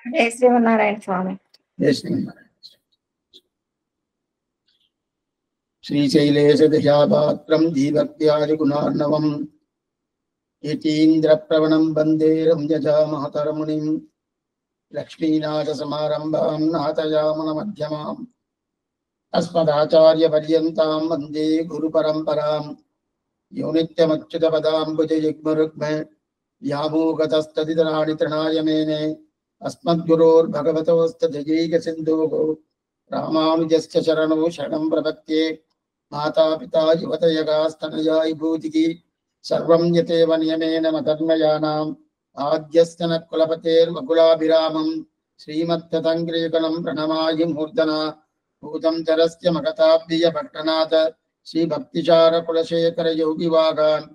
జై శ్రీమన్నారాయణ స్వామి. జై శ్రీమన్నారాయణ. శ్రీశైలేశదశాపాత్రం దీభక్త్యాది గుణార్ణవం యతీంద్రప్రవణం వందే రంజజామహతరమునిం లక్ష్మీనాథసమారంభాం నాథయామనమధ్యమాం అస్మదాచార్యపర్యంతాం వందే గురుపరంపరాం యో నిత్యమచ్యుతపదాంబుజయుగ్మరుగ్మ వ్యామోగతస్తదితరాణి తృణాయ మేనే అస్మద్గురోర్భగవతోస్తజైకసింధోః రామానుజస్య శరణో శరణం ప్రపత్యే మాతాపితా యువతయగాస్తనయా విభూతికి సర్వం యతేవ నియమేన మతన్మయానాం ఆద్యస్య న కులపతేర్వకులాభిరామం శ్రీమత్తతంగ్రీకణం ప్రణమాయి మూర్ధనా భూతం చరస్య మగతాబ్దియ భట్టనాథ శ్రీ భక్తిచార కులశేఖర యోగివాగాన్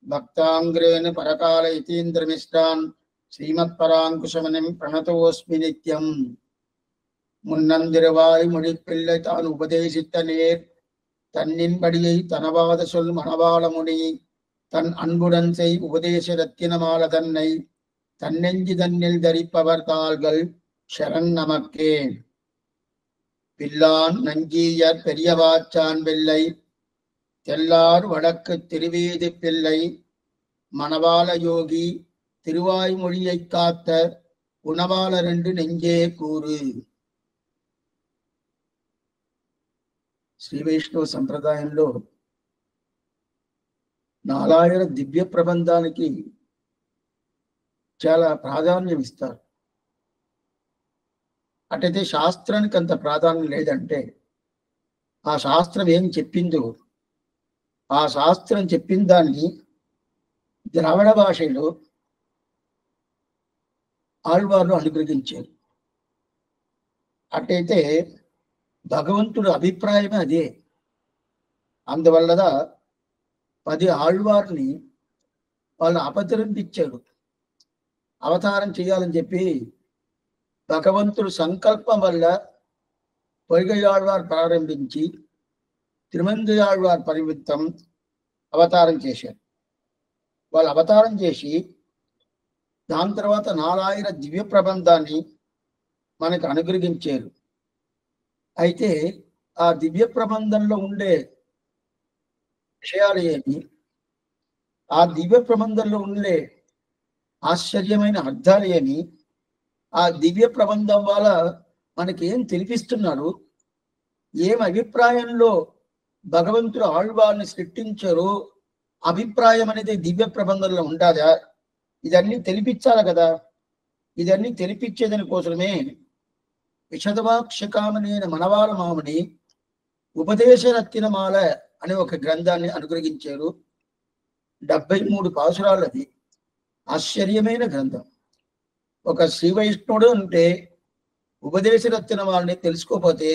భక్తాంగ్రేణ పరకాల యతీంద్రమిష్టాన్ శ్రీమత్పరాంకుశమనిం ప్రణతోస్మి నిత్యం. முன்னந்திருவாய் மொழிப்பிள்ளை தான் உபதேசித்த நேர் தன்னின்படியை தனவாத சொல் மணவாளமுனி தன் அன்புடன் செய் உபதேச ரத்தினமால தன்னை தன்னெஞ்சி தன்னில் தரிப்பவர் தாள்கள் ஷரண் நமக்கே. பில்லான் நஞ்சீயர் பெரியவாச்சான் வெள்ளை தெல்லார் வடக்கு திருவீதி பிள்ளை மணவாள யோகி திருவாய்மொழியை காத்த குணவாளரென்று நெஞ்சே கூறு. శ్రీ వైష్ణవ సంప్రదాయంలో నాలాయన దివ్య ప్రబంధానికి చాలా ప్రాధాన్యం ఇస్తారు. అటైతే శాస్త్రానికి అంత ప్రాధాన్యం లేదంటే ఆ శాస్త్రం ఏం చెప్పిందో ఆ శాస్త్రం చెప్పిన దాన్ని ద్రావిడ భాషలో ఆళ్వార్లు అనుగ్రహించారు. అటైతే భగవంతుడు అభిప్రాయమే అదే. అందువల్ల 10 ఆళ్వార్ని వాళ్ళు అవతరించాడు, అవతారం చేయాలని చెప్పి భగవంతుడు సంకల్పం వల్ల పొయ్గయాళ్వారు ప్రారంభించి తిరుమంగయాళ్వారు పరిమితం అవతారం చేశారు. వాళ్ళు అవతారం చేసి దాని తర్వాత నాలాయన దివ్య ప్రబంధాన్ని మనకు అనుగ్రహించారు. అయితే ఆ దివ్య ప్రబంధంలో ఉండే విషయాలు ఏమి, ఆ దివ్య ప్రబంధంలో ఉండే ఆశ్చర్యమైన అర్థాలు ఏమి, ఆ దివ్య ప్రబంధం వల్ల మనకి ఏం తెలిపిస్తున్నారు, ఏం అభిప్రాయంలో భగవంతుడు ఆళ్వార్ని సృష్టించారో అభిప్రాయం అనేది దివ్య ప్రబంధంలో ఉండాదా, ఇదన్నీ తెలిపించాలి కదా. ఇదన్నీ తెలిపించేదాని కోసమే విశదవాక్షకామనైన మనవాళ మాముని ఉపదేశ రత్నమాల అనే ఒక గ్రంథాన్ని అనుగ్రహించారు. 73 పాసురాలది. ఆశ్చర్యమైన గ్రంథం. ఒక శ్రీ వైష్ణవుడు అంటే ఉపదేశ రత్నమాలని తెలుసుకోకపోతే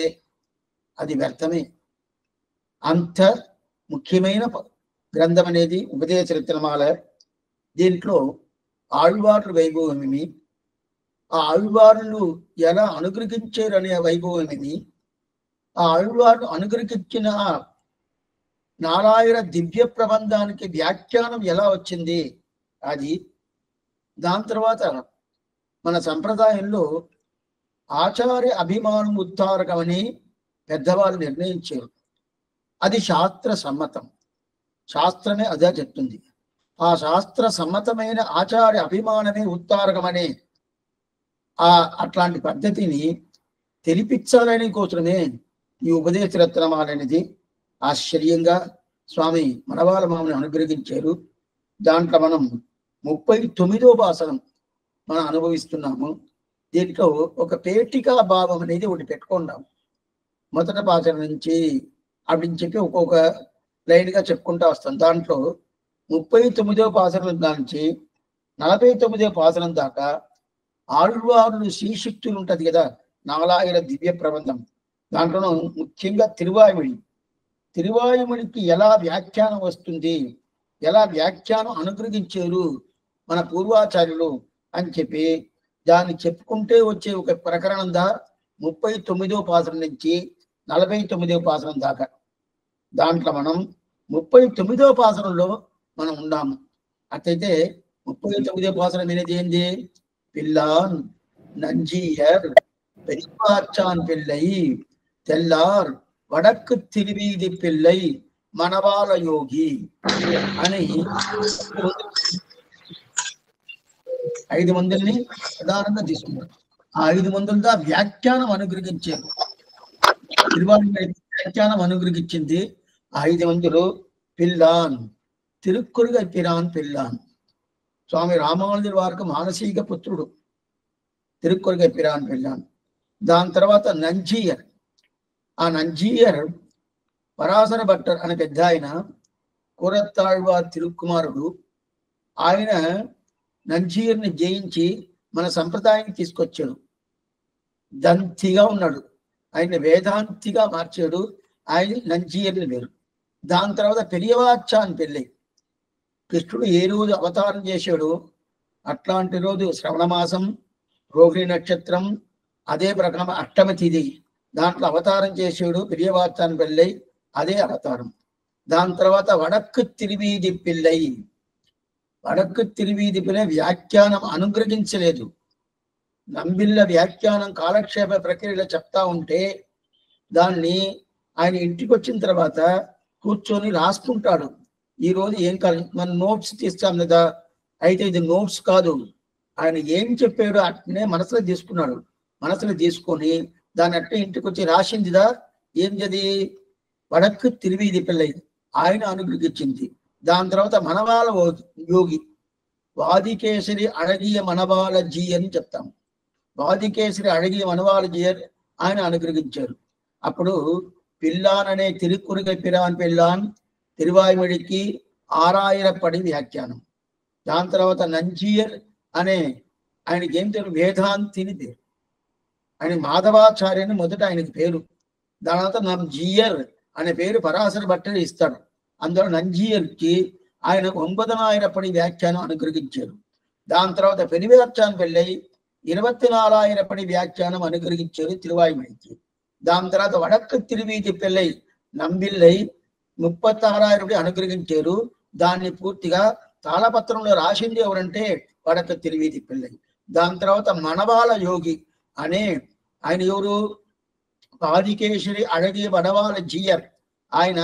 అది వ్యర్థమే. అంత ముఖ్యమైన గ్రంథం అనేది ఉపదేశ రత్నమాల. దీంట్లో ఆళ్వార్ల వైభవమేమి, ఆ ఆళ్వార్లు ఎలా అనుగ్రహించారు అనే వైభవమేమి, ఆ ఆళ్వార్లు అనుగ్రహించిన నారాయణ దివ్య ప్రబంధానికి వ్యాఖ్యానం ఎలా వచ్చింది అది. దాని తర్వాత మన సంప్రదాయంలో ఆచార్య అభిమానం ఉద్ధారకం అని పెద్దవాళ్ళు నిర్ణయించారు. అది శాస్త్ర సమ్మతం. శాస్త్రమే అదే చెప్తుంది. ఆ శాస్త్ర సమ్మతమైన ఆచార్య అభిమానమే ఉత్తారకం అనే అట్లాంటి పద్ధతిని తెలిపించాలని కోసమే ఈ ఉపదేశ రత్నమాల అనేది ఆశ్చర్యంగా స్వామి మనవాళ మామని అనుగ్రహించారు. దాంట్లో మనం 39వ పాసరం మనం అనుభవిస్తున్నాము. దీంట్లో ఒక పేటికా భావం అనేది ఒకటి పెట్టుకున్నాం. మొదటి పాసరం నుంచి அப்படின்னு చెప్పి ఒక్కొక్క లైన్గా చెప్పుకుంటూ వస్తాం. దాంట్లో 39వ పాసరం నుంచి 49వ పాసరం దాకా ఆళ్వారులు శ్రీశక్తులు ఉంటది కదా, నాలాయన దివ్య ప్రబంధం. దాంట్లో ముఖ్యంగా తిరువాయుమణికి ఎలా వ్యాఖ్యానం వస్తుంది, ఎలా వ్యాఖ్యానం అనుగ్రహించారు మన పూర్వాచార్యులు అని చెప్పి దాన్ని చెప్పుకుంటే వచ్చే ఒక ప్రకరణం 39వ పాసరం నుంచి 49వ పాసరం దాకా. దాంట్లో మనం 39వ పాసరంలో మనం ఉన్నాము. అట్లయితే 39వ పాసరం అనేది ఏంది? పిల్లాన్ நஞ்சியர் பெரியவாச்சான் பிள்ளை తెల్లార్ వడక్కు తిరివీది పిల్లై మనవాల యోగి అని 5 మందుల్ని ప్రధానంగా తీసుకున్నారు. ఆ 5 మందులతో వ్యాఖ్యానం అనుగ్రహించారు. వ్యాఖ్యానం అనుగ్రహించింది 5 మందులు. పిల్లాన్ తిరుక్కురుగ పిరాన్ పిల్లాన్ స్వామి రామానుజుల వారికి మానసిక పుత్రుడు తిరుక్కురుగ పిరాన్ పిల్లాన్. దాని తర్వాత నంజీయర్. ఆ నంజీయర్ పరాశర భట్టర్ అనే పెద్ద ఆయన కూరత్తాళ్వార్ తిరుక్కుమారుడు. ఆయన నంజీయర్ని జయించి మన సంప్రదాయాన్ని తీసుకొచ్చాడు. దంతిగా ఉన్నాడు, ఆయన వేదాంతిగా మార్చాడు. ఆయన నంజీయర్ని వేరు. దాని తర్వాత పెరియవాచ్చాన్ పెళ్ళి. కృష్ణుడు ఏ రోజు అవతారం చేశాడు అట్లాంటి రోజు శ్రవణ మాసం, రోహిణి నక్షత్రం, అదే ప్రకారం అష్టమి తిథి, దాంట్లో అవతారం చేసాడు పెరియవాచ్చాన్ పెళ్ళై, అదే అవతారం. దాని తర్వాత వడక్కు తిరివీది పిల్లై. వడక్కు తిరివీది పిల్లై వ్యాఖ్యానం అనుగ్రహించలేదు. నంబిళ్ళ వ్యాఖ్యానం కాలక్షేప ప్రక్రియలో చెప్తా ఉంటే దాన్ని ఆయన ఇంటికి వచ్చిన తర్వాత కూర్చొని రాసుకుంటాడు. ఈ రోజు ఏం కాదు, మనం నోట్స్ తీస్తాం కదా, అయితే ఇది నోట్స్ కాదు, ఆయన ఏం చెప్పాడో అట్నే మనసులో తీసుకున్నాడు. మనసులో తీసుకొని దాన్ని అట్టే ఇంటికి వచ్చి రాసిందిదా ఏంటది, వడక్కు తిరివీది పిల్లై ఆయన అనుగ్రహించింది. దాని తర్వాత మనవాల యోగి వాదికేసరి అழகிய మనవాల జీ అని చెప్తాం. వాదికేసరి అழகிய మనవాల జీ ఆయన అనుగ్రహించారు. అప్పుడు పిల్లాన్ అనే తిరుక్కురుగ పిరాన్ పిల్లాన్ తిరువాయిమడికి 6000 పడి వ్యాఖ్యానం. దాని తర్వాత నంజీయర్ అనే ఆయనకి ఏం పేరు, వేదాంతిని పేరు. ఆయన మాధవాచార్యని మొదట ఆయనకి పేరు. దాని తర్వాత నంజీయర్ అనే పేరు పరాశర భట్టర్ ఇస్తాడు. అందులో నంజీయర్కి ఆయన 9000 పడి వ్యాఖ్యానం అనుగ్రహించారు. దాని తర్వాత పెరివాచ్చాన్ పెళ్ళై 24,000 పడి వ్యాఖ్యానం అనుగ్రహించారు తిరువాయిమడికి. దాని తర్వాత వడక్కు తిరివీది పిల్లై నంబిల్లై 36,000 పడి అనుగ్రహించారు. దాన్ని పూర్తిగా తాళపత్రంలో రాసింది ఎవరంటే వడక్కు తిరివీది పిల్లై. దాని తర్వాత మనవాల యోగి అనే ఆయన ఎవరు, ఆదికేశ్వరి అழகிய మనవాల జీయర్, ఆయన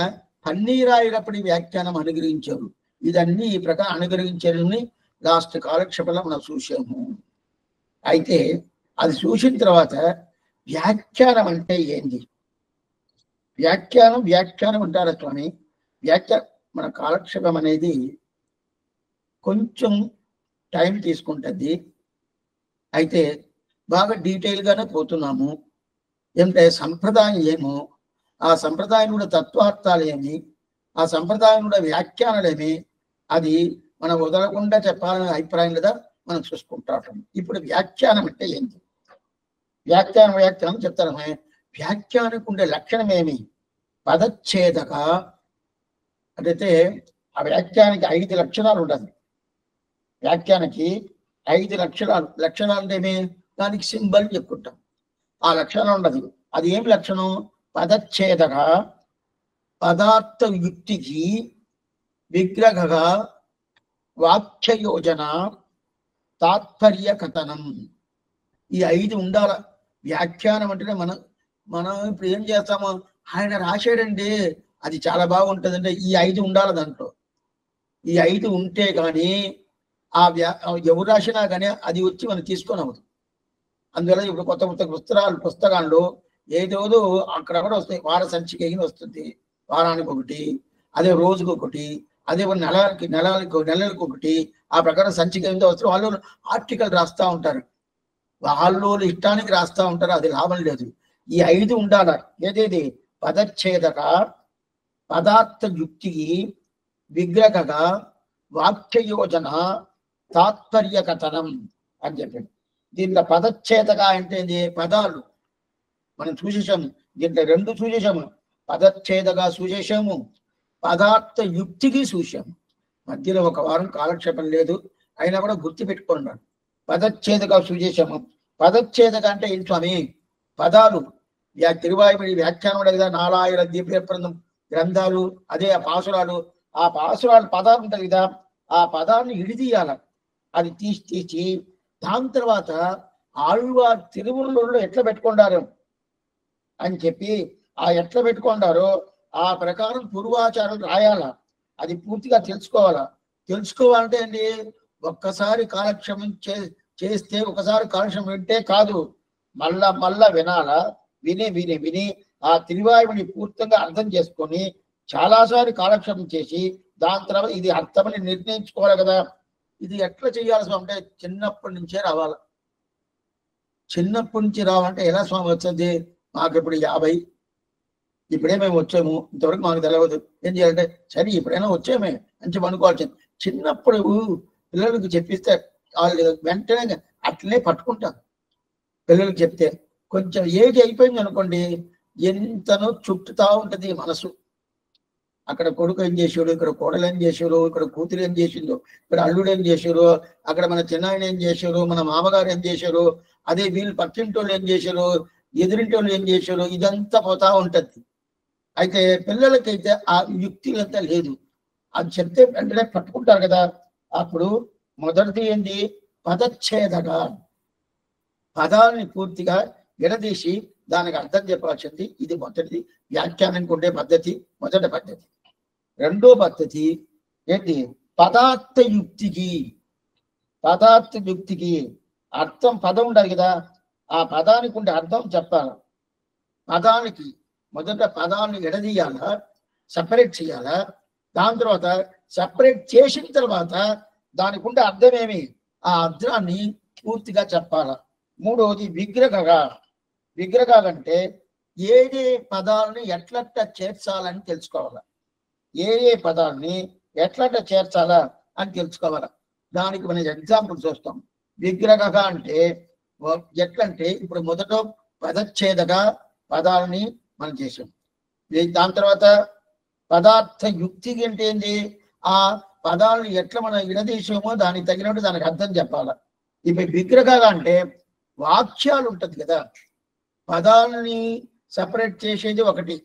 12,000 పడి వ్యాఖ్యానం అనుగ్రహించారు. ఇదన్నీ ఈ ప్రకారం అనుగ్రహించారని లాస్ట్ కాలక్షేపంలో మనం చూసాము. అయితే అది చూసిన తర్వాత వ్యాఖ్యానం అంటే ఏంది, వ్యాఖ్యానం అంటారా స్వామి. మన కాలక్షేపం అనేది కొంచెం టైం తీసుకుంటుంది. అయితే బాగా డీటెయిల్గానే పోతున్నాము. ఏమంటే సంప్రదాయం ఏమో, ఆ సంప్రదాయం కూడా తత్వార్థాలు ఏమి, ఆ సంప్రదాయం కూడా వ్యాఖ్యానాలేమి, అది మనం వదలకుండా చెప్పాలనే అభిప్రాయం కదా మనం చూసుకుంటాం. ఇప్పుడు వ్యాఖ్యానం అంటే ఏంటి, వ్యాఖ్యానం చెప్తారు. వ్యాఖ్యానికి ఉండే లక్షణం ఏమి, పదచ్ఛేదక. అంటే ఆ వ్యాఖ్యానికి 5 లక్షణాలు ఉండదు. వ్యాఖ్యానికి 5 లక్షణాలు అంటే ఏమి, దానికి సింబల్ చెప్పుకుంటాం. ఆ లక్షణం ఉండదు. అది ఏం లక్షణం, పదచ్ఛేదక, పదార్థ యుక్తికి, విగ్రహ, వాక్యయోజన, తాత్పర్య కథనం. ఈ 5 ఉండాల. వ్యాఖ్యానం అంటేనే మనం ఇప్పుడు ఏం చేస్తాము, ఆయన రాశాడండి అది చాలా బాగుంటుందంటే ఈ 5 ఉండాలి దాంట్లో. ఈ 5 ఉంటే కానీ ఆ ఎవరు రాసినా కానీ అది వచ్చి మనం తీసుకొని అవ్వదు. అందువల్ల ఇప్పుడు కొత్త పుస్తకాల్లో ఏదో అక్కడ వస్తాయి. వార సంచిక వస్తుంది, వారానికి ఒకటి, అదే రోజుకు ఒకటి, అదే నెలలకు ఒకటి, ఆ ప్రకారం సంచిక ఏందో వస్తుంది. వాళ్ళు ఆర్టికల్ రాస్తూ ఉంటారు, వాళ్ళు ఇష్టానికి రాస్తూ ఉంటారు. అది లాభం లేదు. ఈ 5 ఉండాల. ఏదేది, పదచ్ఛేదక, పదార్థ యుక్తికి, విగ్రహ, వాక్యయోజన, తాత్పర్య కథనం అని చెప్పాడు. దీంట్లో పదచ్ఛేదక అంటే పదాలు మనం చూసేసాము. దీంట్లో 2 చూసేసాము, పదచ్ఛేదక చూసేసాము, పదార్థ యుక్తికి చూసాము. మధ్యలో ఒక వారం కాలక్షేపం లేదు, అయినా కూడా గుర్తు పెట్టుకున్నాడు. పదచ్ఛేదక చూసేసాము. పదచ్ఛేదక అంటే ఏంటి స్వామి, పదాలు. తిరువాయిమడి వ్యాఖ్యానం ఉండదు కదా, 4000 దివ్య గ్రంథాలు, అదే ఆ పాసురాలు పదాలు ఉంటుంది కదా, ఆ పదాన్ని ఇడిదీయాల. అది తీసి దాని తర్వాత ఆళ్వార్ తిరువులలో ఎట్లా పెట్టుకున్నారు అని చెప్పి ఆ ఎట్లా పెట్టుకున్నారో ఆ ప్రకారం పూర్వాచారం రాయాల. అది పూర్తిగా తెలుసుకోవాలంటే అండి ఒక్కసారి కాలక్షేమం చేస్తే ఒకసారి కాలక్షేమం వింటే కాదు, మళ్ళా వినాలా. విని ఆ తిరువాయుని పూర్తిగా అర్థం చేసుకొని చాలాసార్లు కాలక్షేమం చేసి దాని తర్వాత ఇది అర్థమని నిర్ణయించుకోవాలి కదా. ఇది ఎట్లా చేయాల్సి అంటే చిన్నప్పటి నుంచే రావాలి. చిన్నప్పటి నుంచి రావాలంటే ఎలా స్వామి వచ్చింది? మాకు ఇప్పుడు 50, ఇప్పుడే మేము వచ్చాము, ఇంతవరకు మాకు తెలియదు. ఏం చేయాలంటే సరే ఇప్పుడైనా వచ్చామే అని చెప్పి అనుకోవాల్సింది. చిన్నప్పుడు పిల్లలకు చెప్పిస్తే వాళ్ళు వెంటనే అట్లనే పట్టుకుంటారు. పిల్లలకు చెప్తే కొంచెం ఏజ్ అయిపోయింది అనుకోండి, ఎంతనో చుట్టుతా ఉంటుంది మనసు. అక్కడ కొడుకు ఏం చేసాడు, ఇక్కడ కోడలు ఏం చేశారు, ఇక్కడ కూతురు ఏం చేసిందో, ఇక్కడ అల్లుడు ఏం చేశారు, అక్కడ మన చిన్నాయన ఏం చేశారు, మన మామగారు ఏం చేశారు, అదే వీళ్ళు పక్కింటి వాళ్ళు ఏం చేశారు, ఎదురింటి వాళ్ళు ఏం చేశారు, ఇదంతా పోతా ఉంటుంది. అయితే పిల్లలకైతే ఆ యుక్తి అంతా లేదు. అది చెప్తే వెంటనే పట్టుకుంటారు కదా. అప్పుడు మొదటిది ఏంటి? పదచ్ఛేదగా, పదాలని పూర్తిగా విడదీసి దానికి అర్థం చెప్పాల్సింది. ఇది మొదటిది వ్యాఖ్యానానికి ఉండే పద్ధతి, మొదటి పద్ధతి. రెండో పద్ధతి ఏంటి? పదార్థ యుక్తికి అర్థం పదం ఉండాలి కదా, ఆ పదానికి ఉండే అర్థం చెప్పాలి. పదానికి మొదట పదాన్ని విడదీయాలా, సపరేట్ చేయాలా. దాని తర్వాత సపరేట్ చేసిన తర్వాత దానికి ఉండే అర్థమేమి, ఆ అర్థాన్ని పూర్తిగా చెప్పాలా. మూడవది విగ్రహ అంటే ఏ పదాలని ఎట్లట్ట చేర్చాలని తెలుసుకోవాలా. ఏ పదాలని ఎట్లట్ట చేర్చాలా అని తెలుసుకోవాలా. దానికి మనం ఎగ్జాంపుల్ చూస్తాం. విగ్రహ అంటే ఎట్లంటే ఇప్పుడు మొదట పదచ్ఛేదగా పదాలని మనం చేసాం. దాని తర్వాత పదార్థ యుక్తి అంటే ఏంటి? ఆ పదాలను ఎట్లా మనం విడదీసామో దానికి తగినట్టు దానికి అర్థం చెప్పాలా. ఇప్పుడు విగ్రహ అంటే వాక్యాలు ఉంటుంది కదా, పదాలని సపరేట్ చేసేది ఒకటి,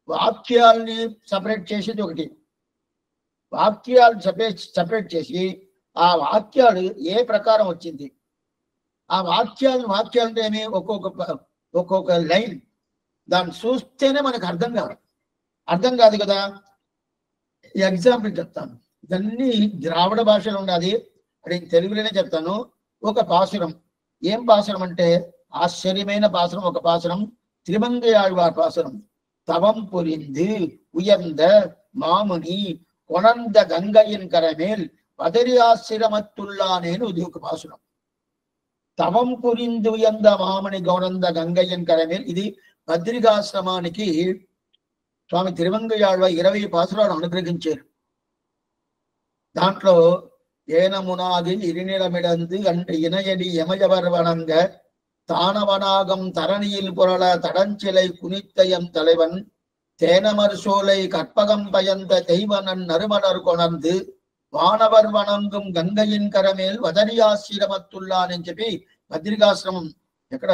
వాక్యాలని సపరేట్ చేసేది ఒకటి. వాక్యాలు సపరేట్ చేసి ఆ వాక్యాలు ఏ ప్రకారం వచ్చింది, ఆ వాక్యాలు అంటే ఏమి, ఒక్కొక్క లైన్ దాన్ని చూస్తేనే మనకు అర్థం కాదు కదా. ఈ ఎగ్జాంపుల్ చెప్తాను. ఇవన్నీ ద్రావిడ భాషలో ఉన్నది, అది తెలుగులోనే చెప్తాను. ఒక పాసురం, ఏం పాసురం అంటే ఆశ్చర్యమైన పాసురం. ఒక పాసురం తిరుమంగై ఆళ్వార్ పాసురం. తవం పురింది ఉయంద మాముని కొనంద గంగయ్యన్ కరమేల్ పదరి ఆశ్రమత్తుల్లా నేను. ఇది ఒక పాసురం. తవం పురింది ఉయంద మాముని గౌనంద గంగయ్యన్ కరమేల్. ఇది బద్రికాశ్రమానికి స్వామి తిరుమంగై ఆళ్వార్ 20 పాసురాలు అనుగ్రహించారు. దాంట్లో ఏనమునాది ఇరినిలమిడందు అంటే ఇనయడి యమజవర్వనంగ தானவனாகம் தரணியில் புரள தடஞ்சிலை குனித்தயம் தலைவன் தேனமர்சோலை கற்பகம் பயந்த தெய்வனன் நறுமலர் கொணர்ந்து వానవర్ వనంగం గంగయిన్ కరమేల్ వదరియాశ్రమత్తుల్లాన్ అని చెప్పి బద్రికాశ్రమం ఎక్కడ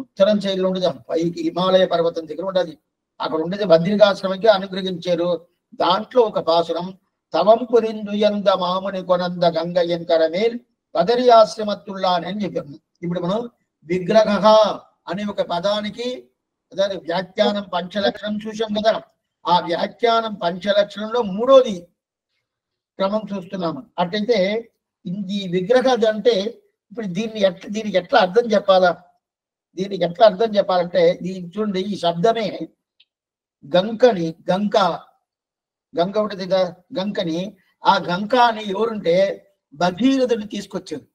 ఉత్తరం శైలిలో ఉండదు, పైకి హిమాలయ పర్వతం దగ్గర ఉండదు. అక్కడ ఉండేది బద్రికాశ్రమంకి అనుగ్రహించారు. దాంట్లో ఒక పాసురం తవం పురిందుయంద మాముని కొనంద గంగయ్యన్ కరమేల్ వదరియాశ్రమత్తుల్లాన్ అని చెప్పాము. ఇప్పుడు మనం విగ్రహ అనే ఒక పదానికి అదే వ్యాఖ్యానం పంచలక్షణం చూసాం కదా. ఆ వ్యాఖ్యానం పంచలక్షణంలో మూడోది క్రమం చూస్తున్నాము. అట్లయితే ఈ విగ్రహ అంటే ఇప్పుడు దీనికి ఎట్లా అర్థం చెప్పాలా? దీనికి ఎట్లా అర్థం చెప్పాలంటే చూడండి, ఈ శబ్దమే గంకని గంక ఉంటుంది కదా, గంకని ఆ గంక అని ఎవరుంటే భగీరథుడు తీసుకొచ్చాడు.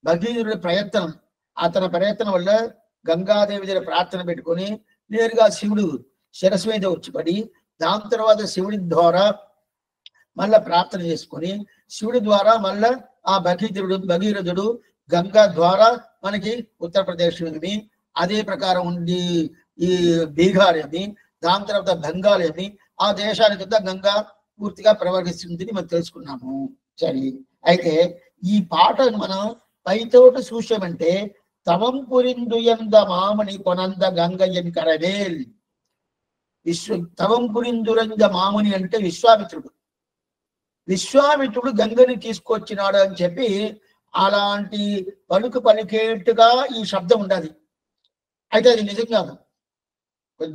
భగీరథుడి ప్రయత్నం, అతని ప్రయత్నం వల్ల గంగాదేవి దగ్గర ప్రార్థన పెట్టుకొని నేరుగా శివుడు శిరస్సు మీద వచ్చి పడి, దాని తర్వాత శివుడి ద్వారా మళ్ళా ప్రార్థన చేసుకొని శివుడి ద్వారా మళ్ళా ఆ భగీరథుడు గంగా ద్వారా మనకి ఉత్తరప్రదేశ్ ఏమి, అదే ప్రకారం ఉండి ఈ బీహార్ ఏమి, దాని తర్వాత బెంగాల్ ఏమి, ఆ దేశానికి గంగా పూర్తిగా ప్రవహిస్తుంది మనం తెలుసుకున్నాము. సరే, అయితే ఈ పాటను మనం పైతోట చూసామంటే తవం పురిందుయంద మామని కొనంద గంగయ్యన్ కరవేల్. తవం పురిందురంద మాముని అంటే విశ్వామిత్రుడు గంగని తీసుకొచ్చినాడు అని చెప్పి అలాంటి పలుకు పలికేట్టుగా ఈ శబ్దం ఉండాలి. అయితే అది నిజం కాదు.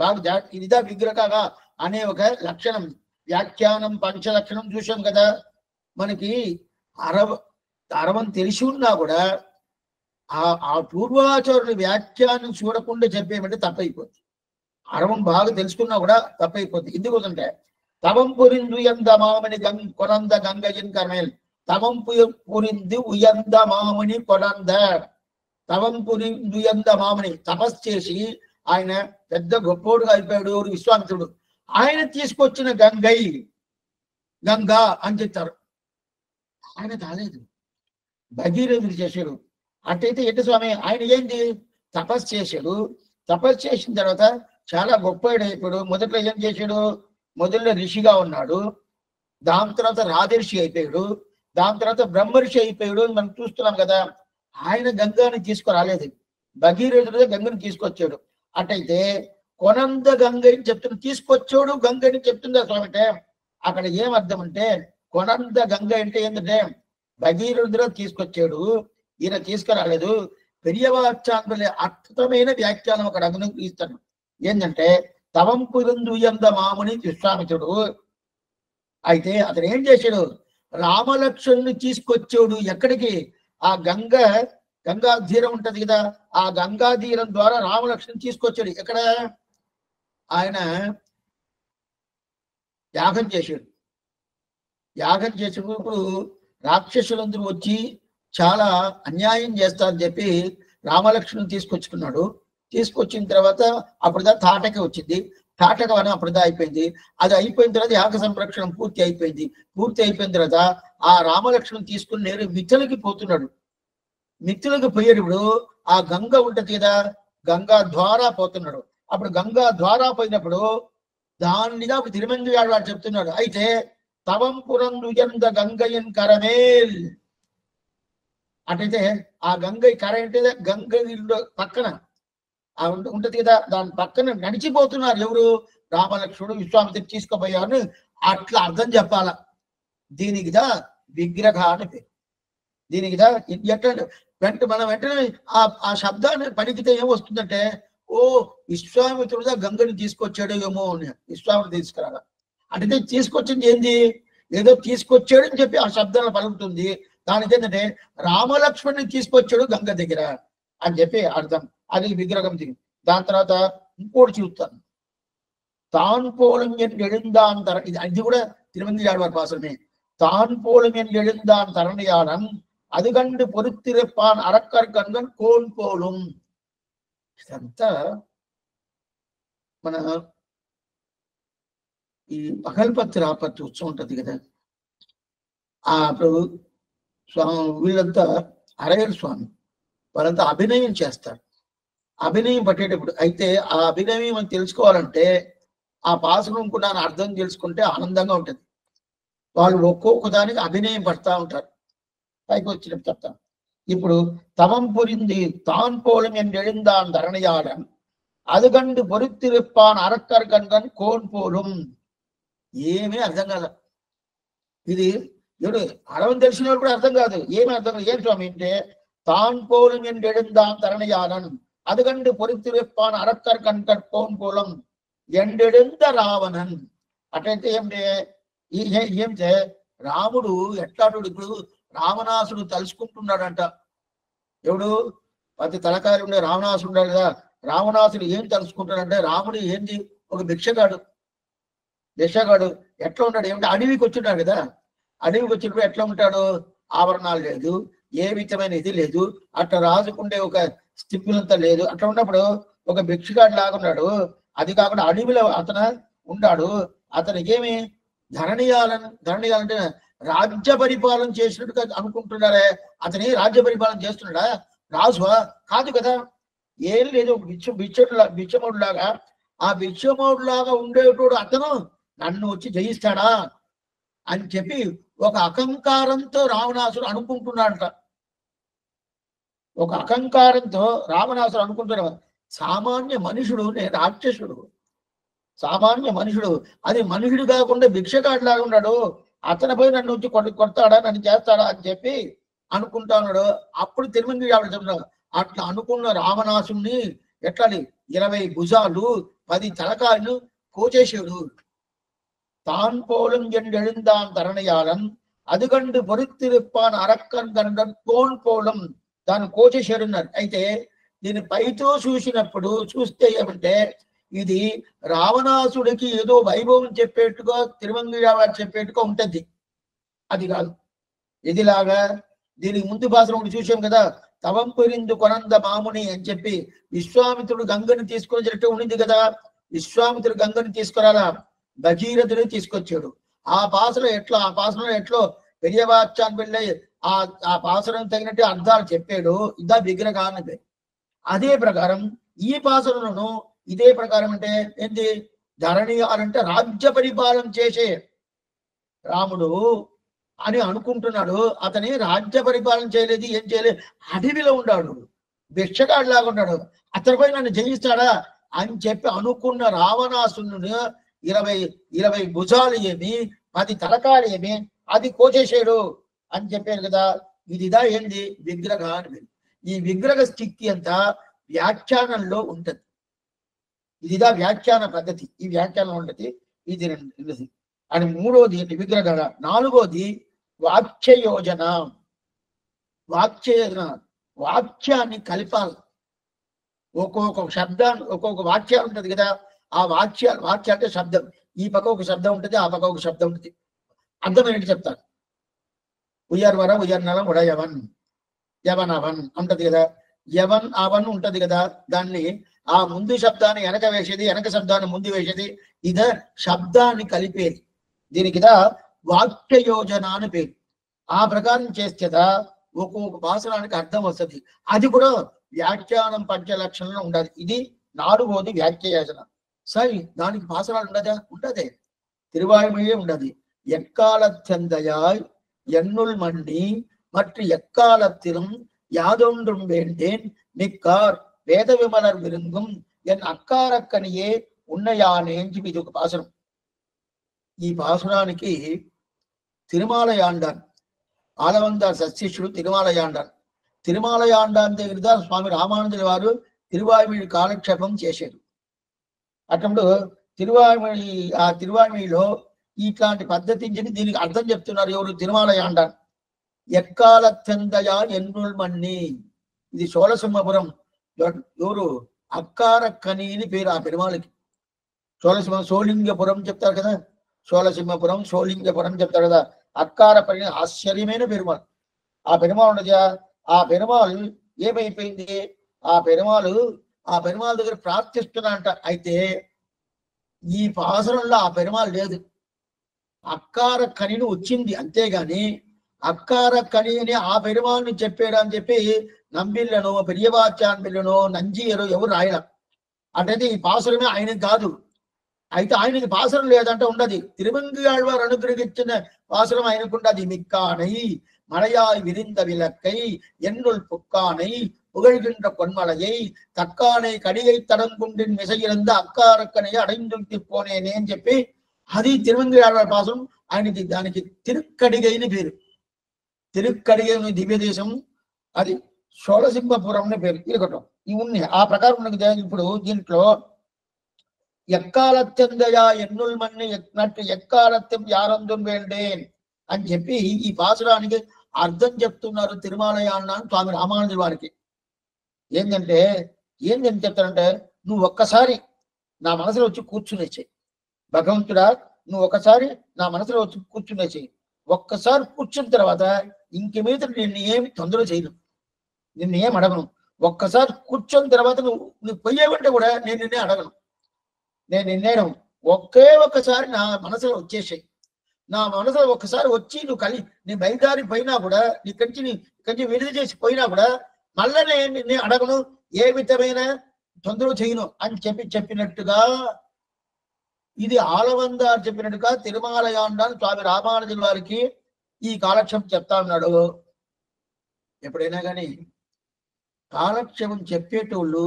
బాగా ఇదిదా విగ్రహగా అనే ఒక లక్షణం, వ్యాఖ్యానం పంచలక్షణం చూసాం కదా. మనకి అరవం తెలిసి ఉన్నా కూడా ఆ పూర్వాచారుని వ్యాఖ్యానం చూడకుండా చెప్పేమంటే తప్పైపోతుంది. అరవం బాగా తెలుసుకున్నా కూడా తప్పైపోతుంది. ఎందుకంటే తవం పురిందు ఎంద మామని కొనంద గంగజన్ కర్మేల్, తవం పురింది ఉయంద మామని కొనంద, తవం పురిందు ఎంద మామని తపస్సు చేసి ఆయన పెద్ద గొప్పోడుగా అయిపోయాడు విశ్వామిత్రుడు. ఆయన తీసుకొచ్చిన గంగా అని చెప్తారు. ఆయన కాలేదు, భగీరథుడు చేశాడు. అట్టయితే ఏంటి స్వామి, ఆయన ఏంటి తపస్సు చేశాడు. తపస్సు చేసిన తర్వాత చాలా గొప్పవాడు అయిపోయాడు. మొదట్లో ఏం చేశాడు, మొదట్లో ఋషిగా ఉన్నాడు, దాని తర్వాత రాజర్షి అయిపోయాడు, దాని తర్వాత బ్రహ్మర్షి అయిపోయాడు. మనం చూస్తున్నాం కదా. ఆయన గంగాని తీసుకురాలేదు, భగీరథుడు గంగని తీసుకొచ్చాడు. అట్టయితే కొనంద గంగని చెప్తున్నా, తీసుకొచ్చాడు గంగని చెప్తుందా స్వామి అంటే అక్కడ ఏం అర్థం అంటే, కొనంద గంగ అంటే ఏంటంటే భగీరథుడు తీసుకొచ్చాడు, ఈయన తీసుకురాలేదు. పెరియవాచాంతులే అద్భుతమైన వ్యాఖ్యానం అక్కడ అనుగ్రహిస్తాడు. ఏంటంటే తవం పురందు ఎంద మాముని విశ్వామిత్రుడు. అయితే అతను ఏం చేశాడు, రామలక్ష్మణుని తీసుకొచ్చాడు. ఎక్కడికి, ఆ గంగా తీరం ఉంటది కదా, ఆ గంగా తీరం ద్వారా రామలక్ష్మణుని తీసుకొచ్చాడు. ఎక్కడ, ఆయన యాగం చేశాడు. యాగం చేసినప్పుడు రాక్షసులందరూ వచ్చి చాలా అన్యాయం చేస్తారని చెప్పి రామలక్ష్మణుని తీసుకొచ్చుకున్నాడు. తీసుకొచ్చిన తర్వాత అప్పుడుదా తాటక వచ్చింది. తాటక వనం అప్పుడుదా అయిపోయింది. అది అయిపోయిన తర్వాత యాగ సంరక్షణ పూర్తి అయిపోయింది. పూర్తి అయిపోయిన తర్వాత ఆ రామలక్ష్మణుని తీసుకుని నేరు మిథులకి పోతున్నాడు. మిథులకు పోయేటప్పుడు ఆ గంగ ఉంటది కదా, గంగా ద్వారా పోతున్నాడు. అప్పుడు గంగా ద్వారా పోయినప్పుడు దానిగా తిరుమంజి వాడు చెప్తున్నాడు. అయితే తవం పురందు ఎంద గంగయన్ కరమేల్, అటైతే ఆ గంగ కర అంటే గంగ పక్కన ఉంటది కదా, దాని పక్కన నడిచిపోతున్నారు ఎవరు, రామలక్ష్మణుడు విశ్వామిత్రుడు తీసుకుపోయారు. అట్లా అర్థం చెప్పాల. దీనికిదా విగ్రహ అని పేరు. దీనికిదా ఎట్లా మనం వెంటనే ఆ శబ్దాన్ని పలికితే ఏమొస్తుందంటే, ఓ విశ్వామిత్రుడుగా గంగని తీసుకొచ్చాడు ఏమో అని. విశ్వామిత్రుడు తీసుకురాగా అంటే తీసుకొచ్చింది ఏంది, ఏదో తీసుకొచ్చాడు అని చెప్పి ఆ శబ్దాన్ని పలుకుతుంది. దానికి ఏంటంటే రామలక్ష్మణుని తీసుకొచ్చాడు గంగ దగ్గర అని చెప్పి అర్థం. అది విగ్రహం దిగి. దాని తర్వాత ఇంకోటి చూస్తాను, తాన్ పోలం ఎడుందాన్ తర, ఇది కూడా తిరుమంది ఆడవారి పాసమే. తాన్ పోలం ఎడుందాన్ తరణయాడం అది కండు పొరుత్తిరెప్పాన్ అరక్కర్ కన్గన్ కోన్ పోలం. ఇదంతా మన ఈ పగల్పత్తి రాపత్తి ఉత్సవం ఉంటది కదా, ఆ ప్రభు స్వామి వీళ్ళంతా అరయర్ స్వామి వాళ్ళంతా అభినయం చేస్తారు. అభినయం పట్టేటప్పుడు అయితే ఆ అభినయం మనం తెలుసుకోవాలంటే ఆ పాసనం కూడా అర్థం తెలుసుకుంటే ఆనందంగా ఉంటుంది. వాళ్ళు ఒక్కొక్క దానికి అభినయం పడతా ఉంటారు. పైకి వచ్చిన చెప్తాం. ఇప్పుడు తవం పురింది తాన్ పోలం ఎడుందాన్ ధరణయాడం అది కండు పొరుత్తిరెప్పాన్ అరక్కర్ కన్గన్ కోన్ పోలం. ఏమీ అర్థం కాదు. ఇది ఎవడు అడవం తెలిసిన వాళ్ళు కూడా అర్థం కాదు. ఏమి అర్థం కాదు. ఏం స్వామి అంటే తాన్ పోలం ఎడుందాన్ ధరణయాడం అది కండు పొరుత్తిరెప్పాన్ అరక్కర్ కన్గన్ కోన్ పోలం ఎండెడుంద రావణన్. అటైతే ఏమిటే రాముడు ఎట్లాడు, ఇప్పుడు రావణాసుడు తలుచుకుంటున్నాడంట. ఎవడు ప్రతి తలకారి ఉండే రావణాసుడు ఉన్నాడు కదా, రావణాసుడు ఏం తలుచుకుంటాడంటే రాముడు ఏంది ఒక భిక్షగాడు ఎట్లా ఉంటాడు ఏమిటి, అడవికి వచ్చింటాడు కదా, అడవికి వచ్చినప్పుడు ఎట్లా ఉంటాడు, ఆభరణాలు లేదు, ఏ విధమైన ఇది లేదు, అట్లా రాజుకుండే ఒక స్థిప్పులంతా లేదు. అట్లా ఉన్నప్పుడు ఒక భిక్షగాడు లాగా ఉన్నాడు. అది కాకుండా అడవిలో అతను ఉన్నాడు. అతనికి ఏమి ధరణియాలంటే రాజ్య పరిపాలన చేసినట్టుగా అనుకుంటున్నారే. అతని రాజ్య పరిపాలన చేస్తున్నాడా, రాజువా కాదు కదా, ఏం లేదు. బిచ్చమోడు లాగా, ఆ బిచ్చమోడు లాగా ఉండేటోడు అతను నన్ను వచ్చి జయిస్తాడా అని చెప్పి ఒక అహంకారంతో రావణాసుడు అనుకుంటున్నాడంట. ఒక అహంకారంతో రావణాసుడు అనుకుంటున్నాడు. సామాన్య మనుషుడు, నేను రాక్షసుడు, సామాన్య మనుషుడు, అది మనుషుడు కాకుండా భిక్షగాడు లాగా ఉన్నాడు, అతనిపై నన్ను వచ్చి కొడతాడా, నన్ను చేస్తాడా అని చెప్పి అనుకుంటా ఉన్నాడు. అప్పుడు తిరుమంగి చెప్తున్నాడు, అట్లా అనుకున్న రావణాసుని ఎట్లని 20 భుజాలు 10 తలకాయలు కోచేసాడు. தான் போலும் என்றெழுந்தான் தரணையாளன் అదుగండు పొరుత్తిరుప్పాన్ అరక్కన్ గండం కోన్ పోలం దాన్ని కోచేసాడున్నారు. అయితే దీన్ని పైతో చూస్తే ఏమంటే ఇది రావణాసుడికి ఏదో వైభవం చెప్పేట్టుగా తిరుమంగిరావారు చెప్పేట్టుగా ఉంటది. అది కాదు. ఇదిలాగా దీనికి ముందు భాషలో ఒకటి చూసాం కదా, తవం పురిందు కొనంద మాముని అని చెప్పి విశ్వామిత్రుడు గంగని తీసుకొచ్చినట్టు ఉండింది కదా. విశ్వామిత్రుడు గంగని తీసుకురాలా, భగీరథుడు తీసుకొచ్చాడు. ఆ పాసలో ఎట్లో పెరియవాచ్యాన్ని వెళ్ళి ఆ పాసరం తగినట్టు అర్థాలు చెప్పాడు. ఇదా విగ్రహాన్ని. అదే ప్రకారం ఈ పాసలను ఇదే ప్రకారం అంటే ఏంటి, ధరణి అంటే రాజ్య పరిపాలన చేసే రాముడు అని అనుకుంటున్నాడు. అతని రాజ్య పరిపాలన చేయలేదు, ఏం చేయలేదు, అడవిలో ఉన్నాడు, భిక్షగాడిలాగా ఉన్నాడు. అతనిపై నన్ను జయిస్తాడా అని చెప్పి అనుకున్న రావణాసురుడు 20 భుజాలు ఏమి 10 తలకాలు ఏమి అది కోచేసాడు అని చెప్పారు కదా. ఇదిదా ఏంది విగ్రహాన్ని. ఈ విగ్రహ స్థితి అంతా వ్యాఖ్యానంలో ఉంటది. ఇదిదా వ్యాఖ్యాన పద్ధతి. ఈ వ్యాఖ్యానం ఉంటది. ఇది రెండోది. అని మూడోది విగ్రహ. నాలుగోది వాక్యయోజన. వాక్యాన్ని కలిపాలి. ఒక్కొక్క శబ్దాన్ని ఒక్కొక్క వాక్యాలు ఉంటది కదా. ఆ వాక్య అంటే శబ్దం. ఈ పక్క ఒక శబ్దం ఉంటుంది, ఆ పక్క ఒక శబ్దం ఉంటుంది. అర్థం ఏంటి చెప్తాను. ఉయర్వర ఉయర్నలం ఉడయవన్ యవనవన్ ఉంటది కదా. యవన్ అవన్ ఉంటది కదా. దాన్ని ఆ ముందు శబ్దాన్ని వెనక వేసేది, వెనక శబ్దాన్ని ముందు వేసేది. ఇదే శబ్దాన్ని కలిపేది. దీనికి వాక్య యోజన అని పేరు. ఆ ప్రకారం చేస్తేదా ఒక్కొక్క భాషణానికి అర్థం వస్తుంది. అది కూడా వ్యాఖ్యానం పంచలక్షణంలో ఉండాలి. ఇది నాలుగోది వ్యాఖ్య యోజన. సరే, దానికి భాషణాలు ఉండదా? ఉండదే. తిరువాయుమొழியே ఉండదు. எக்காலத்தந்தையாய் என்னுள் மண்ணி மற்ற எக்காலத்திலும் யாதொன்றும் வேண்டேன் மிக்கார் வேத விமலர் விருங்கும் என் అక్కారక్కనియే ఉన్నయానే అని ఇది ఒక భాషణం. ఈ భాషణానికి తిరుమాలయాండాన్ ఆలవందార్ సశిష్యుడు తిరుమాలయాండాన్. తిరుమాలయాండాన్ దగ్గర స్వామి రామానందుల వారు తిరువాయుమొഴి కాలక్షేపం చేశారు. అప్పుడు తిరువాయుమొழிలో ఇట్లాంటి పద్ధతి దీనికి అర్థం చెప్తున్నారు ఎవరు? తిరుమాలయాండాన్. ఎక్కాలత్యందయా ఎన్నుల్ మన్ని. ఇది సోళసింహపురం. ఎవరు? అక్కారక్కని అని పేరు ఆ పెరుమాళకి. సోళింగపురం చెప్తారు కదా. సోళసింహపురం, సోళింగపురం చెప్తారు కదా. అక్కారపని ఆశ్చర్యమైన పెరుమాళ్. ఆ పెరుమాళ్ ఉండదు. ఆ పెరుమాళ్ ఏమైపోయింది? ఆ పెరుమాళ్ దగ్గర ప్రార్థిస్తున్నారంట. అయితే ఈ పాసరంలో ఆ పెరుమాళ్ లేదు. అక్కార కనిని వచ్చింది, అంతేగాని అక్కార కని అని ఆ పెరుమాళ్ళని చెప్పాడు అని చెప్పి నంబిళ్ళనో పెరియవాచాన్బిళ్ళనో నంజీయరో ఎవరు రాయల. అంటే ఈ పాసురమే ఆయనకి కాదు. అయితే ఆయనకి పాసురం లేదంటే ఉండదు. తిరుమంగి ఆళ్వారు అనుగ్రహించిన పాసురం ఆయనకు ఉండదు. మిక్కానై மழையாய் விரிந்த விளக்கை என்னுள் புக்கானை புகழ்கின்ற பொன்மலையை தக்கானை கடிகை தடங்குண்டின் மிசையிலிருந்த అక్కారక్కనే అடைందుకి పోనేనే అని చెప్పి అది తిరుమంగి ఆళ్వార్ పాసం. ఆయనకి దానికి తిరుక్కడిగైని పేరు. తిరుక్కడిగై దివ్య దేశం, అది సోళసింహపురం అని పేరు. ఇరగటం ఇవి ఉన్నాయి. ఆ ప్రకారం ఇప్పుడు దీంట్లో ఎక్కాలత్యందయా ఎన్నుల్ మన్ని నట్టు ఎక్కాలత్యం యారందు వేండేన్ అని చెప్పి ఈ పాసురానికి అర్థం చెప్తున్నారు తిరుమాలయాండాన్ స్వామి రామానందుల వారికి. ఏంటని చెప్తారంటే, నువ్వు ఒక్కసారి నా మనసులో వచ్చి కూర్చునేసేయి భగవంతుడా, నువ్వు ఒకసారి నా మనసులో వచ్చి కూర్చునేసేయి. ఒక్కసారి కూర్చున్న తర్వాత ఇంక మీద నిన్ను ఏమి తొందర చేయను, నిన్ను ఏం అడగను. ఒక్కసారి కూర్చున్న తర్వాత నువ్వు పోయేవంటే కూడా నేను నిన్నే అడగను. నేను ఒక్కసారి నా మనసులో వచ్చేసాయి. నా మనసులో ఒక్కసారి వచ్చి నువ్వు నీ బయలుదారి పోయినా కూడా, ఇక్కడి నుంచి విడుదల చేసి పోయినా కూడా మళ్ళా నేను అడగను, ఏ విధమైన తొందర చేయను అని చెప్పినట్టుగా ఇది ఆలవందారు చెప్పినట్టుగా తిరుమాలయాండాన్ స్వామి రామానుజుల వారికి ఈ కాలక్షేపం చెప్తా ఉన్నాడు. ఎప్పుడైనా కానీ కాలక్షేపం చెప్పేటోళ్ళు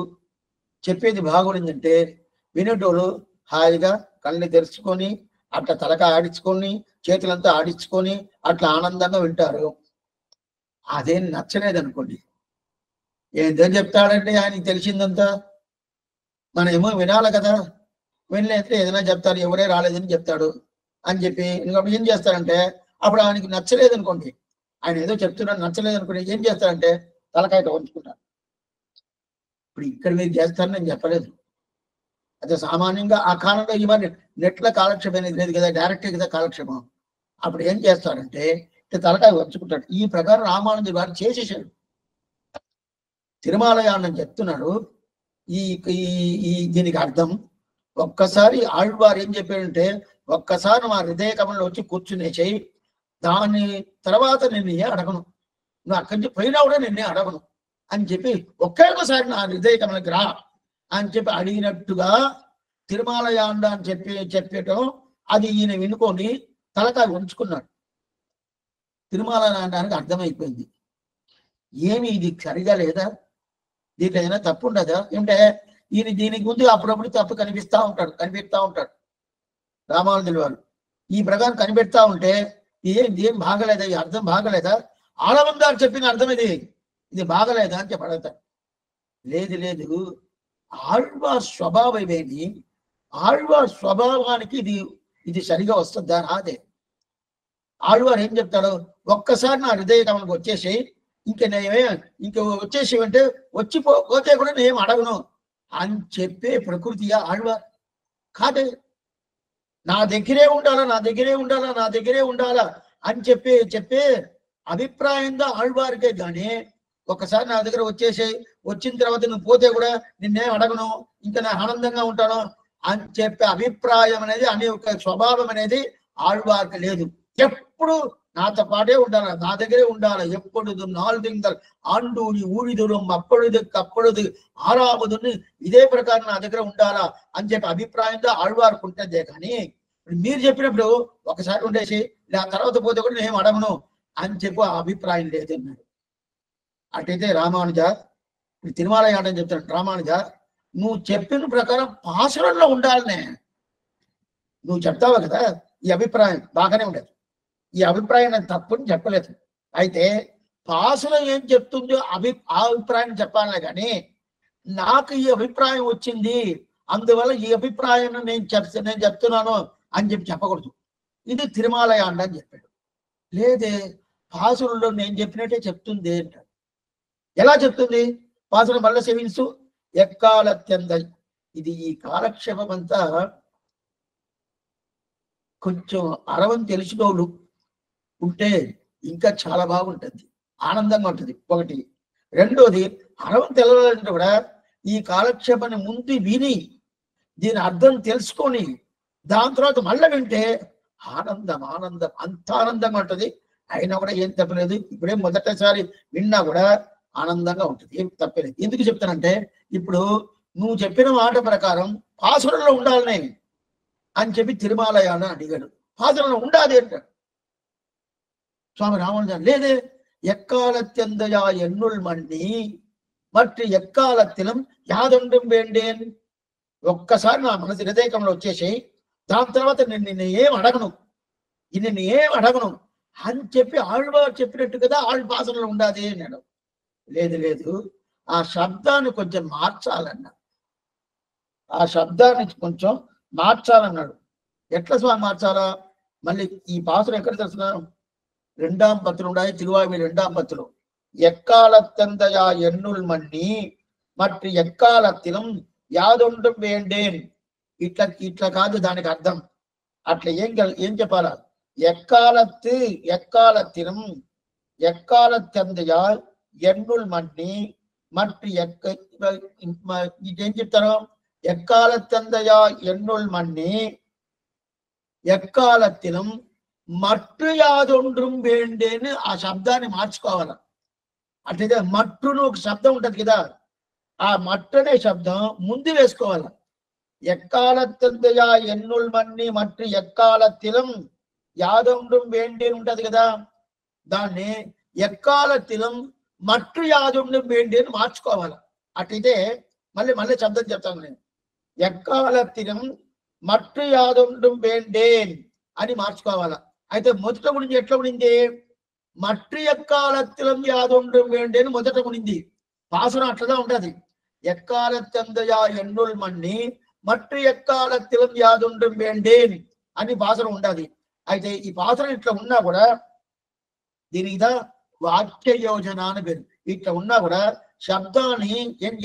చెప్పేది బాగుందంటే వినేటోళ్ళు హాయిగా కళ్ళు తెరుచుకొని అట్లా తలక ఆడించుకొని చేతులంతా ఆడించుకొని అట్లా ఆనందంగా వింటారు. అదేం నచ్చలేదు అనుకోండి. ఏందని చెప్తాడంటే ఆయనకి తెలిసిందంతా మనమేమో వినాలి కదా. వినలేస్తే ఏదైనా చెప్తారు, ఎవరే రాలేదని చెప్తాడు అని చెప్పి ఇంకొకటి ఏం చేస్తారంటే అప్పుడు ఆయనకి నచ్చలేదు అనుకోండి, ఆయన ఏదో చెప్తున్నాడు నచ్చలేదు అనుకోండి, ఏం చేస్తారంటే తలకాయట ఉంచుకుంటారు. ఇప్పుడు ఇక్కడ మీరు చేస్తారని నేను చెప్పలేదు. అదే సామాన్యంగా ఆ కాలంలో ఇవన్నీ నెట్ల కాలక్షేపం అనేది లేదు కదా, డైరెక్ట్ కదా కాలక్షేపం. అప్పుడు ఏం చేస్తారంటే తలకాయ వంచుకుంటాడు. ఈ ప్రకారం రామానుజు గారు చేసేసాడు. తిరుమలయాన్ని చెప్తున్నాడు. ఈ దీనికి అర్థం ఒక్కసారి ఆళ్వారు ఏం చెప్పాడంటే ఒక్కసారి మా హృదయ కమలంలో వచ్చి కూర్చునే చెయ్యి, దాని తర్వాత నిన్నే అడగను, నువ్వు అక్కడి నుంచి పోయినా కూడా నిన్నే అడగను అని చెప్పి ఒక్కసారి నా హృదయ కమలకి రా అని చెప్పి అడిగినట్టుగా తిరుమలయాండ అని చెప్పటం అది ఈయన వినుకొని తలకాయ ఉంచుకున్నాడు. తిరుమలయాండానికి అర్థమైపోయింది. ఏమి ఇది సరిగా లేదా, దీంట్లో ఏదైనా తప్పు ఉండదా ఏమిటే, ఈయన దీనికి ముందు అప్పుడప్పుడు తప్పు కనిపిస్తూ ఉంటాడు రామానుజుల వారు. ఈ ప్రకారం కనిపెడతా ఉంటే ఏం బాగలేదా, ఈ అర్థం బాగలేదా, ఆడవందారు చెప్పిన అర్థం ఇది బాగలేదా అని చెప్పి అడుగుతాడు. లేదు ఆళ్వార్ స్వభావం ఏమి, ఆళ్వార్ స్వభావానికి ఇది సరిగా వస్తుందా రాదే. ఆళ్వారు ఏం చెప్తాడు, ఒక్కసారి నా హృదయ కమలకు వచ్చేసి ఇంక వచ్చేసి అంటే పోతే కూడా నేనేం అడగను అని చెప్పే ప్రకృతియా ఆళ్వార్ కాదే. నా దగ్గరే ఉండాలా అని చెప్పే అభిప్రాయంగా ఆళ్వారికే కానీ ఒకసారి నా దగ్గర వచ్చిన తర్వాత నువ్వు పోతే కూడా నిన్నేం అడగను, ఇంకా నేను ఆనందంగా ఉంటాను అని చెప్పే అభిప్రాయం అనేది అనే ఒక స్వభావం అనేది ఆళ్వారికి లేదు. ఎప్పుడు నాతో పాటే ఉండాలి, నా దగ్గరే ఉండాలి, ఎప్పుడు నాలుగు ఆండూని ఊడిదురం అప్పడుది ఆరాముదుని ఇదే ప్రకారం నా దగ్గర ఉండాలా అని చెప్పి అభిప్రాయంగా ఆళ్వారికి ఉంటుందే. కానీ మీరు చెప్పినప్పుడు ఒకసారి ఉండేసి ఆ తర్వాత పోతే కూడా నేను అడగను అని చెప్పి ఆ అభిప్రాయం లేదన్నాడు. అటైతే రామానుజ తిరుమలయాడని చెప్తాడు, రామానుజ నువ్వు చెప్పిన ప్రకారం పాసురంలో ఉండాలనే నువ్వు చెప్తావు కదా, ఈ అభిప్రాయం బాగానే ఉండదు, ఈ అభిప్రాయం నేను తప్పుని చెప్పలేదు. అయితే పాసురం ఏం చెప్తుందో ఆ అభిప్రాయం చెప్పాలనే కానీ నాకు ఈ అభిప్రాయం వచ్చింది అందువల్ల ఈ అభిప్రాయాన్ని నేను చెప్తున్నాను అని చెప్పి చెప్పకూడదు. ఇది తిరుమలయాండ అని చెప్పాడు. లేదే పాసురంలో నేను చెప్పినట్టే చెప్తుంది అంటాడు. ఎలా చెప్తుంది పాసురం మళ్ళీ సేవించు ఎక్కాలత్యంద. ఇది ఈ కాలక్షేపం అంతా కొంచెం అరవం తెలిసినోళ్ళు ఉంటే ఇంకా చాలా బాగుంటుంది, ఆనందంగా ఉంటుంది. ఒకటి. రెండోది అరవం తెలవాలంటే కూడా ఈ కాలక్షేపాన్ని ముందు విని దీని అర్థం తెలుసుకొని దాని తర్వాత మళ్ళీ వింటే ఆనందం అంత ఆనందంగా ఉంటుంది. అయినా కూడా ఏం తప్పలేదు, ఇప్పుడే మొదటిసారి విన్నా కూడా ఆనందంగా ఉంటుంది, ఏం తప్పలేదు. ఎందుకు చెప్తానంటే ఇప్పుడు నువ్వు చెప్పిన మాట ప్రకారం పాసురంలో ఉండాలనే అని చెప్పి తిరుమలయాన అడిగాడు. పాసురంలో ఉండాలి అంటాడు. சுவாமி ராமானுஜன் లేదే எக்காலத்தெந்தையா என்னுள் மண்ணி మట్టి ఎక్కాలత్తిలం యాదొండం వేండేన్. ఒక్కసారి నా మనసు హృదయంలో వచ్చేసి దాని తర్వాత నిన్ను ఏం అడగను అని చెప్పి ఆళ్వారు చెప్పినట్టు కదా ఆళ్ళ భాషలో ఉండాలి అన్నాడు. లేదు ఆ శబ్దాన్ని కొంచెం మార్చాలన్నాడు. ఎట్లా స్వామి మార్చాలా, మళ్ళీ ఈ భాషను ఎక్కడ తెలుసున్నా రెండాం పత్రం ఉండాలి, తిరువాయి రెండాం పత్రం. ఎక్కాలత్తందయా ఎన్నుల్ మన్ని మట్టి ఎక్కాలత్తిలం యాదొండం వేండేన్. ఇట్లా కాదు దానికి అర్థం. అట్లా ఏం చెప్పాలా, ఎక్కాలత్తిలం ఎక్కాలత్తందయా ఎన్నుల్ మన్ని మట్టి ఇదేం చెప్తారు, ఎక్కాలత్తందయా ఎన్నుల్ మన్ని ఎక్కాలత్తిలం మట్టు యాదొండ్రం వేండేని ఆ శబ్దాన్ని మార్చుకోవాల. అట్లయితే మట్టును ఒక శబ్దం ఉంటది కదా, ఆ మట్టు అనే శబ్దం ముందు వేసుకోవాలి. ఎక్కాలత్తందయా ఎన్నుల్ మన్ని మట్టు ఎక్కాలత్తిలం యాదొండ్రం వేండేని ఉంటది కదా, దాన్ని ఎక్కాలత్తిలం మట్టు యాదొండ్రం వేండేని మార్చుకోవాలి. అట్లయితే మళ్ళీ శబ్దం చెప్తాను నేను, ఎక్కాలత్తిలం మట్టు యాదొండ్రం వేండేన్ అని మార్చుకోవాలా. అయితే మొదట గురించి ఎట్లా ఉండింది, మట్టి ఎక్కాలత్తిలం యాదొండం వేండి అని మొదట ఉనింది. పాసురం అట్లదా ఉంటది. ఎక్కాలత్తందయా ఎన్నుల్ మన్ని మట్టి ఎక్కాలత్తిలం యాదొండం వేండి అని పాసురం ఉండాలి. అయితే ఈ పాసురం ఇట్లా ఉన్నా కూడా దీనిదా వాక్య యోజన అని పేరు. ఇట్లా ఉన్నా కూడా శబ్దాన్ని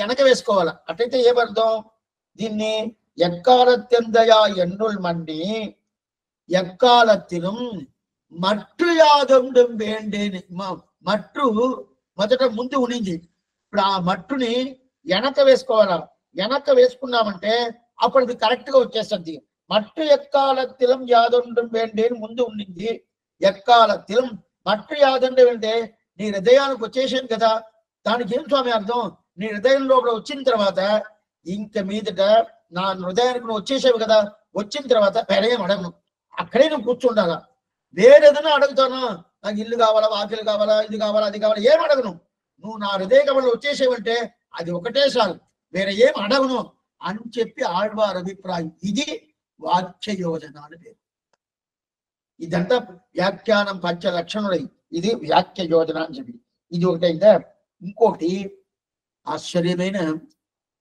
వెనక వేసుకోవాలి. అట్లయితే ఏమర్థం? దీన్ని ఎక్కాలత్యందయా ఎన్నుల్ మన్ని ఎక్కాలత్తిలం మట్టు యాదొండం వేండేని. మట్టు మొదట ముందు ఉనింది. ఇప్పుడు ఆ మట్టుని వెనక వేసుకోవాలా. వెనక వేసుకున్నామంటే అప్పుడు అది కరెక్ట్ గా వచ్చేస్తుంది. మట్టు ఎక్కాలత్తిలం యాదొండం వేండేని ముందు ఉండింది. ఎక్కాలత్తిలం మట్టు యాదొండం అంటే నీ హృదయానికి వచ్చేసాను కదా. దానికి ఏం స్వామి అర్థం? నీ హృదయం లోపల వచ్చిన తర్వాత ఇంక మీదట నా హృదయానికి నువ్వు వచ్చేసావు కదా. వచ్చిన తర్వాత పెరేం అడగను, అక్కడే నువ్వు కూర్చుండాలా. వేరేదైనా అడుగుతాను, నాకు ఇల్లు కావాలా, వాకిలు కావాలా, ఇది కావాలా, అది కావాలా, ఏం అడగను. నువ్వు నా హృదయ కమల్లో వచ్చేసేవంటే అది ఒకటే చాలు, వేరే ఏం అడగను అని చెప్పి ఆళ్వార్ అభిప్రాయం. ఇది వాక్య యోజన అని పేరు. ఇదంతా వ్యాఖ్యానం పంచలక్షణులై ఇది వ్యాఖ్య యోజన అని చెప్పి ఇది ఒకటైందా. ఇంకోటి ఆశ్చర్యమైన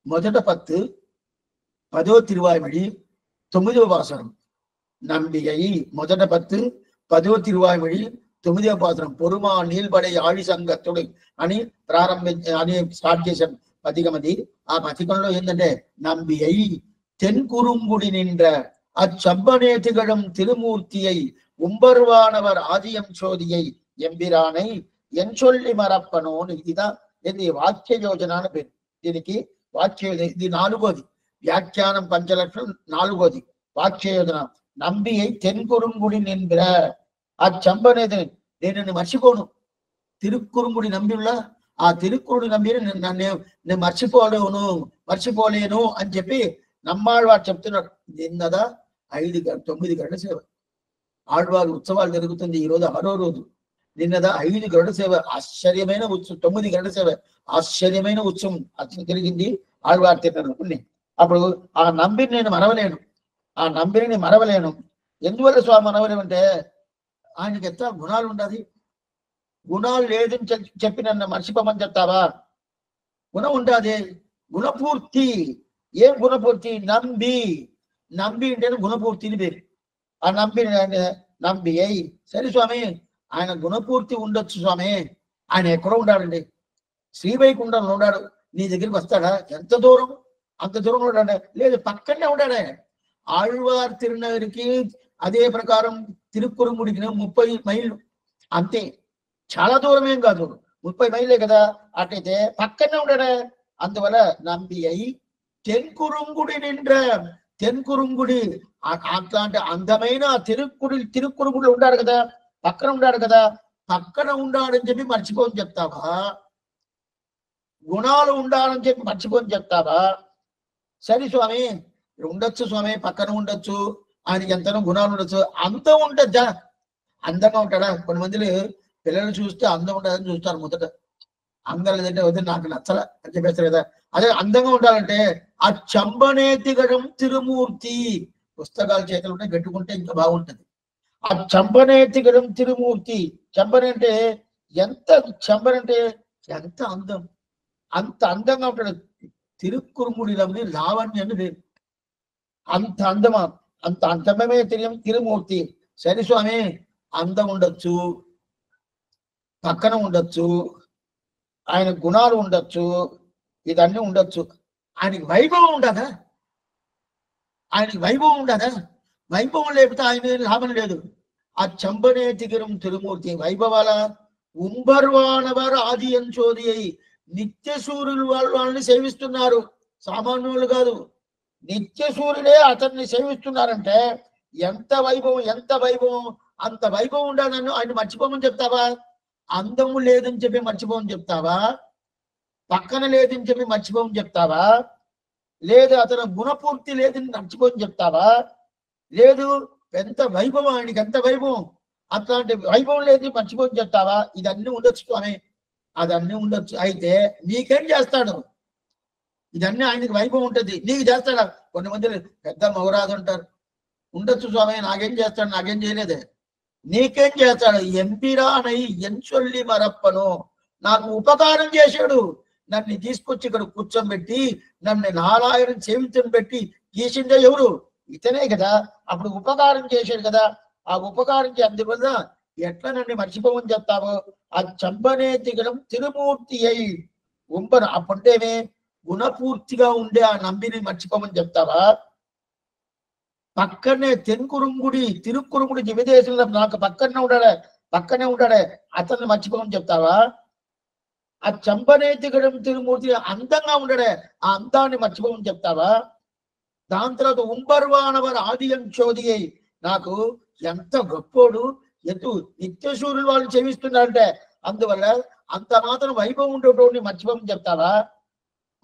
మొదట 10వ తిరువాయిమడి 9వ పాసురం. நம்பியை మొదట 10వ తిరువాయిమడి 9వ పాసురం. పొరుమా నీల్బడే ఆడి సంగతుడు అని అని స్టార్ట్ చేశాం పథికమది. ఆ పథికంలో ఏంటంటే நம்பியை தென்குறுங்குடி நின்ற அச்சம்பனேதிகழும் திருமூர்த்தியை உம்பர்வானவர் ஆதியம் சோதியை ఎంబిరానై ఎంచొల్లి మరప్పనోని. ఇది వాక్య యోజన అని పేరు. దీనికి వాక్య ఇది 4వది. వ్యాఖ్యానం పంచలక్షణం 4వది వాక్య యోజన. నంబిயை தென்குறுங்குடி நின்ற అచ్చంబనేది నేను మర్చిపోను. తిరుక్కురుంగుడి నంబిలా ఆ తిరుక్కురుడి నంబి నేను మర్చిపోలేను అని చెప్పి నమ్మాళ్వారు చెప్తున్నాడు. నిన్నదా 9 గంటల సేవ. ఆళ్వారు ఉత్సవాలు జరుగుతుంది. ఈ రోజు 6వ రోజు. నిన్నదా 5 గంటల సేవ. ఆశ్చర్యమైన ఉత్సవం. 9 గంటల సేవ. ఆశ్చర్యమైన ఉత్సవం జరిగింది. ఆళ్వారు తిన్నారు. అప్పుడు ఆ నంబిని నేను మరవలేను. ఎందువల్ల స్వామి మనవలేము అంటే ఆయనకి ఎంత గుణాలు ఉండాలి. గుణాలు లేదని చెప్పి నన్ను మర్చిపోమని చెప్తావా? గుణం ఉండాలి. గుణపూర్తి. ఏం గుణపూర్తి? నంబి అంటే గుణపూర్తిని పేరు. ఆ నంబి అయి సరే స్వామి ఆయన గుణపూర్తి ఉండొచ్చు స్వామి. ఆయన ఎక్కడో ఉండాలండి, శ్రీవైకుంఠంలో ఉన్నాడు. నీ దగ్గరికి వస్తాడా? ఎంత దూరం? అంత దూరంలో ఉన్నాడా? లేదు, పక్కనే ఉన్నాడే. ఆళ్వార్ తిరునగరికి అదే ప్రకారం తిరుక్కురుంగుడికి 30 మైళ్ళు అంతే. చాలా దూరం ఏం కాదు, 30 మైళ్ళే కదా. అట్లయితే పక్కనే ఉన్నాడా. అందువల్ల నంబి అయి తెన్కురుంగుడి నిండ్ర. తెన్కురుంగుడి అట్లాంటి అందమైన తిరుక్కురుంగుడు ఉన్నాడు కదా, పక్కన ఉన్నాడు కదా. పక్కన ఉండాలని చెప్పి మర్చిపోని చెప్తావా? గుణాలు ఉండాలని చెప్పి మర్చిపోని చెప్తావా? సరే స్వామి ఉండొచ్చు స్వామి, పక్కన ఉండొచ్చు, ఆయనకి ఎంతనో గుణాలు ఉండొచ్చు. అందం ఉండొచ్చా? అందంగా ఉంటాడా? కొంతమంది పిల్లలు చూస్తే అందం ఉండదని చూస్తారు. మొదట అందం లేదంటే వద్దు నాకు నచ్చల అని చెప్పేస్తారు కదా. అదే అందంగా ఉండాలంటే ఆ చంబనేతిగడం తిరుమూర్తి పుస్తకాల చేతులు ఉంటే గట్టుకుంటే ఇంకా బాగుంటది. ఆ చంబనేతిగడం తిరుమూర్తి. చంబన అంటే ఎంత అందం, అంత అందంగా ఉంటాడు. తిరుక్కురుముడిలోని లావణ్యాన్ని వేరు. అంత అందమా, అంత అందమే తిరుమూర్తి. సరే స్వామి అందం ఉండొచ్చు, పక్కన ఉండొచ్చు, ఆయన గుణాలు ఉండొచ్చు, ఇదన్నీ ఉండొచ్చు. ఆయనకి వైభవం ఉండదా? వైభవం లేకపోతే ఆయన లాభం లేదు. ఆ చంబనేతిగిరం తిరుమూర్తి వైభవాల ఉంబర్వానవారు ఆది అంచోది అయి నిత్య సూర్యులు వాళ్ళని సేవిస్తున్నారు. సామాన్యులు కాదు, నిత్య సూర్యులే అతన్ని సేవిస్తున్నారంటే ఎంత వైభవం. అంత వైభవం ఉండాలని ఆయన మర్చిపోమని చెప్తావా? అందము లేదని చెప్పి మర్చిపోమని చెప్తావా? పక్కన లేదని చెప్పి మర్చిపోమని చెప్తావా? లేదు అతను గుణపూర్తి లేదని మర్చిపోమని చెప్తావా? లేదు ఎంత వైభవం, ఆయనకి ఎంత వైభవం, అట్లాంటి వైభవం లేదని మర్చిపోమని చెప్తావా? ఇదన్నీ ఉండొచ్చు స్వామి, అదన్నీ ఉండొచ్చు. అయితే నీకేం చేస్తాడు? ఇదన్నీ ఆయనకి వైభవం ఉంటుంది, నీకు చేస్తాడా? కొంతమంది పెద్ద మౌరాజు అంటారు. ఉండొచ్చు స్వామి, నాకేం చేస్తాడు, నాకేం చేయలేదే. నీకేం చేస్తాడు? ఎంపిరానై ఎంచొల్లి మరప్పను, నాకు ఉపకారం చేశాడు. నన్ను తీసుకొచ్చి ఇక్కడ కూర్చోబెట్టి నన్ను నారాయణ సేవితం పెట్టి గీసిందే ఎవరు? ఇతనే కదా. అప్పుడు ఉపకారం చేశాడు కదా. ఆ ఉపకారం అందువల్ల ఎట్లా నన్ను మర్చిపోమని చెప్తావు? ఆ చంబనే తిగడం తిరుమూర్తి అయి ఉంపను. అప్పుంటేనే గుణపూర్తిగా ఉండే ఆ నంబిని మర్చిపోమని చెప్తావా? పక్కనే తెన్కురుంగుడి తిరుక్కురుంగుడి దివ్యదేశంలో నాకు పక్కనే ఉంటాడే అతన్ని మర్చిపోమని చెప్తావా? ఆ చంపనే తిగడం తిరుమూర్తి అందంగా ఉండడే ఆ అందాన్ని మర్చిపోమని చెప్తావా? దాని తర్వాత ఉంబర్వానవర్ ఆది అంచోది అయి నాకు ఎంత గొప్పోడు, ఎంతో నిత్యసూరులు వాళ్ళు చేవిస్తున్నారంటే అందువల్ల అంత మాత్రం వైభవం ఉండేటోడిని మర్చిపోమని చెప్తావా?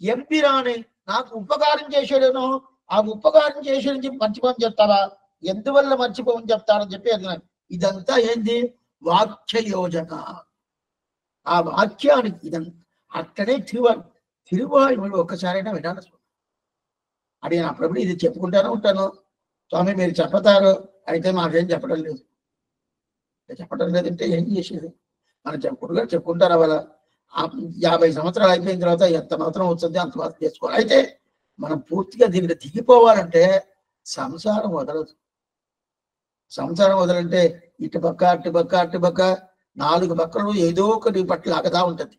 ఎంపిరాని నాకు ఉపకారం చేశాడేనో ఆ ఉపకారం చేశాడని చెప్పి మర్చిపోమని చెప్తావా? ఎందువల్ల మర్చిపోమని చెప్తారని చెప్పి అన్నాను. ఇదంతా ఏంది? వాక్య యోజన. ఆ వాక్యానికి ఇదంతా అక్కడే తిరువాయుమొഴി ఒక్కసారైనా వినాలి. అది నా ప్రభుత్వం ఇది చెప్పుకుంటానే ఉంటాను. స్వామి మీరు చెప్తారు, అయితే మాకేం చెప్పడం లేదు. చెప్పడం లేదంటే ఏం చేసేది? మనం చెప్పుకుంటారా వాళ్ళ 50 సంవత్సరాలు అయిపోయిన తర్వాత ఎంత మాత్రం వస్తుంది అంత మాత్రం చేసుకోవాలి. అయితే మనం పూర్తిగా దీనికి దిగిపోవాలంటే సంసారం వదలదు. సంసారం వదలంటే ఇటుపక్క అటుపక్క 4 పక్కలు ఏదో ఒకటి పట్ల లాగదా ఉంటది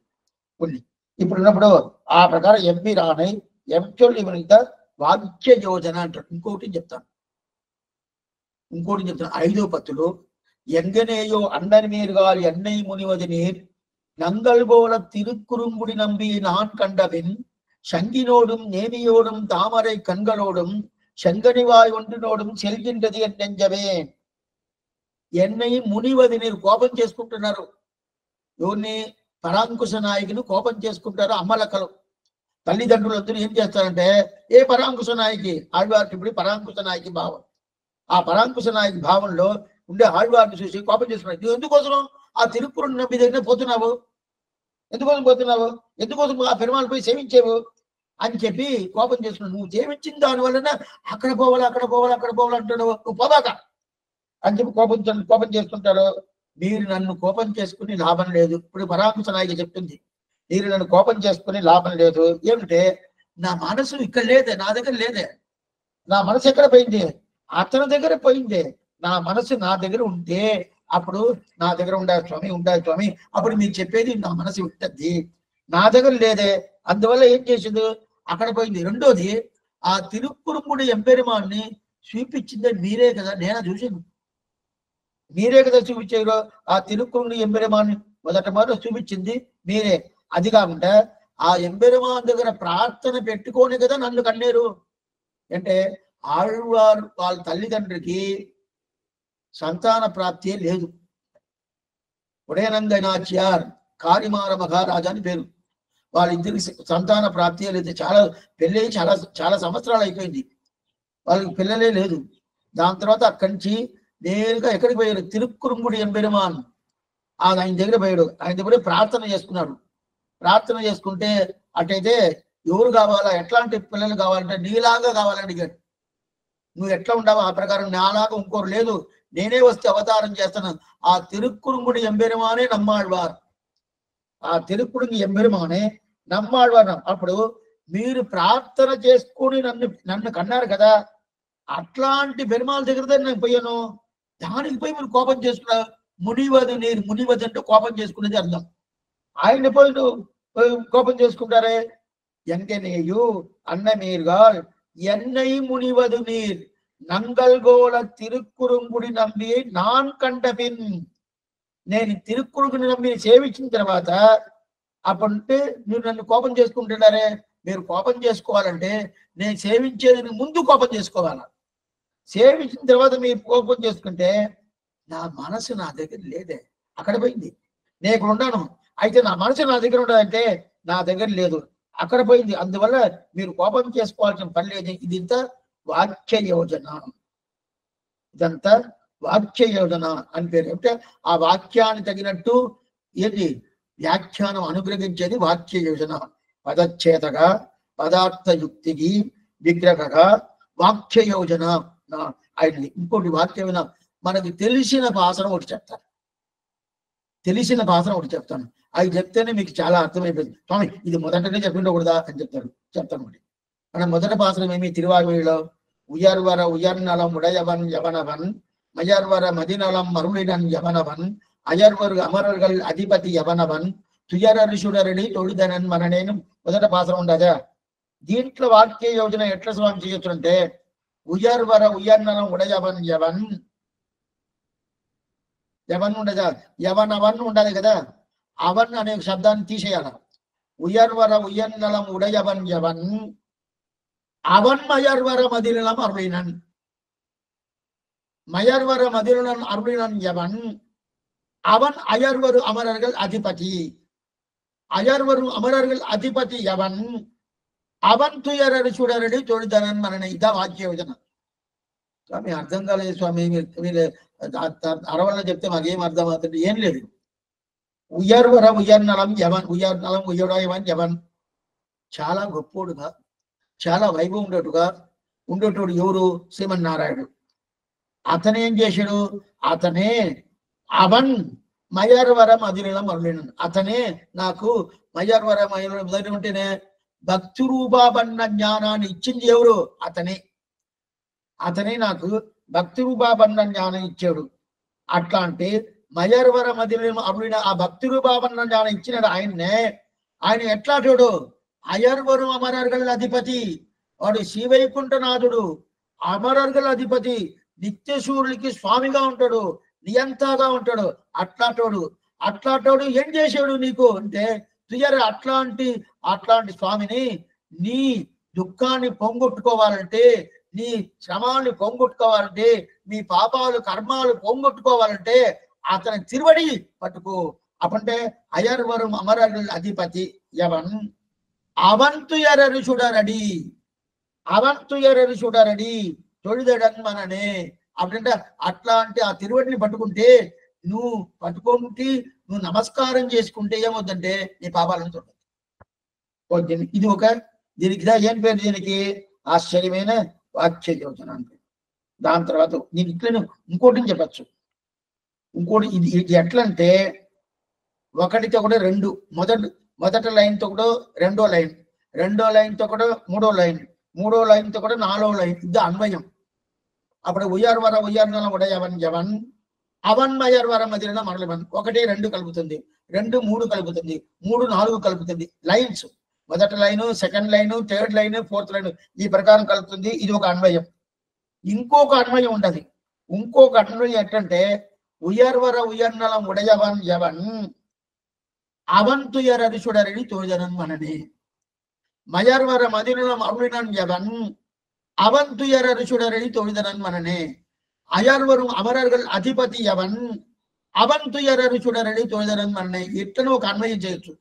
పుల్లి. ఇప్పుడు ఉన్నప్పుడు ఆ ప్రకారం ఎంపీ రానై ఎంచొల్లి వాక్య యోజన అంటారు. ఇంకోటి చెప్తాను. 5వ పత్తులు ఎంగనేయో అన్నని మీరుగాలి ఎన్నై మునివది నీర్ நங்கள் போல திருக்குறுங்குடி நம்பி நான் கண்டபின் சங்கினோடும் நேமியோடும் தாமரை கண்களோடும் செங்கனிவாய் ஒன்றினோடும் செல்கின்றது என் நெஞ்சமே. ఎన్నై మునివది నీరు కోపం చేసుకుంటున్నారు. ఎవరిని? పరాంకుశ నాయకుని కోపం చేసుకుంటారు అమ్మలక్కలు. తల్లిదండ్రులందరూ ఏం చేస్తారంటే ఏ పరాంకుశ నాయకి ఆళ్వారికి ఇప్పుడు పరాంకుశ నాయకి భావం. ఆ పరాంకుశ నాయకి భావంలో ఉండే ఆళ్వారిని చూసి కోపం చేసుకున్నారు. నువ్వు ఎందుకోసం ఆ తిరుక్కురుని నమ్మి దగ్గర పోతున్నావు? ఎందుకోసం ఆ పెరుమాళ్ పోయి సేవించేవు అని చెప్పి కోపం చేసుకున్నావు. నువ్వు సేవించిన దాని వలన అక్కడ పోవాలి అంటున్నావు. నువ్వు పోదాక అని చెప్పి కోపం చేసుకుంటారు. మీరు నన్ను కోపం చేసుకుని లాభం లేదు. ఇప్పుడు పరాంకుశ నాయకి చెప్తుంది, మీరు నన్ను కోపం చేసుకుని లాభం లేదు. ఏమిటంటే నా మనసు ఇక్కడ లేదే, నా దగ్గర లేదే. నా మనసు ఎక్కడ పోయింది? అతని దగ్గర పోయింది. నా మనసు నా దగ్గర ఉంటే అప్పుడు నా దగ్గర ఉండాలి స్వామి. అప్పుడు మీరు చెప్పేది నా మనసు ఉంటుంది. నా దగ్గర లేదే, అందువల్ల ఏం చేసింది? అక్కడ పోయింది. రెండోది, ఆ తిరుక్కురుముడి ఎంపెరుమాన్ని చూపించిందే మీరే కదా. నేను చూసాను, మీరే కదా చూపించారు. ఆ తిరుక్కురుముడి ఎంపెరుమాన్ని మొదట చూపించింది మీరే. అది కాకుండా ఆ ఎంపెరుమాన్ దగ్గర ప్రార్థన పెట్టుకొని కదా నన్ను కన్నేరు. అంటే ఆళ్వారు వాళ్ళ తల్లిదండ్రికి సంతాన ప్రాప్తి లేదు. ఉడయనందనాచ్యార్ కారిమార మహారాజా అని పేరు. వాళ్ళిద్దరికి సంతాన ప్రాప్తి లేదు. పెళ్ళి చాలా సంవత్సరాలు అయిపోయింది, వాళ్ళకి పిల్లలే లేదు. దాని తర్వాత అక్కడి నుంచి నేరుగా ఎక్కడికి పోయారు? తిరుక్కురుముడి ఎంపెరుమాన్ ఆయన దగ్గర పోయాడు. ఆయన దగ్గర ప్రార్థన చేసుకున్నాడు. ప్రార్థన చేసుకుంటే అటైతే ఎవరు కావాలా, ఎట్లాంటి పిల్లలు కావాలంటే నీలాగా కావాలని అడిగాడు. నువ్వు ఎట్లా ఉండవు ఆ ప్రకారం, నాలాగా ఇంకోరు లేదు, నేనే వస్తే అవతారం చేస్తాను. ఆ తిరుక్కురుముడి ఎంపెరుమానే నమ్మాళ్వారు. ఆ తిరుక్కురుంగి ఎంపెరుమానే నమ్మాళ్వారు. అప్పుడు మీరు ప్రార్థన చేసుకుని నన్ను కన్నారు కదా, అట్లాంటి పెరుమాళ దగ్గర నేను పోయాను. దానికి పోయి మీరు కోపం చేసుకున్నా. మునివదు అంటే కోపం చేసుకునేది అర్థం. ఆయన పోయి కోపం చేసుకుంటారే. ఎంగనేయు అన్న మీరుగాల్ ఎన్నై మునివదు నీర్ నంగల్గోళ తిరుక్కురుంగుడి నమ్మి నాన్ కంటపిన్. నేను తిరుక్కురుగుని నమ్మి సేవించిన తర్వాత అప్పుడంటే మీరు నన్ను కోపం చేసుకుంటున్నారే. మీరు కోపం చేసుకోవాలంటే నేను సేవించేది ముందు కోపం చేసుకోవాలా. సేవించిన తర్వాత మీరు కోపం చేసుకుంటే నా మనసు నా దగ్గర లేదే, అక్కడ పోయింది. నేను ఇక్కడ ఉన్నాను, అయితే నా మనసు నా దగ్గర ఉండదంటే నా దగ్గర లేదు, అక్కడ పోయింది. అందువల్ల మీరు కోపం చేసుకోవాల్సిన పని లేదు. ఇదంతా వాక్య యోజన. ఇదంతా వాక్య యోజన అని పేరు. అంటే ఆ వాక్యాన్ని తగినట్టు ఏంటి వ్యాఖ్యానం అనుగ్రహించేది వాక్య యోజన. పదచ్ఛేదగా పదార్థయుక్తికి విగ్రహగా వాక్య యోజన. ఆయన ఇంకోటి వాక్య మనకి తెలిసిన భాషను ఒకటి చెప్తాను. తెలిసిన భాషను ఒకటి చెప్తాను. అవి చెప్తేనే మీకు చాలా అర్థమైపోయింది. స్వామి ఇది మొదటనే చెప్పిండకూడదా అని చెప్తాను. మన మొదటి భాషను ఏమి తిరువాయులో ఉయ్యార్వర ఉయ్యార్నలం ఉడయవన్ యవనవన్ మయర్వర మదినలం మరుళినన్ యవనవన్ అయర్వరు అమరர்கள் అధిపతి యవనవన్ తుయరరుషుడరడి తొడిదనన్ మన నేను మొదటి భాషను ఉండదా. దీంట్లో వాక్య యోజన ఎట్లా స్వామి చేయొచ్చు అంటే ఉయ్యార్వర ఉయ్యార్నలం ఉడయవన్ యవన్ యవన్ ఉండదా, యవనవన్ ఉండాలి కదా. అవన్ అనే శబ్దాన్ని తీసేయాల. ఉయ్యర్వర ఉయ్యన్నలం ఉడయవన్ యవన్ అవన్ మయర్వర మదినలం అరుళినన్ మయర్వర మదినలం అరుళినన్ యవన్ அவன் அயர்வரு அமரர்கள் அதிபதி அயர்வரு அமரர்கள் அதிபதி యవన్ అవన్ తుయరరు చూడరడి తొడిదనన్ మన ఇదా వాక్య యోజన. స్వామి అర్థం కాలేదు స్వామి, మీరు అరవల్లో చెప్తే మాకేం అర్థం అవుతుంది, ఏం లేదు. ఉయ్యర్వర ఉయ్యర్నలం యవన్ ఉయ్యర్నలం ఉయ్యడయవన్ యవన్ చాలా గొప్పోడుగా చాలా వైభవం ఉండేటోడు ఎవరు? శ్రీమన్నారాయణుడు. అతను ఏం చేశాడు? అతనే అవన్ మయర్వర మదినలం అరుళినన్ అతనే నాకు మయర్వర మొదటి ఉంటేనే భక్తి రూపాబన్న జ్ఞానాన్ని ఇచ్చింది ఎవరు? అతనే నాకు భక్తి రూపాబన్న జ్ఞానం ఇచ్చాడు. అట్లా అంటే మయర్వర మదినలం అరుళిన ఆ భక్తి రూపాబన్న జ్ఞానం ఇచ్చినాడు ఆయన్నే. ఆయన ఎట్లా చూడు అయర్వరు అమరర్గల అధిపతి, వాడు శ్రీవైకుంఠనాథుడు, అమరర్గల అధిపతి, నిత్యసూరులకి స్వామిగా ఉంటాడు, నియంతగా ఉంటాడు. అట్లాటోడు ఏం చేశాడు నీకు అంటే తుయర అట్లాంటి స్వామిని నీ దుఃఖాన్ని పొంగొట్టుకోవాలంటే, నీ శ్రమాన్ని పొంగొట్టుకోవాలంటే, నీ పాపాలు కర్మాలు పొంగొట్టుకోవాలంటే అతని తిరువడి పట్టుకో. అప్పుంటే అయర్వరం అమరర్గల అధిపతి యవన్ అవంతుయరరు చూడరడి తొడిదడన్ మననే. అప్పుడంటే అట్లాంటి ఆ తిరువడిని పట్టుకుంటే నువ్వు నువ్వు నమస్కారం చేసుకుంటే ఏమవుతుందంటే నీ పాపాలను చూడాలి. ఇది దీనికి ఏం పేరు? దీనికి ఆశ్చర్యమైన వాక్య యోజన అంటే. దాని తర్వాత నేను ఇట్లా ఇంకోటి చెప్పచ్చు. ఇంకోటి ఇది ఎట్లా అంటే ఒకటితో కూడా రెండు, మొదటి లైన్తో కూడా రెండో లైన్తో కూడా మూడో లైన్తో కూడా నాలుగో లైన్, ఇది అన్వయం. అప్పుడు ఉయ్యార్వర ఉయ్యార్నలం ఉడయవన్ యవన్ అవన్ మయర్వర మదినలం మరళవన్ 1 2 కలుపుతుంది, 2 3 కలుపుతుంది, 3 4 కలుపుతుంది. లైన్స్ మొదటి line, second line, third line, fourth line ఈ ప్రకారం కలుపుతుంది. ఇది ఒక అన్వయం. ఇంకొక అన్వయం ఉండదు. ఇంకొక అన్వయం ఎట్టంటే ఉయ్యార్వర ఉయ్యార్నలం ఉడయవన్ యవన్ అవన్ తుయరరు చూడరడి తోజనన్ మననే మయర్వర మదినలం అరుళినన్ యవన్ అవన్ తుయరరు చూడరడి తోజనన్ మననే అయర్వరు అమరర్గల్ అధిపతి యవన్ అవన్ తుయరరు చూడరడి తోజనన్ మననే. ఇట్లను ఒక అన్వయం చేయొచ్చు.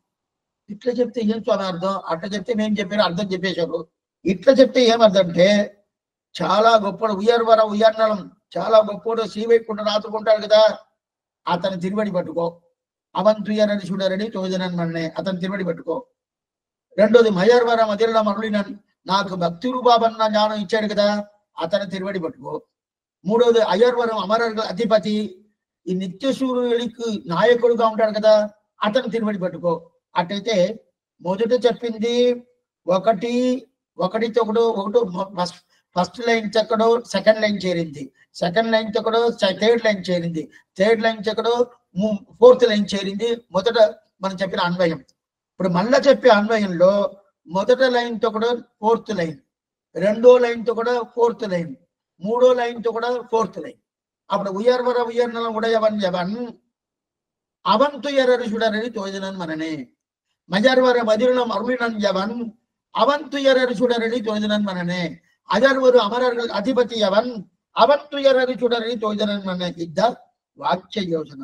ఇట్లా చెప్తే ఏం స్వామి అర్థం? అట్లా చెప్తే మేము చెప్పారు అర్థం చెప్పేశారు. ఇట్లా చెప్తే ఏమర్థం అంటే చాలా గొప్పడు ఉయ్యర్వర ఉయ్యర్నలం, చాలా గొప్పడు శ్రీవైకుంఠ రాతుకుంటాడు కదా, అతని తిరువడి పట్టుకో. అవన్ తుయరని చూడరని తోజనన్ మననే, అతని తిరువడి పట్టుకో. రెండోది మయర్వర మదినలం అరుళినన్, నాకు భక్తి రూపాబన్న జ్ఞానం ఇచ్చాడు కదా, అతని తిరువడి పట్టుకో. మూడోది అయర్వరం అమరర్గల అధిపతి, ఈ నిత్య సూర్యుడికి నాయకుడుగా ఉంటాడు కదా, అతని తిరువడి పట్టుకో. అటైతే మొదట చెప్పింది ఒకటితో ఒకటి ఫస్ట్ లైన్ చెక్కడో సెకండ్ లైన్ చేరింది, సెకండ్ లైన్ చెక్కడో థర్డ్ లైన్ చేరింది, థర్డ్ లైన్ చెక్కడో ఫోర్త్ లైన్ చేరింది. మొదట మనం చెప్పిన అన్వయం. ఇప్పుడు మళ్ళా చెప్పే అన్వయంలో మొదట లైన్తో కూడా ఫోర్త్ లైన్, రెండో లైన్తో కూడా ఫోర్త్ లైన్, మూడో లైన్తో కూడా ఫోర్త్ లైన్. అప్పుడు ఉయ్యర్వర ఉయ్యర్నలం ఉడయవన్ యవన్ అవన్ తుయరరు చూడరని తోజనన్ మననే మయర్వర మదినలం అరుళినన్ యవన్ అవన్ తుయరరు చూడరని తోజనన్ మననే అయర్వరు అమరర్గల్ అధిపతి యవన్ అవన్ తుయరరు చూడరని తోజనన్ మననే. ఇద్ద వాక్య యోజన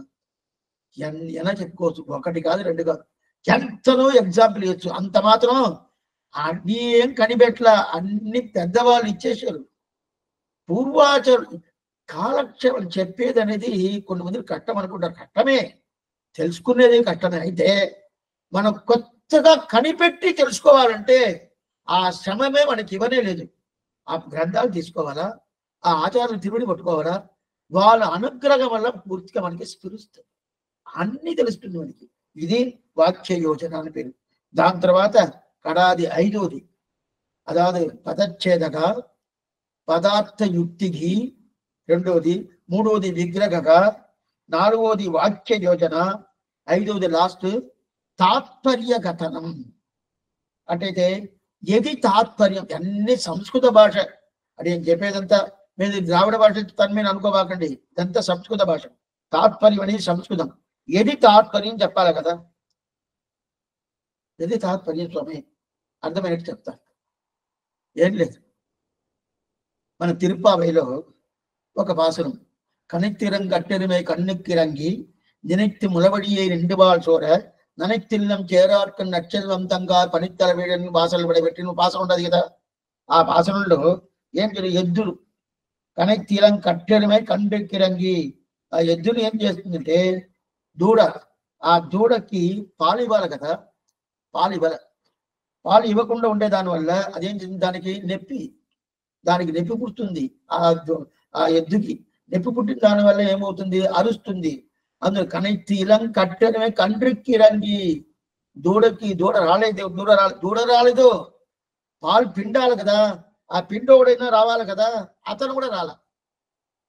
ఎలా చెప్పుకోవచ్చు. 1 కాదు 2 కాదు, ఎంతనో ఎగ్జాంపుల్ ఇవ్వచ్చు. అంత మాత్రం అన్ని ఏం కనిపెట్ల, అన్ని పెద్దవాళ్ళు ఇచ్చేసారు. పూర్వాచారు కాలక్షేమం చెప్పేది అనేది కొంతమంది కష్టం అనుకుంటారు. కష్టమే, తెలుసుకునేది కష్టమే. అయితే మనం కొత్తగా కనిపెట్టి తెలుసుకోవాలంటే ఆ శ్రమమే మనకి ఇవ్వనే లేదు. ఆ గ్రంథాలు తీసుకోవాలా, ఆ ఆచారాలు తిరుడి పట్టుకోవాలా, వాళ్ళ అనుగ్రహం వల్ల పూర్తిగా మనకి స్ఫురిస్తుంది, అన్ని తెలుస్తుంది మనకి. ఇది వాక్య యోజన అని పేరు. దాని తర్వాత కడాది 5వది, అదాది పదచ్ఛేదక పదార్థ యుక్తికి 2వది, 3వది విగ్రహక, 4వది వాక్య యోజన, 5వది లాస్ట్ తాత్పర్య కథనం. అంటే ఎది తాత్పర్యం, అన్ని సంస్కృత భాష అంటే నేను చెప్పేదంతా మీరు ద్రావిడ భాష తను మీరు అనుకోబాకండి, ఇదంతా సంస్కృత భాష. తాత్పర్యం అనేది సంస్కృతం. ఎది తాత్పర్యం చెప్పాలి కదా, ఎది తాత్పర్యం స్వామి అర్థమైనట్టు చెప్తాను. ఏం లేదు, మన తిరుప్పావైలో ఒక పాసురం, கனைத்திறங்கட்டெருமை கண்ணுக்கிறங்கி நினைத்து முளவடியை நின்றுவாள் சோர நனைத்தில்லம் చేరార్కన్ నచ్చల్వం తంగార్ పనిత్తల వేడని భాషలు పెట్టిన పాసరం ఉండదు కదా. ఆ పాసరంలో ఏంటి, ఎద్దులు కనెక్తిరం కట్టెరమై కండెక్కిరంగి, ఆ ఎద్దులు ఏం చేస్తుందంటే దూడ, ఆ దూడకి పాలు ఇవ్వాలి కదా, పాలు ఇవ్వకుండా ఉండే దానివల్ల అదేం చేస్తుంది, దానికి నొప్పి పుడుతుంది. ఆ ఎద్దుకి నొప్పి పుట్టిన దానివల్ల ఏమవుతుంది, అరుస్తుంది. అందులో కనెక్తిలం కట్టెరమై కండ్రెక్కిరంగి, దూడ రాలేదు, పాలు పిండాలి కదా, ఆ పిండోడైనా రావాలి కదా, అతను కూడా రాల.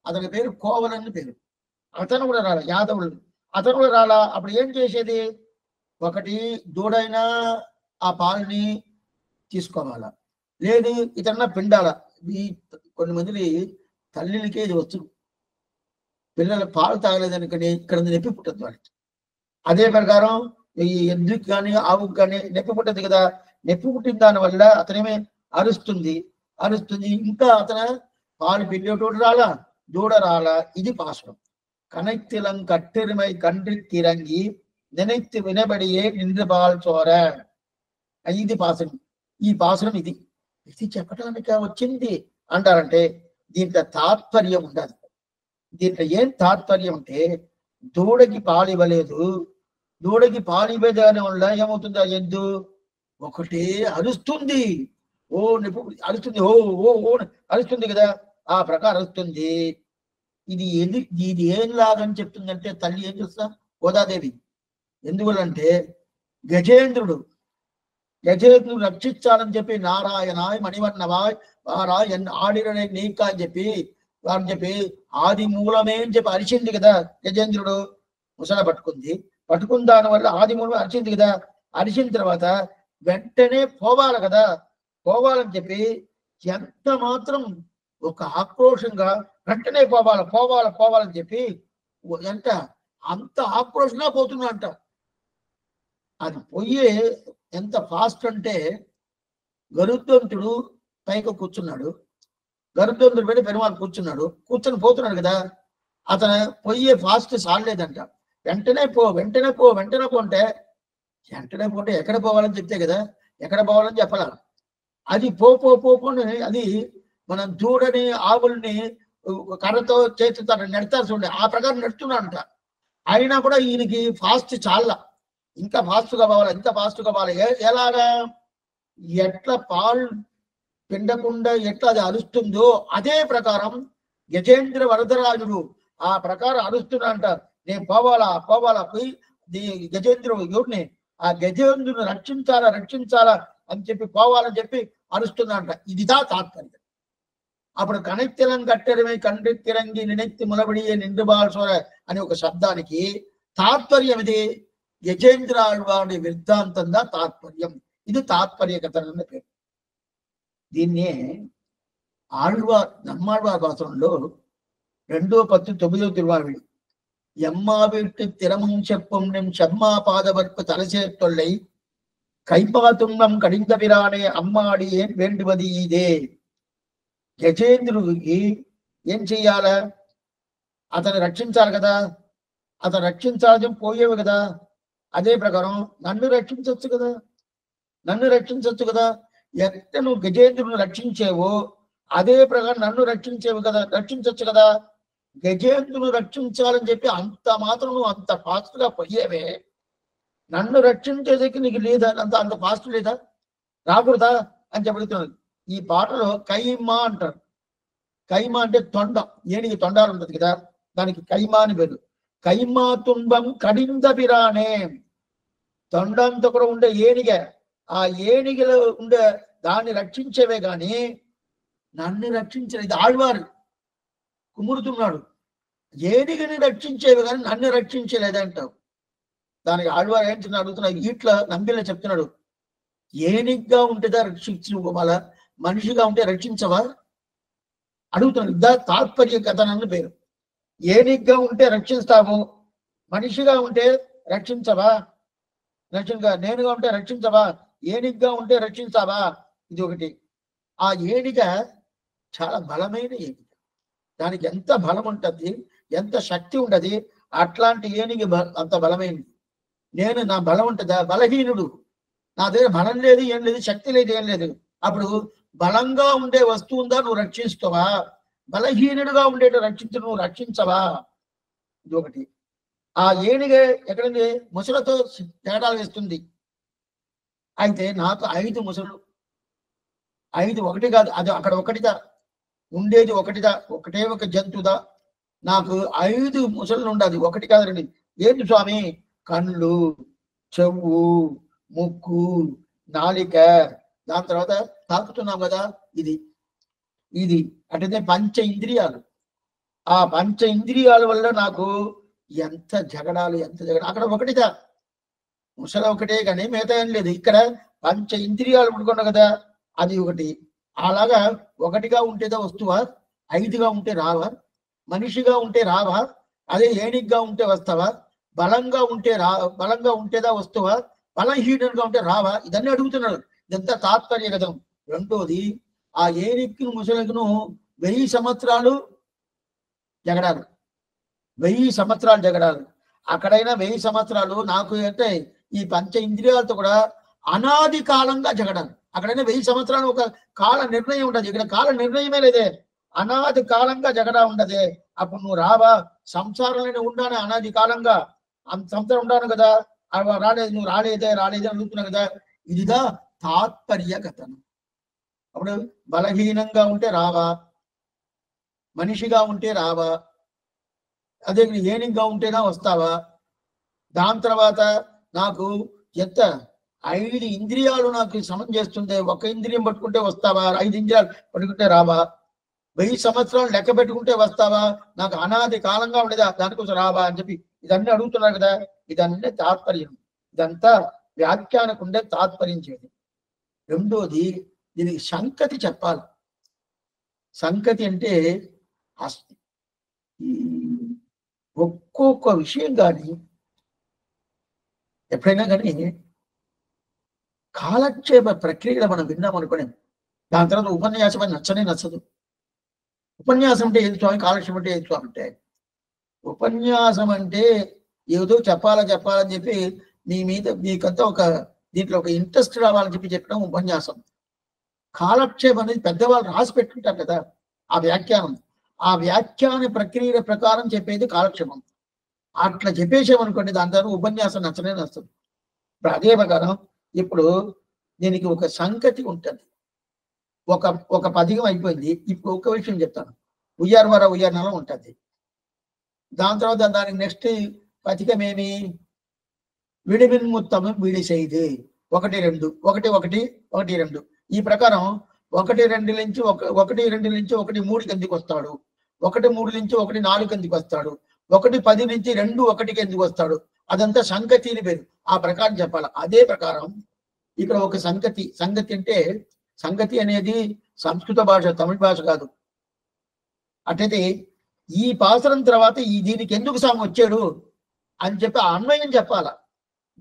అతని పేరు కోవలని పేరు. అతను కూడా రాల, యాదవుడు అతను కూడా రాల. అప్పుడు ఏం చేసేది, ఒకటి దూడైనా ఆ పాలని తీసుకోవాలా, లేదు ఇతన్నా పిండాల. ఈ కొన్ని మంది తల్లిలకే ఇది వచ్చు, పిల్లలు పాలు తాగలేదనుకని ఇక్కడ నొప్పి పుట్టదు వాళ్ళకి. అదే ప్రకారం ఈ ఎద్దుకి కానీ ఆవుకి కానీ నొప్పి పుట్టదు కదా, నొప్పి పుట్టిన దాని వల్ల అతనేమే అరుస్తుంది. ఇంకా అతను పాలు పిండేటోడు రాలా, దూడ రాలా. ఇది పాసురం. కనెక్తిలం కట్టెరుమై కండ్రెక్కిరంగి నిனைத்து వినబడియే నిండు పాలు చోర, ఇది పాసురం. ఈ పాసురం ఇది చెప్పటానికి వచ్చింది అంటారంటే దీంట్లో తాత్పర్యం ఉండదు. దీంట్లో ఏం తాత్పర్యం అంటే, దూడకి పాలు ఇవ్వలేదు, దూడకి పాలు ఇవ్వదాని వల్ల ఏమవుతుంది, ఆ ఎద్దు ఒకటే అరుస్తుంది, అరుస్తుంది, అరుస్తుంది కదా, ఆ ప్రకారం అరుస్తుంది. ఇది ఏం లాగని చెప్తుందంటే, తల్లి ఏం చూస్తా గోదాదేవి. ఎందువల్లంటే గజేంద్రుడు రక్షించాలని చెప్పి నారాయణాయ్ మణివర్ణవాయ్ వారాయ్ ఆడిరనే నీకా అని చెప్పి ఆది మూలమే అని చెప్పి అరిచింది కదా. గజేంద్రుడు ముసల పట్టుకున్న దాని వల్ల ఆది మూలమే అరిచింది కదా. అరిచిన తర్వాత వెంటనే పోవాలి కదా, పోవాలని చెప్పి ఎంత మాత్రం ఒక ఆక్రోషంగా వెంటనే పోవాలని చెప్పి అంత ఆక్రోషంగా పోతున్నా అంట. అది పోయే ఎంత ఫాస్ట్ అంటే, గరుత్మంతుడు పైకి కూర్చున్నాడు, గరుత్మంతుడు పెట్టి పెరుమాళ్ కూర్చొని పోతున్నాడు కదా. అతను పోయే ఫాస్ట్ సాడలేదంట. వెంటనే పో అంటే వెంటనే పోతే ఎక్కడ పోవాలని చెప్తే కదా, ఎక్కడ పోవాలని చెప్పాల. అది పోని అది మనం దూడని ఆవుల్ని కర్రతో చేతితో నెడతాల్సి ఉండే, ఆ ప్రకారం నెడుతున్నాడంట. అయినా కూడా ఈయనకి ఫాస్ట్ చాలా, ఇంకా ఫాస్ట్గా పోవాలి, ఎంత ఫాస్ట్గా పోవాలి. ఎలాగా, ఎట్లా పాలు పిండకుండా ఎట్లా అది అరుస్తుందో అదే ప్రకారం గజేంద్ర వరదరాజుడు ఆ ప్రకారం అరుస్తున్నా అంటారు. నేను పోవాలా పోయి గజేంద్రుని ఆ గజేంద్రుని రక్షించాలా అని చెప్పి పోవాలని చెప్పి అరుస్తున్నా అంట. ఇదిదా తాత్పర్యం. అప్పుడు కనెక్తిలం కట్టెరమై కండ్రెక్కిరంగి నినెత్తి ములబడియే నిండుబాల్సోర అనే ఒక శబ్దానికి తాత్పర్యం ఇది. గజేంద్ర ఆళ్వాడి వృత్తాంతంగా తాత్పర్యం. ఇది తాత్పర్య కథనం అన్న పేరు. దీన్నే நம்மாழ்வார் பாசுరంలో 2:10 திருவாழ்வில் எம்மா வீட்டு திறமும் செப்பும் நிம் செம்மா பாதவர்ப்பு தலைசேர்த்தொல்லை கைப்பாத்தும் நம் கடிந்த பிரானே అమ్మాడి ఏం వేండువది ఇదే. గజేంద్రుడికి ఏం చెయ్యాల, అతను రక్షించాలి కదా, అతను రక్షించాలని పోయేవి కదా. అదే ప్రకారం నన్ను రక్షించవచ్చు కదా. ఎక్కడ నువ్వు గజేంద్రుని రక్షించేవో అదే ప్రకారం నన్ను రక్షించవచ్చు కదా. గజేంద్రుని రక్షించాలని చెప్పి అంత మాత్రం నువ్వు అంత ఫాస్ట్ గా పోయేవే, నన్ను రక్షించేదకి నీకు లేదా, అంత ఫాస్ట్ లేదా, రాకూడదా అని చెబుతున్నాడు. ఈ పాటలో కైమా అంటారు. కైమా అంటే తొండం, ఏనికి తొండాలు ఉంటుంది కదా, దానికి కైమా అని పేరు. కైమా తుంబం కడింద పిరానే, తొండంత కూడా ఉండే ఏనిగ, ఆ ఏనిగలో ఉండే దాన్ని రక్షించేవే గాని నన్ను రక్షించలేదు. ఇది ఆళ్వారు కుమురుతున్నాడు, ఏనిగని రక్షించేవి కానీ నన్ను రక్షించలేదంటావు. దానికి ఆళ్వారు ఏంటని అడుగుతున్నాడు, ఇట్లా నంబిలో చెప్తున్నాడు, ఏనిగ్గా ఉంటేదా రక్షించు, మళ్ళా మనిషిగా ఉంటే రక్షించవా అడుగుతున్నాడు. ఇదా తాత్పర్య కథనని పేరు. ఏనిగ్గా ఉంటే రక్షిస్తాము, మనిషిగా ఉంటే రక్షించవా, నేనుగా ఉంటే రక్షించవా, ఏనిగ్గా ఉంటే రక్షించావా. ఇది ఒకటి. ఆ ఏనిగ చాలా బలమైన ఏనిగ, దానికి ఎంత బలం ఉంటుంది, ఎంత శక్తి ఉండదు. అట్లాంటి ఏనిగ అంత బలమైనది. నేను నా బలం ఉంటుందా, బలహీనుడు, నా దగ్గర బలం లేదు, ఏం లేదు, శక్తి లేదు, ఏం లేదు. అప్పుడు బలంగా ఉండే వస్తువు ఉందా, నువ్వు రక్షిస్తావా, బలహీనుడుగా ఉండేట రక్షించు, నువ్వు రక్షించవా. ఇది ఒకటి. ఆ ఏనిగ ఎక్కడండి, ముసలతో తేడాలు వేస్తుంది. అయితే నాకు 5 ముసలు, 5 ఒకటి కాదు, అది అక్కడ ఒకటిదా ఉండేది, ఒకటిదా, ఒకటే ఒక జంతువుదా, నాకు 5 ముసలు ఉండదు, ఒకటి కాదు రండి. ఏంటి స్వామి, కళ్ళు, చెవు, ముక్కు, నాలిక, దాని తర్వాత తాకుతున్నాం కదా, ఇది ఇది అంటే పంచ ఇంద్రియాలు. ఆ పంచ ఇంద్రియాల వల్ల నాకు ఎంత జగడాలు, ఎంత జగడ. అక్కడ ఒకటిదా ముసల ఒకటే కానీ మిగతా ఏం లేదు. ఇక్కడ పంచ ఇంద్రియాలు పడుకున్నావు కదా, అది ఒకటి. అలాగా ఒకటిగా ఉంటేదా వస్తువా, 5గా ఉంటే రావా, మనిషిగా ఉంటే రావా, అదే ఏనిగ్గా ఉంటే వస్తావా, బలంగా ఉంటేదా వస్తువా, బలహీనంగా ఉంటే రావా. ఇదన్నీ అడుగుతున్నాడు. ఇదంతా తాత్పర్య కథం. రెండోది, ఆ ఏనిక్కి ముసలికును 1000 సంవత్సరాలు జగడాలు, 1000 సంవత్సరాలు జగడాలు. అక్కడైనా 1000 సంవత్సరాలు, నాకు అంటే ఈ పంచ ఇంద్రియాలతో కూడా అనాది కాలంగా జగడాలు. అక్కడైనా 1000 సంవత్సరాలు ఒక కాల నిర్ణయం ఉండదు, ఇక్కడ కాల నిర్ణయమే లేదే, అనాది కాలంగా జగడా ఉండదే. అప్పుడు నువ్వు రావా, సంసారంలోనే ఉండానే అనాది కాలంగా, సంసారం ఉండాను కదా, రాలేదు, నువ్వు రాలేదే అడుగుతున్నావు కదా. ఇదిదా తాత్పర్య కథనం. అప్పుడు బలహీనంగా ఉంటే రావా, మనిషిగా ఉంటే రావా, అదే ఏనిగ్గా ఉంటేనా వస్తావా. దాని తర్వాత నాకు ఎంత 5 ఇంద్రియాలు నాకు సమం చేస్తుంది, ఒక ఇంద్రియం పట్టుకుంటే వస్తావా, 5 ఇంద్రియాలు పట్టుకుంటే రావా, 1000 సంవత్సరాలు లెక్క పెట్టుకుంటే వస్తావా, నాకు అనాది కాలంగా ఉండేదా, దానికోసం రావా అని చెప్పి ఇదన్నీ అడుగుతున్నారు కదా. ఇదన్నీ తాత్పర్యం. ఇదంతా వ్యాఖ్యానకు ఉండే తాత్పర్యం చేయదు. రెండోది, దీనికి సంకతి చెప్పాలి. సంకతి అంటే ఒక్కొక్క విషయం కానీ ఎప్పుడైనా కానీ కాలక్షేప ప్రక్రియలో మనం విన్నాం అనుకోని, దాని తర్వాత ఉపన్యాసం అని నచ్చదు. ఉపన్యాసం అంటే ఏది స్వామి, కాలక్షేపం అంటే ఏది స్వామి అంటే, ఉపన్యాసం అంటే ఏదో చెప్పాలని చెప్పి మీ మీద మీకంతా ఒక దీంట్లో ఒక ఇంట్రెస్ట్ రావాలని చెప్పడం ఉపన్యాసం. కాలక్షేపం అనేది పెద్దవాళ్ళు రాసి పెట్టుకుంటారు కదా, ఆ వ్యాఖ్యానం, ఆ వ్యాఖ్యాన ప్రక్రియ ప్రకారం చెప్పేది కాలక్షేపం. అట్లా చెప్పేసామనుకోండి, దాని తర్వాత ఉపన్యాసం నచ్చదు. ఇప్పుడు అదే ప్రకారం ఇప్పుడు దీనికి ఒక సంగతి ఉంటుంది, ఒక పదికం అయిపోయింది. ఇప్పుడు ఒక విషయం చెప్తాను, ఉయ్యారనలో ఉంటుంది. దాని తర్వాత దానికి నెక్స్ట్ పథికం ఏమి, విడివిన్ ముత్తము విడి செய்து 1 2 1 1 1 2. ఈ ప్రకారం 1 2 నుంచి 1 2 నుంచి 1 3 కిందికి వస్తాడు, 1 3 నుంచి 1 4 కిందికి వస్తాడు, 1 10 నుంచి 2 1 కిందికి వస్తాడు. అదంతా సంగతి అని పేరు. ఆ ప్రకారం చెప్పాలి. అదే ప్రకారం ఇక్కడ ఒక సంగతి అంటే, సంగతి అనేది సంస్కృత భాష, తమిళ భాష కాదు. అట్లయితే ఈ పాసరం తర్వాత దీనికి ఎందుకు స్వామి వచ్చాడు అని చెప్పి అన్వయం చెప్పాల.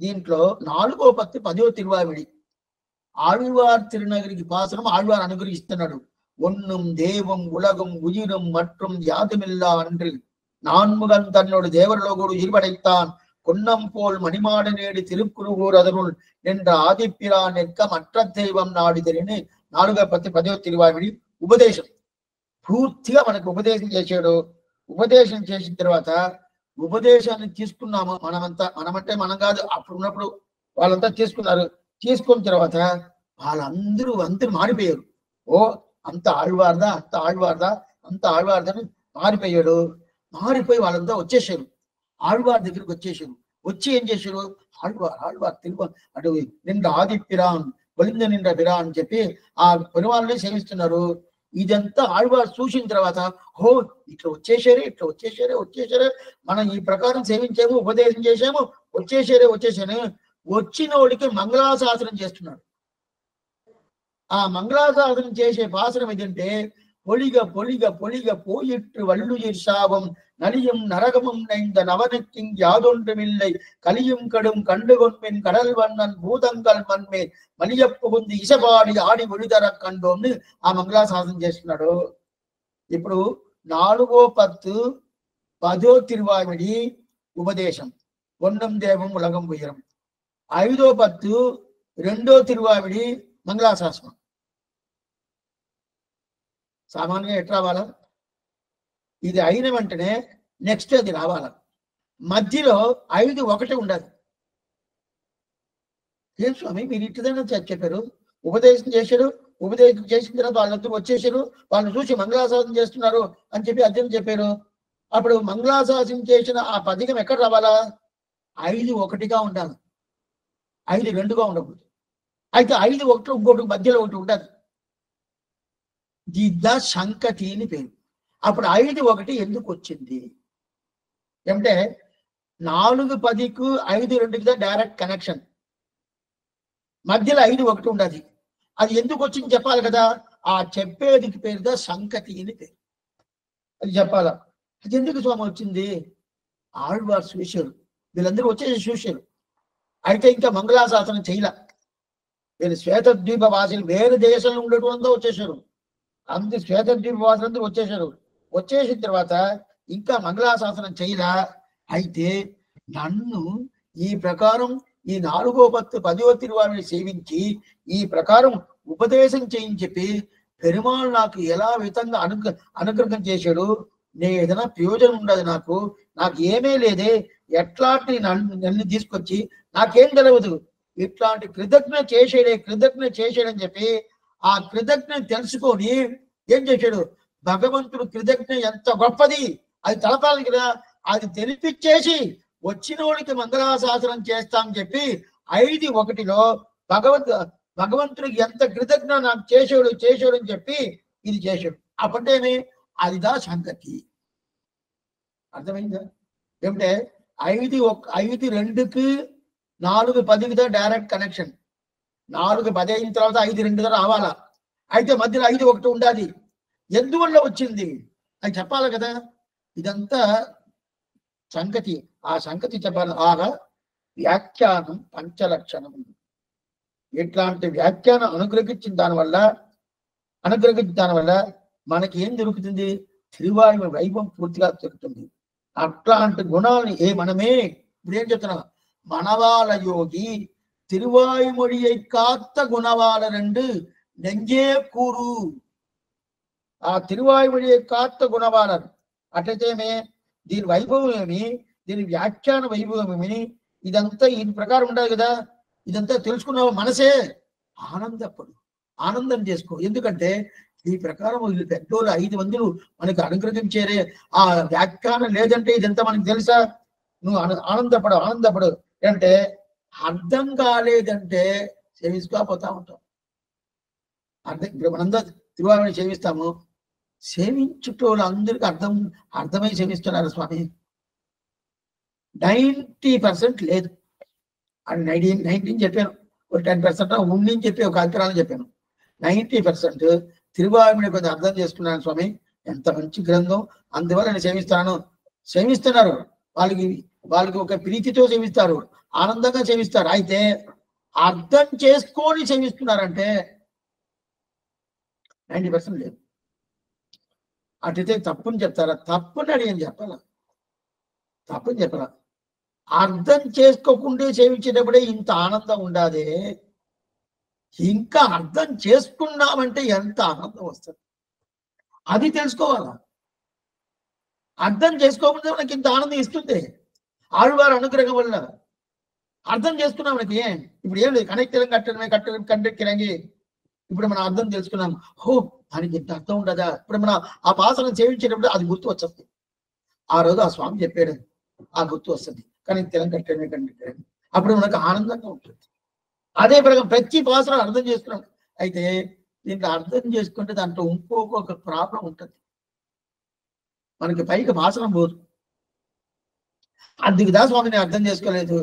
దీంట్లో 4వ పత్తి 10వ తిరువావిడి, ఆళ్వార్ తిరునగరికి పాసరం ఆళ్వార్ అనుగ్రహిస్తున్నాడు. ஒன்னும் தேவம் உலகம் உயிரும் மற்றும் யாதுமில்லா அன்று நான்முகன் தன்னோடு தேவர்லோகோடு இருபடைத்தான் கொன்னம் போல் மணிமாட நேடு திருக்குறுகூர் அதனுள் நின்ற ఆదిపిరాన్ నిక్క మట్ర దైవం నాడిదరిని 4వ పత్తి 10వ తిరువావిడి ఉపదేశం. పూర్తిగా మనకు ఉపదేశం చేశాడు. ఉపదేశం చేసిన తర్వాత ఉపదేశాన్ని తీసుకున్నాము మనమంటే మనం కాదు, అప్పుడు ఉన్నప్పుడు వాళ్ళంతా తీసుకున్నారు. తీసుకున్న తర్వాత వాళ్ళందరూ మారిపోయారు. ఓ అంత ఆళ్వార్దా అని మారిపోయాడు. మారిపోయి వాళ్ళంతా వచ్చేసారు, ఆళ్వార్ దగ్గరికి వచ్చేసారు. వచ్చి ఏం చేశారు, ఆళ్వార్ తిరుగు అటు నిండా ఆది పిరాన్ ఒలింద నిండా పిరా అని చెప్పి ఆ పెరుమాళ్ళని సేవిస్తున్నారు. ఇదంతా ఆళ్వార్ చూసిన తర్వాత, హో ఇట్లా వచ్చేసారే, మనం ఈ ప్రకారం సేవించాము, ఉపదేశం చేశాము, వచ్చేసాను. వచ్చిన వాడికి మంగళాశాసనం చేస్తున్నాడు. ఆ మంగళాశాసనం చేసే భాషణం ఏదంటే, பொலிக போயிற்று வள்ளுயிர் சாபம் நலியும் நரகமும் நைந்த நவனுக்கிங் யாதொன்றுமில்லை கலியும் கடும் கண்டுகொன்பின் கடல் வண்ணன் భూతంగల్ మన్మే మలియ పుగుంది ఇసబాడి ఆడి ఒడిదర కండోని ఆ మంగళాశాసనం చేస్తున్నాడు. ఇప్పుడు 4:10 10వ తిరువాయిమడి ఉపదేశం ఒన్నం దేవం ఉలగం ఉయరం. 5:10 2వ తిరువాయిమడి మంగళాశాసనం. సామాన్యంగా ఎట్లా రావాలా, ఇది అయిన వెంటనే నెక్స్ట్ అది రావాల. మధ్యలో 5:1 ఉండాలి. ఏం స్వామి మీరు ఇట్లదైనా చెప్పారు, ఉపదేశం చేశారు, ఉపదేశం చేసిన తర్వాత వాళ్ళందరూ వచ్చేసారు, వాళ్ళు చూసి మంగళాశాసనం చేస్తున్నారు అని చెప్పి అర్జున్ చెప్పారు. అప్పుడు మంగళాశాసనం చేసిన ఆ పథకం ఎక్కడ రావాలా, 5:1గా ఉండాలి, 5:2గా ఉండకూడదు. అయితే 5:1 ఇంకోటి మధ్యలో ఒకటి ఉండాలి. దిద్ద సంకటి అని పేరు. అప్పుడు 5:1 ఎందుకు వచ్చింది అంటే 4:10కు 5:2కి డైరెక్ట్ కనెక్షన్, మధ్యలో 5:1 ఉండాలి. అది ఎందుకు వచ్చింది చెప్పాలి కదా, ఆ చెప్పేదికి పేరుగా సంకటి అని పేరు, అది చెప్పాలా. అది ఎందుకు స్వామి వచ్చింది, ఆళ్వార్ చూశారు, వీళ్ళందరూ వచ్చేసి చూశారు. అయితే ఇంకా మంగళాశాసనం చేయలే. వీళ్ళు శ్వేతద్వీప వాసులు వేరే దేశంలో ఉండేటంతా వచ్చేసారు, అందరు శ్వేతద్వీప వాసులందరూ వచ్చేసారు. వచ్చేసిన తర్వాత ఇంకా మంగళాశాసనం చేయలా. అయితే నన్ను ఈ ప్రకారం ఈ 4:10 10వ తిరువాయిని సేవించి ఈ ప్రకారం ఉపదేశం చేయని చెప్పి పెరుమాళ్ నాకు ఎలా విధంగా అనుగ్రహం చేశాడు, నేను ఏదైనా ప్రయోజనం ఉండదు, నాకు ఏమీ లేదే, ఎట్లాంటి నన్ను తీసుకొచ్చి నాకేం తెలియదు, ఇట్లాంటి కృతజ్ఞ చేసాడని చెప్పి ఆ కృతజ్ఞ తెలుసుకొని ఏం చేశాడు, భగవంతుడు కృతజ్ఞ ఎంత గొప్పది అది తెలపాలి కదా, అది తెలిపించేసి వచ్చిన వాడికి మంగళాశాసనం చేస్తామని చెప్పి 5:1లో భగవంతుడికి ఎంత కృతజ్ఞ నాకు చేసాడు అని చెప్పి ఇది చేశాడు. అప్పుడేమి అదిదా సంగతి. అర్థమైందా? ఏమిటే 5:2కి 4:10కి డైరెక్ట్ కనెక్షన్, 4:10 అయిన తర్వాత 5:2 రావాలా. అయితే మధ్యలో 5:1 ఉండాలి. ఎందువల్ల వచ్చింది అది చెప్పాలి కదా. ఇదంతా సంగతి, ఆ సంగతి చెప్పాలి. ఆగా వ్యాఖ్యానం పంచలక్షణం. ఇట్లాంటి వ్యాఖ్యానం అనుగ్రహించిన దానివల్ల మనకి ఏం దొరుకుతుంది, తిరువాయుమ వైభవం పూర్తిగా దొరుకుతుంది. అట్లాంటి గుణాలని మనమే ఇప్పుడు ఏం చెప్తున్నా, మనవాళ యోగి తిరువాయుమొழியை కాత్త గుణవాళ 2 నెంజే కూరు. ఆ తిరువాయుమొழியை కాత్త గుణవాళన్ అట్లయితేమే దీని వైభవం ఏమి, దీని వ్యాఖ్యాన వైభవం ఏమి, ఇదంతా ఈ ప్రకారం ఉండాలి కదా. ఇదంతా తెలుసుకున్నావు మనసే ఆనందం చేసుకో. ఎందుకంటే ఈ ప్రకారం వీళ్ళు పెద్దోళ్ళు 5 మందులు మనకు అనుగ్రహించేరే. ఆ వ్యాఖ్యానం లేదంటే ఇదంతా మనకు తెలుసా, నువ్వు ఆనందపడు అంటే అర్థం కాలేదంటే సేవించుకోపోతా ఉంటాం. ఇప్పుడు మనందరూ తిరువాయుమొഴి సేవిస్తాము, సేవించుటోళ్ళు అందరికీ అర్థమై సేవిస్తున్నారు స్వామి. 90% లేదు. అని 19 చెప్పాను, ఒక 10% ఉండి చెప్పి ఒక అభిప్రాయం చెప్పాను. 90% తిరువాయుమొഴి కొంచెం అర్థం చేసుకున్నాను స్వామి, ఎంత మంచి గ్రంథం, అందువల్ల నేను సేవిస్తున్నారు. వాళ్ళకి ఒక ప్రీతితో సేవిస్తారు, ఆనందంగా సేవిస్తారు. అయితే అర్థం చేసుకొని సేవిస్తున్నారంటే 90% లేదు. అటైతే తప్పుని చెప్తారా, తప్పుని అడిగని చెప్పాలా, అర్థం చేసుకోకుండా సేవించేటప్పుడే ఇంత ఆనందం ఉండాదే, ఇంకా అర్థం చేసుకున్నామంటే ఎంత ఆనందం వస్తుంది అది తెలుసుకోవాలా. అర్థం చేసుకోకుండా మనకి ఇంత ఆనందం ఇస్తుంది ఆళ్వార్ అనుగ్రహం వల్ల. అర్థం చేసుకున్నాం మనకి ఇప్పుడు ఏం లేదు, కట్టెక్కిరంగి ఇప్పుడు మనం అర్థం తెలుసుకున్నాం. హో దానికి ఇంత అర్థం ఉండదా. ఇప్పుడు మనం ఆ భాషను సేవించేటప్పుడు అది గుర్తు వచ్చేస్తుంది. ఆ రోజు ఆ స్వామి చెప్పాడు, ఆ గుర్తు వస్తుంది. కానీ తిలం కట్టడమే కంటే అప్పుడు మనకు ఆనందంగా ఉంటుంది. అదే ప్రకారం ప్రతి భాషను అర్థం చేసుకున్నాం. అయితే దీంట్లో అర్థం చేసుకుంటే దాంట్లో ఇంకొక ప్రాబ్లం ఉంటుంది. మనకి పైకి భాషనం పోదు. అందుకుదా స్వామిని అర్థం చేసుకోలేదు.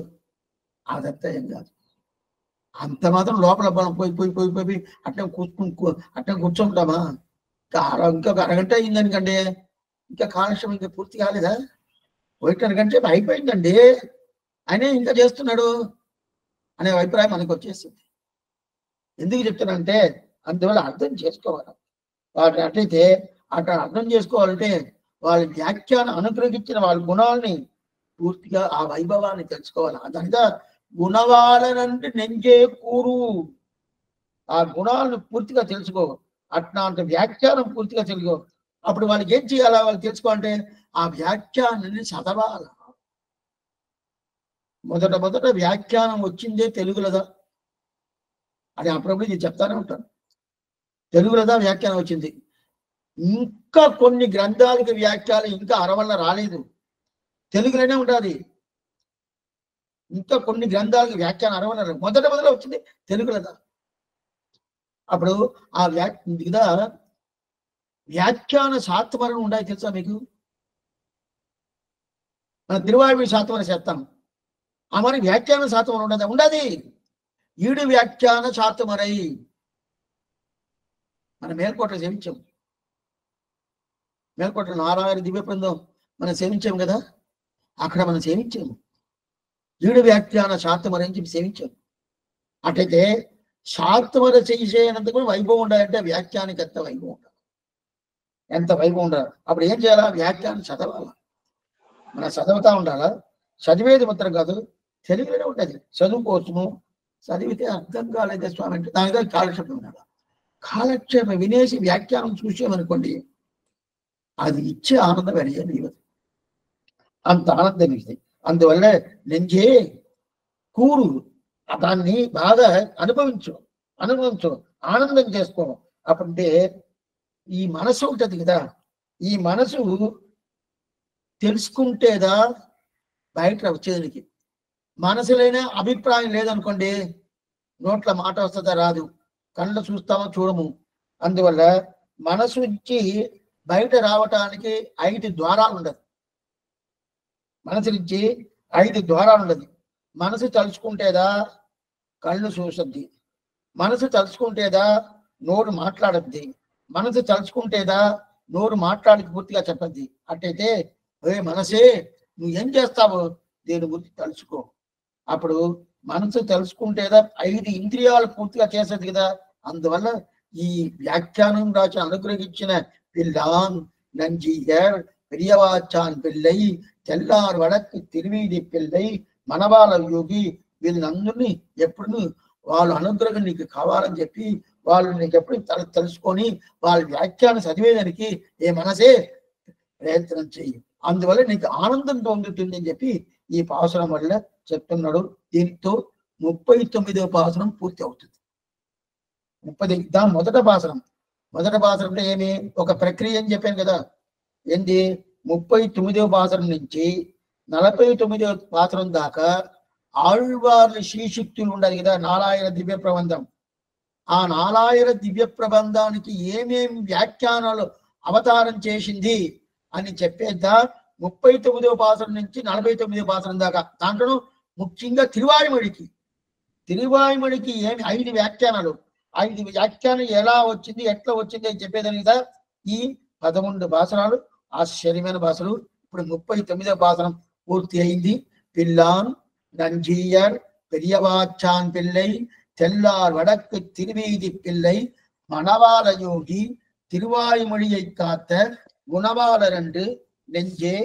అదంతా ఏం కాదు. అంత మాత్రం లోపల మనం పోయి పోయి పోయి పోయి అట్లా అట్లా కూర్చుంటామా? ఇంకొక అరగంట అయిందనుకండి, ఇంకా కాలక్షేపం ఇంకా పూర్తి కాలేదా? 1 గంట సేపు అయిపోయిందండి, ఆయనే ఇంకా చేస్తున్నాడు అనే అభిప్రాయం మనకు వచ్చేసింది. ఎందుకు చెప్తానంటే అందువల్ల అర్థం చేసుకోవాలి. వాటిని అట్లయితే అక్కడ అర్థం చేసుకోవాలంటే వాళ్ళ వ్యాఖ్యానం అనుగ్రహించిన వాళ్ళ గుణాలని పూర్తిగా ఆ వైభవాన్ని తెలుసుకోవాలి. అదంతా గుణవాలనంటే నెంజే కూరు, ఆ గుణాలను పూర్తిగా తెలుసుకో. అట్లాంటి వ్యాఖ్యానం పూర్తిగా తెలుసుకో. అప్పుడు వాళ్ళకి ఏం చేయాలా? వాళ్ళు తెలుసుకోవాలంటే ఆ వ్యాఖ్యానాన్ని చదవాల. మొదట వ్యాఖ్యానం వచ్చిందే తెలుగులదా అని అప్పుడప్పుడు ఇది చెప్తానే ఉంటాను. తెలుగులదా వ్యాఖ్యానం వచ్చింది. ఇంకా కొన్ని గ్రంథాలకి వ్యాఖ్యానం ఇంకా అరవల్ల రాలేదు, తెలుగులోనే ఉండాలి. ఇంకా కొన్ని గ్రంథాలకి వ్యాఖ్యానం అరవల్ల మొదట వచ్చింది తెలుగులదా. అప్పుడు ఆ వ్యాఖ్యాన శాతవరణం ఉండాలి. తెలుసా మీకు? మన తిరువాయుడు శాతవరణ చేస్తాం. ఆ మరి వ్యాఖ్యాన శాతవరం ఉండదా? ఉండదు. ఈడు వ్యాఖ్యాన శాతమరై మన మేల్కోట సేవించాం. మేల్కోట నారాయణ దివ్య బృందం మనం సేవించాం కదా, అక్కడ మనం సేవించాము. ఈడు వ్యాఖ్యాన శాతమరై అని చెప్పి సేవించాం. అటైతే శాతవర చేసేనంత కూడా వైభవం ఉండాలంటే వ్యాఖ్యానికి ఎంత వైభవం ఉండాలి, ఎంత వైభవం ఉండాలి. అప్పుడు ఏం చేయాలా? వ్యాఖ్యానం చదవాలా. మన చదువుతా ఉండాలా. చదివేది మాత్రం కాదు, తెలుగులోనే ఉంటుంది. చదువుకోవచ్చును. చదివితే అర్థం కాలేదు స్వామి అంటే దాని దగ్గర కాలక్షేపం ఉండాలి. కాలక్షేపం వినేసి వ్యాఖ్యానం చూసామనుకోండి, అది ఇచ్చే ఆనందం అడిగేది ఇవ్వదు. అంత ఆనందం ఇస్తుంది. అందువల్ల నెంజే కూరు, దాన్ని బాగా అనుభవించు, ఆనందం చేసుకో. అప్పుడంటే ఈ మనసు ఉంటుంది కదా, ఈ మనసు తెలుసుకుంటేదా బయట వచ్చేదానికి. మనసులోనే అభిప్రాయం లేదనుకోండి, నోట్ల మాట వస్తుందా? రాదు. కళ్ళు చూస్తామో చూడము. అందువల్ల మనసు నుంచి బయట రావటానికి 5 ద్వారాలు ఉండదు. మనసు నుంచి 5 ద్వారాలు ఉండదు. మనసు తలుచుకుంటేదా కళ్ళు చూసద్ది, మనసు తలుచుకుంటేదా నోరు మాట్లాడద్ది, మనసు తలుచుకుంటేదా నోరు మాట్లాడికి పూర్తిగా చెప్పద్ది. అట్టయితే మనసే నువ్వు ఏం చేస్తావు? దేని గురించి తలుచుకో. అప్పుడు మనసు తెలుసుకుంటేదా 5 ఇంద్రియాలు పూర్తిగా చేసేది కదా. అందువల్ల ఈ వ్యాఖ్యానం రాసి అనుగ్రహించిన పిల్లాన్ నంజీయర్ పెరియవాచాన్ పిల్లై తెల్లారు వడక్కి తిరువీది పిల్లై మనవాళ్ళ యోగి వీళ్ళందరినీ ఎప్పుడు వాళ్ళు అనుగ్రహం నీకు కావాలని చెప్పి వాళ్ళు నీకు ఎప్పుడు తెలుసుకొని వాళ్ళ వ్యాఖ్యానం చదివేదానికి ఏ మనసే ప్రయత్నం చెయ్యి. అందువల్ల నీకు ఆనందం పొందుతుంది అని చెప్పి ఈ పాసురం వల్ల చెప్తున్నాడు. దీంతో 39వ పాసురం పూర్తి అవుతుంది. మొదట పాసురం అంటే ఏమి? ఒక ప్రక్రియ అని చెప్పాను కదా. ఏంది? 39వ పాసురం నుంచి 49వ పాసురం దాకా ఆళ్వార్ల శ్రీశక్తులు ఉండాలి కదా, నారాయణ దివ్య ప్రబంధం. ఆ నారాయణ దివ్య ప్రబంధానికి ఏమేమి వ్యాఖ్యానాలు అవతారం చేసింది అని చెప్పేద్దా 39వ పాసురం నుంచి 49వ పాసురం దాకా. దాంట్లో ముఖ్యంగా తిరువాయుమడికి ఏమి 5 వ్యాఖ్యానాలు, 5 వ్యాఖ్యానం ఎలా వచ్చింది, ఎట్లా వచ్చింది అని చెప్పేదాని కదా. ఈ 11 పాసురాలు ఆశ్చర్యమైన భాషలు. ఇప్పుడు 39వ పాసురం పూర్తి అయింది. పిల్లాన్ నంజీయర్ పెరియవాచాన్ పిల్లై తెల్లార్ వడక్కు తిరువీది పిల్లై మనవాల యోగి తిరువాయుమొழியை కాத்த గుణవాల 2 నెంజే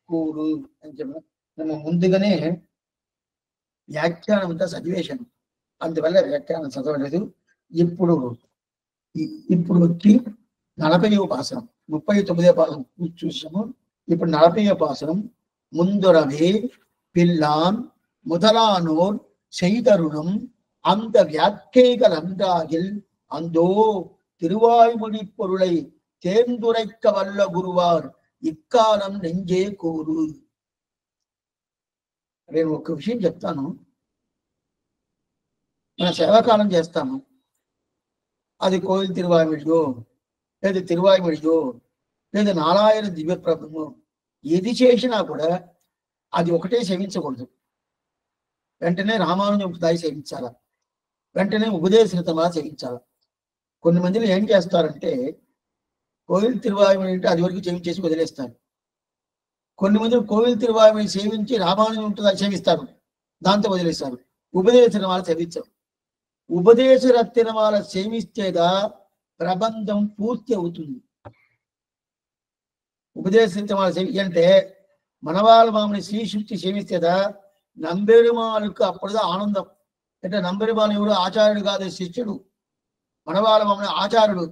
కూరు అని చెప్పి మనం ముందుగానే వ్యాఖ్యానం అంతా చదివేశాను. అందువల్ల వ్యాఖ్యానం చదవలేదు. ఇప్పుడు వచ్చి 40వ పాసురం, 39వ పాసురం చూసాము. ఇప్పుడు 40వ పాసురం. ముందురవే పిల్లాన్ முதலானோர் செய்தருளும் அந்த வியாக்கைகள் அன்றாகில் அந்தோ திருவாய்மொழி பொருளை தேர்ந்துரைக்க வல்ல குருவார் ఇక్కాలం నెంజే కూరు. నేను ఒక విషయం చెప్తాను. మన సేవాకాలం చేస్తాము, అది కోయిల్ తిరువాయిమిడియో లేదా తిరువాయిమిడియో లేదా నారాయణ దివ్య ప్రభుత్వం ఏది చేసినా కూడా అది ఒకటే సేవించకూడదు. వెంటనే రామానుజం దాయి సేవించాలా, వెంటనే ఉపదేశితమా సేవించాలా. కొన్ని మందిని ఏం చేస్తారంటే కోయిల్ తిరువాయిమిడి అంటే అది వరకు సేవించేసి వదిలేస్తారు. కొన్ని మంది కోవిల్ తిరువాయిమిడి సేవించి రామానుజం ఉంటుందా సేవిస్తారు, దాంతో వదిలేస్తారు. ఉపదేశితమాల సేవించారు. ఉపదేశరత్నమాల సేవిస్తేదా ప్రబంధం పూర్తి అవుతుంది. ఉపదేశితమాల సేవి అంటే మనవాళ్ళ మామని శ్రీశక్తి సేవిస్తేదా నంబెరుమాలకు అప్పుడుదా ఆనందం. అంటే నంబెరుమాలు ఎవరు ఆచార్యుడు కాదు, శిష్యుడు. మనవాళ్ళ మామని ఆచార్యుడు,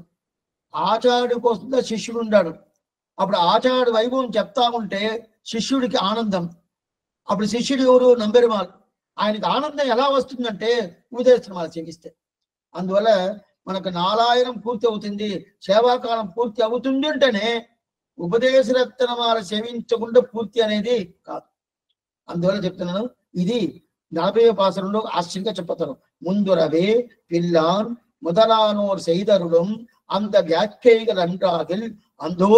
ఆచార్యుడి కోసం శిష్యుడు ఉన్నాడు. అప్పుడు ఆచార్యుడు వైభవం చెప్తా ఉంటే శిష్యుడికి ఆనందం. అప్పుడు శిష్యుడు ఎవరు? నంబెరుమాలు. ఆయనకి ఆనందం ఎలా వస్తుందంటే ఉపదేశమాల సేవిస్తే. అందువల్ల మనకు నారాయణం పూర్తి అవుతుంది, సేవాకాలం పూర్తి అవుతుంది అంటేనే ఉపదేశరత్నమాల సేవించకుండా పూర్తి అనేది కాదు. అందువల్ల చెప్తున్నాను, ఇది 40వ పాసరంలో ఆశ్చర్యంగా చెప్తారు. ముందురవే పిల్లాన్ முதலானோர் செய்தருளும் அந்த வியாக்கியைகள் அன்றாகில் அந்தோ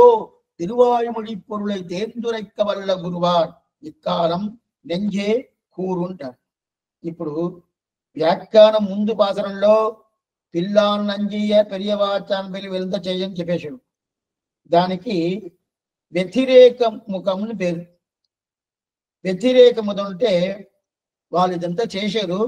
திருவாய்மொழி பொருளை தேர்ந்துரைக்க వల్ల గురువార్ ఇక్కాలం నెంజే కూరుంటారు. ఇప్పుడు వ్యాఖ్యానం ముందు పాసరంలో పిల్లాన్ నంజీయ పెరియవాచాన్ పెళ్లి వెళ్త చేయని చెప్పేశాడు. దానికి వ్యతిరేక ముఖంని పేరు. వ్యతిరేక ముఖం అంటే వాళ్ళు ఇదంతా చేశారు.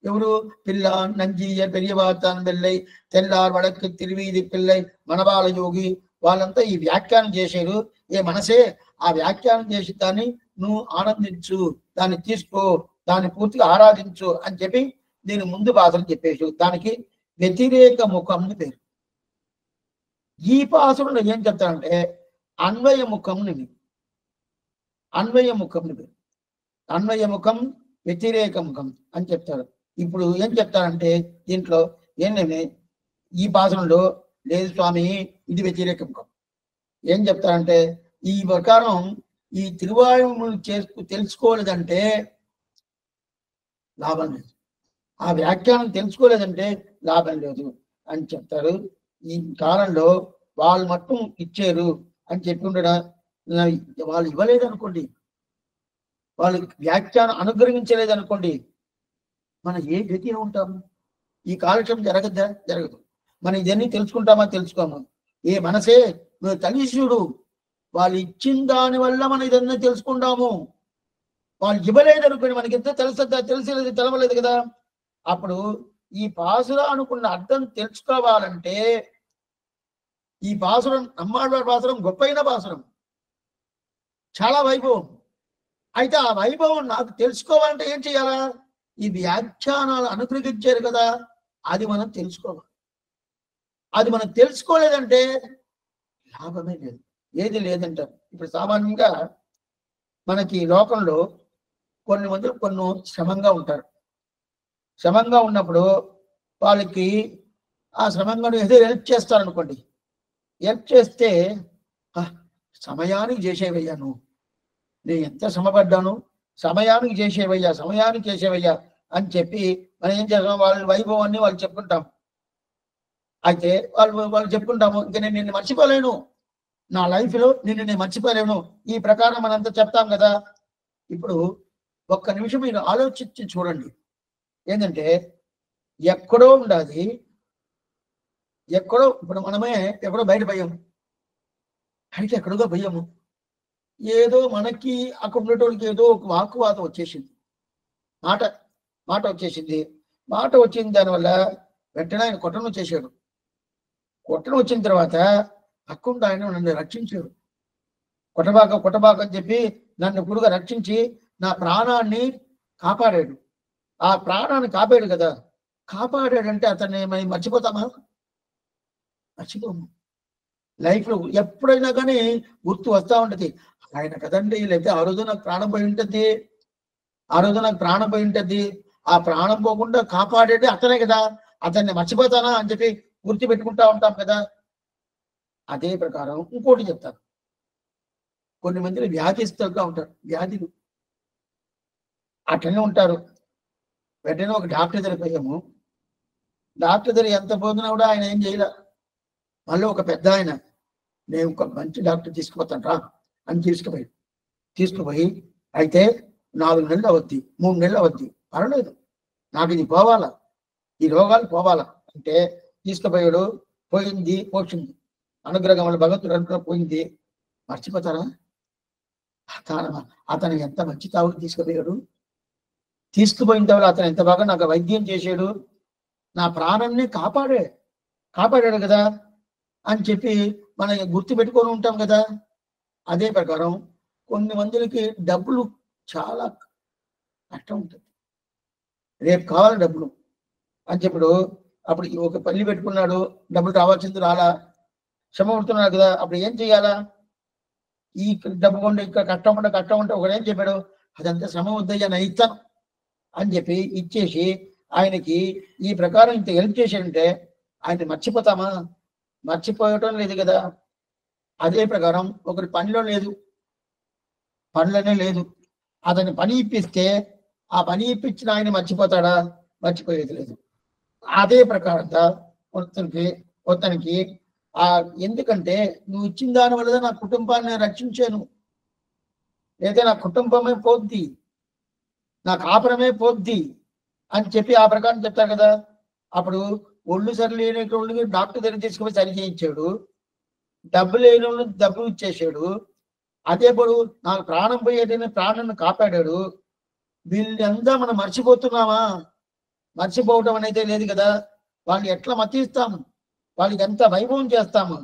ఎవరు? పిల్లాన్ నంజీయ పెరియవాచాన్ పెళ్ళై తెల్లార్ వడక్కు తిరువీధి పిల్లై మనవాళ్ళ యోగి వాళ్ళంతా ఈ వ్యాఖ్యానం చేశారు. ఏ మనసే ఆ వ్యాఖ్యానం చేసి దాన్ని నువ్వు ఆనందించు, దాన్ని తీసుకో, దాన్ని పూర్తిగా ఆరాధించు అని చెప్పి దీని ముందు పాసరం చెప్పేసి దానికి వ్యతిరేక ముఖంని పేరు. ఈ పాసరంలో ఏం చెప్తారంటే అన్వయ ముఖంని పేరు. అన్వయ ముఖం వ్యతిరేక ముఖం అని చెప్తారు. ఇప్పుడు ఏం చెప్తారంటే దీంట్లో ఏంటంటే ఈ పాసరంలో లేదు స్వామి ఇది వ్యతిరేక ముఖం. ఏం చెప్తారంటే ఈ ప్రకారం ఈ తిరువాయుములు తెలుసుకోలేదంటే లాభం లేదు, ఆ వ్యాఖ్యానం తెలుసుకోలేదంటే లాభం లేదు అని చెప్తారు. ఈ కాలంలో వాళ్ళు మట్టుం ఇచ్చారు అని చెప్పి ఉండడం, వాళ్ళు ఇవ్వలేదనుకోండి, వాళ్ళు వ్యాఖ్యానం అనుగ్రహించలేదనుకోండి, మనం ఏ గతిలో ఉంటాము? ఈ కాలక్షేపం జరగదు. మనం ఇదన్నీ తెలుసుకుంటామా? తెలుసుకోము. ఏ మనసే నువ్వు తల్లిశుడు, వాళ్ళు ఇచ్చిన దాని వల్ల మనం ఇదన్నీ తెలుసుకుంటాము. వాళ్ళు ఇవ్వలేదు అనుకోండి, మనకి ఎంత తెలిసలేదు తెలవలేదు కదా. అప్పుడు ఈ పాసురా అనుకున్న అర్థం తెలుసుకోవాలంటే ఈ పాసురం అమ్మాళ్ళ పాసురం గొప్పైన పాసురం, చాలా వైభవం. అయితే ఆ వైభవం నాకు తెలుసుకోవాలంటే ఏం చేయాలా? ఈ వ్యాఖ్యానాలు అనుగ్రహించారు కదా, అది మనం తెలుసుకోవాలి. అది మనం తెలుసుకోలేదంటే లాభమే లేదు, ఏది లేదంటారు. ఇప్పుడు సామాన్యంగా మనకి లోకంలో కొన్ని మంది కొన్ని శ్రమంగా ఉంటారు. శ్రమంగా ఉన్నప్పుడు వాళ్ళకి ఆ శ్రమంగా ఏదో హెల్ప్ చేస్తారనుకోండి. హెల్ప్ చేస్తే సమయానికి చేసేవయ్యా, నేను ఎంత శ్రమపడ్డాను, సమయానికి చేసేవయ్యా అని చెప్పి మనం ఏం చేస్తాం? వాళ్ళ వైభవాన్ని వాళ్ళు చెప్పుకుంటాం. అయితే వాళ్ళు చెప్పుకుంటాము, ఇంకా నేను నిన్ను మర్చిపోలేను, నా లైఫ్లో నేను మర్చిపోలేను, ఈ ప్రకారం మనంతా చెప్తాం కదా. ఇప్పుడు ఒక్క నిమిషం మీరు ఆలోచించి చూడండి. ఏంటంటే ఎక్కడో ఉండాలి, ఇప్పుడు మనమే ఎక్కడో బయట పోయాము, అయితే ఎక్కడో పోయాము, ఏదో మనకి అక్కడ ఉండేటోళ్ళకి ఏదో ఒక వాక్కువాదం వచ్చేసింది, మాట వచ్చేసింది. దానివల్ల వెంటనే ఆయన కొట్టడం వచ్చేసాడు. కొట్టడం వచ్చిన తర్వాత అక్కడ ఆయన నన్ను రక్షించాడు. కొట్టబాక అని చెప్పి నన్ను గురుగా రక్షించి నా ప్రాణాన్ని కాపాడాడు. ఆ ప్రాణాన్ని కాపాడు కదా, కాపాడాడంటే అతన్ని మనం మర్చిపోతామా? మర్చిపోము. లైఫ్లో ఎప్పుడైనా కానీ గుర్తు వస్తూ ఉంటుంది, ఆయన కదండి, లేకపోతే ఆ రోజు నాకు ప్రాణం పోయి ఉంటుంది, ఆ ప్రాణం పోకుండా కాపాడేది అతనే కదా, అతన్ని మర్చిపోతానా అని చెప్పి గుర్తు పెట్టుకుంటా ఉంటాం కదా. అదే ప్రకారం ఇంకోటి చెప్తారు. కొన్ని మంది వ్యాధిస్తులుగా ఉంటారు, వ్యాధులు అట్లనే ఉంటారు. వెంటనే ఒక డాక్టర్ దగ్గర పోయాము. డాక్టర్ దగ్గర ఎంత పోతున్నా కూడా ఆయన ఏం చేయలే. మళ్ళీ ఒక పెద్ద ఆయన, నేను ఒక మంచి డాక్టర్ తీసుకుపోతాను రా అని తీసుకుపోయి అయితే 4 నెలలు అవద్ది, 3 నెలలు అవద్ది, పర్వాలేదు, నాకు ఇది పోవాలా, ఈ రోగాలు పోవాలా అంటే తీసుకుపోయాడు. పోయింది, పోషింది, అనుగ్రహం వల్ల భగవంతుడు అనుగ్రహం పోయింది. మర్చిపోతారా? అతను ఎంత మంచి తావులు తీసుకుపోయాడు. తీసుకుపోయిన తర్వాత అతను ఎంత బాగా నాకు వైద్యం చేశాడు, నా ప్రాణాన్ని కాపాడాడు కదా అని చెప్పి మనం గుర్తు పెట్టుకొని ఉంటాం కదా. అదే ప్రకారం కొన్ని మందికి డబ్బులు చాలా కష్టం ఉంటుంది. రేపు కావాలి డబ్బులు అని చెప్పాడు. అప్పుడు ఒక పల్లి పెట్టుకున్నాడు, డబ్బులు రావాల్సింది రాలా, శ్రమ పడుతున్నాడు కదా. అప్పుడు ఏం చెయ్యాలా? ఈ డబ్బు కొండ ఇక్కడ కష్టం ఉంటే ఒకడు ఏం చెప్పాడు, అదంతా శ్రమ వద్దయ్యా నేను ఇస్తాను అని చెప్పి ఇచ్చేసి ఆయనకి ఈ ప్రకారం ఇంత హెల్ప్ చేశాడంటే ఆయన మర్చిపోతామా? మర్చిపోయటం లేదు కదా. అదే ప్రకారం ఒకరి పనిలోనే లేదు, అతని పని ఇప్పిస్తే ఆ పని ఇప్పించిన ఆయన మర్చిపోతాడా? మర్చిపోయేది లేదు. అదే ప్రకారంగా మొత్తానికి ఎందుకంటే నువ్వు ఇచ్చిన దాని వల్ల నా కుటుంబాన్ని రక్షించాను, లేదా నా కుటుంబమే పోద్ది, నా కాపురమే పోద్ది అని చెప్పి ఆ ప్రకారం చెప్తారు కదా. అప్పుడు ఒళ్ళు సరిలేని డాక్టర్ దగ్గర తీసుకుని సరి చేయించాడు, డబ్బు లేని వాళ్ళు డబ్బు ఇచ్చేసాడు. అదే పొడు నాకు ప్రాణం పోయేటైనా ప్రాణాన్ని కాపాడాడు. వీళ్ళంతా మనం మర్చిపోతున్నామా? మర్చిపోవటం అనేది లేదు కదా. వాళ్ళు ఎట్లా మతిస్తాము, వాళ్ళకి ఎంత వైభవం చేస్తాము.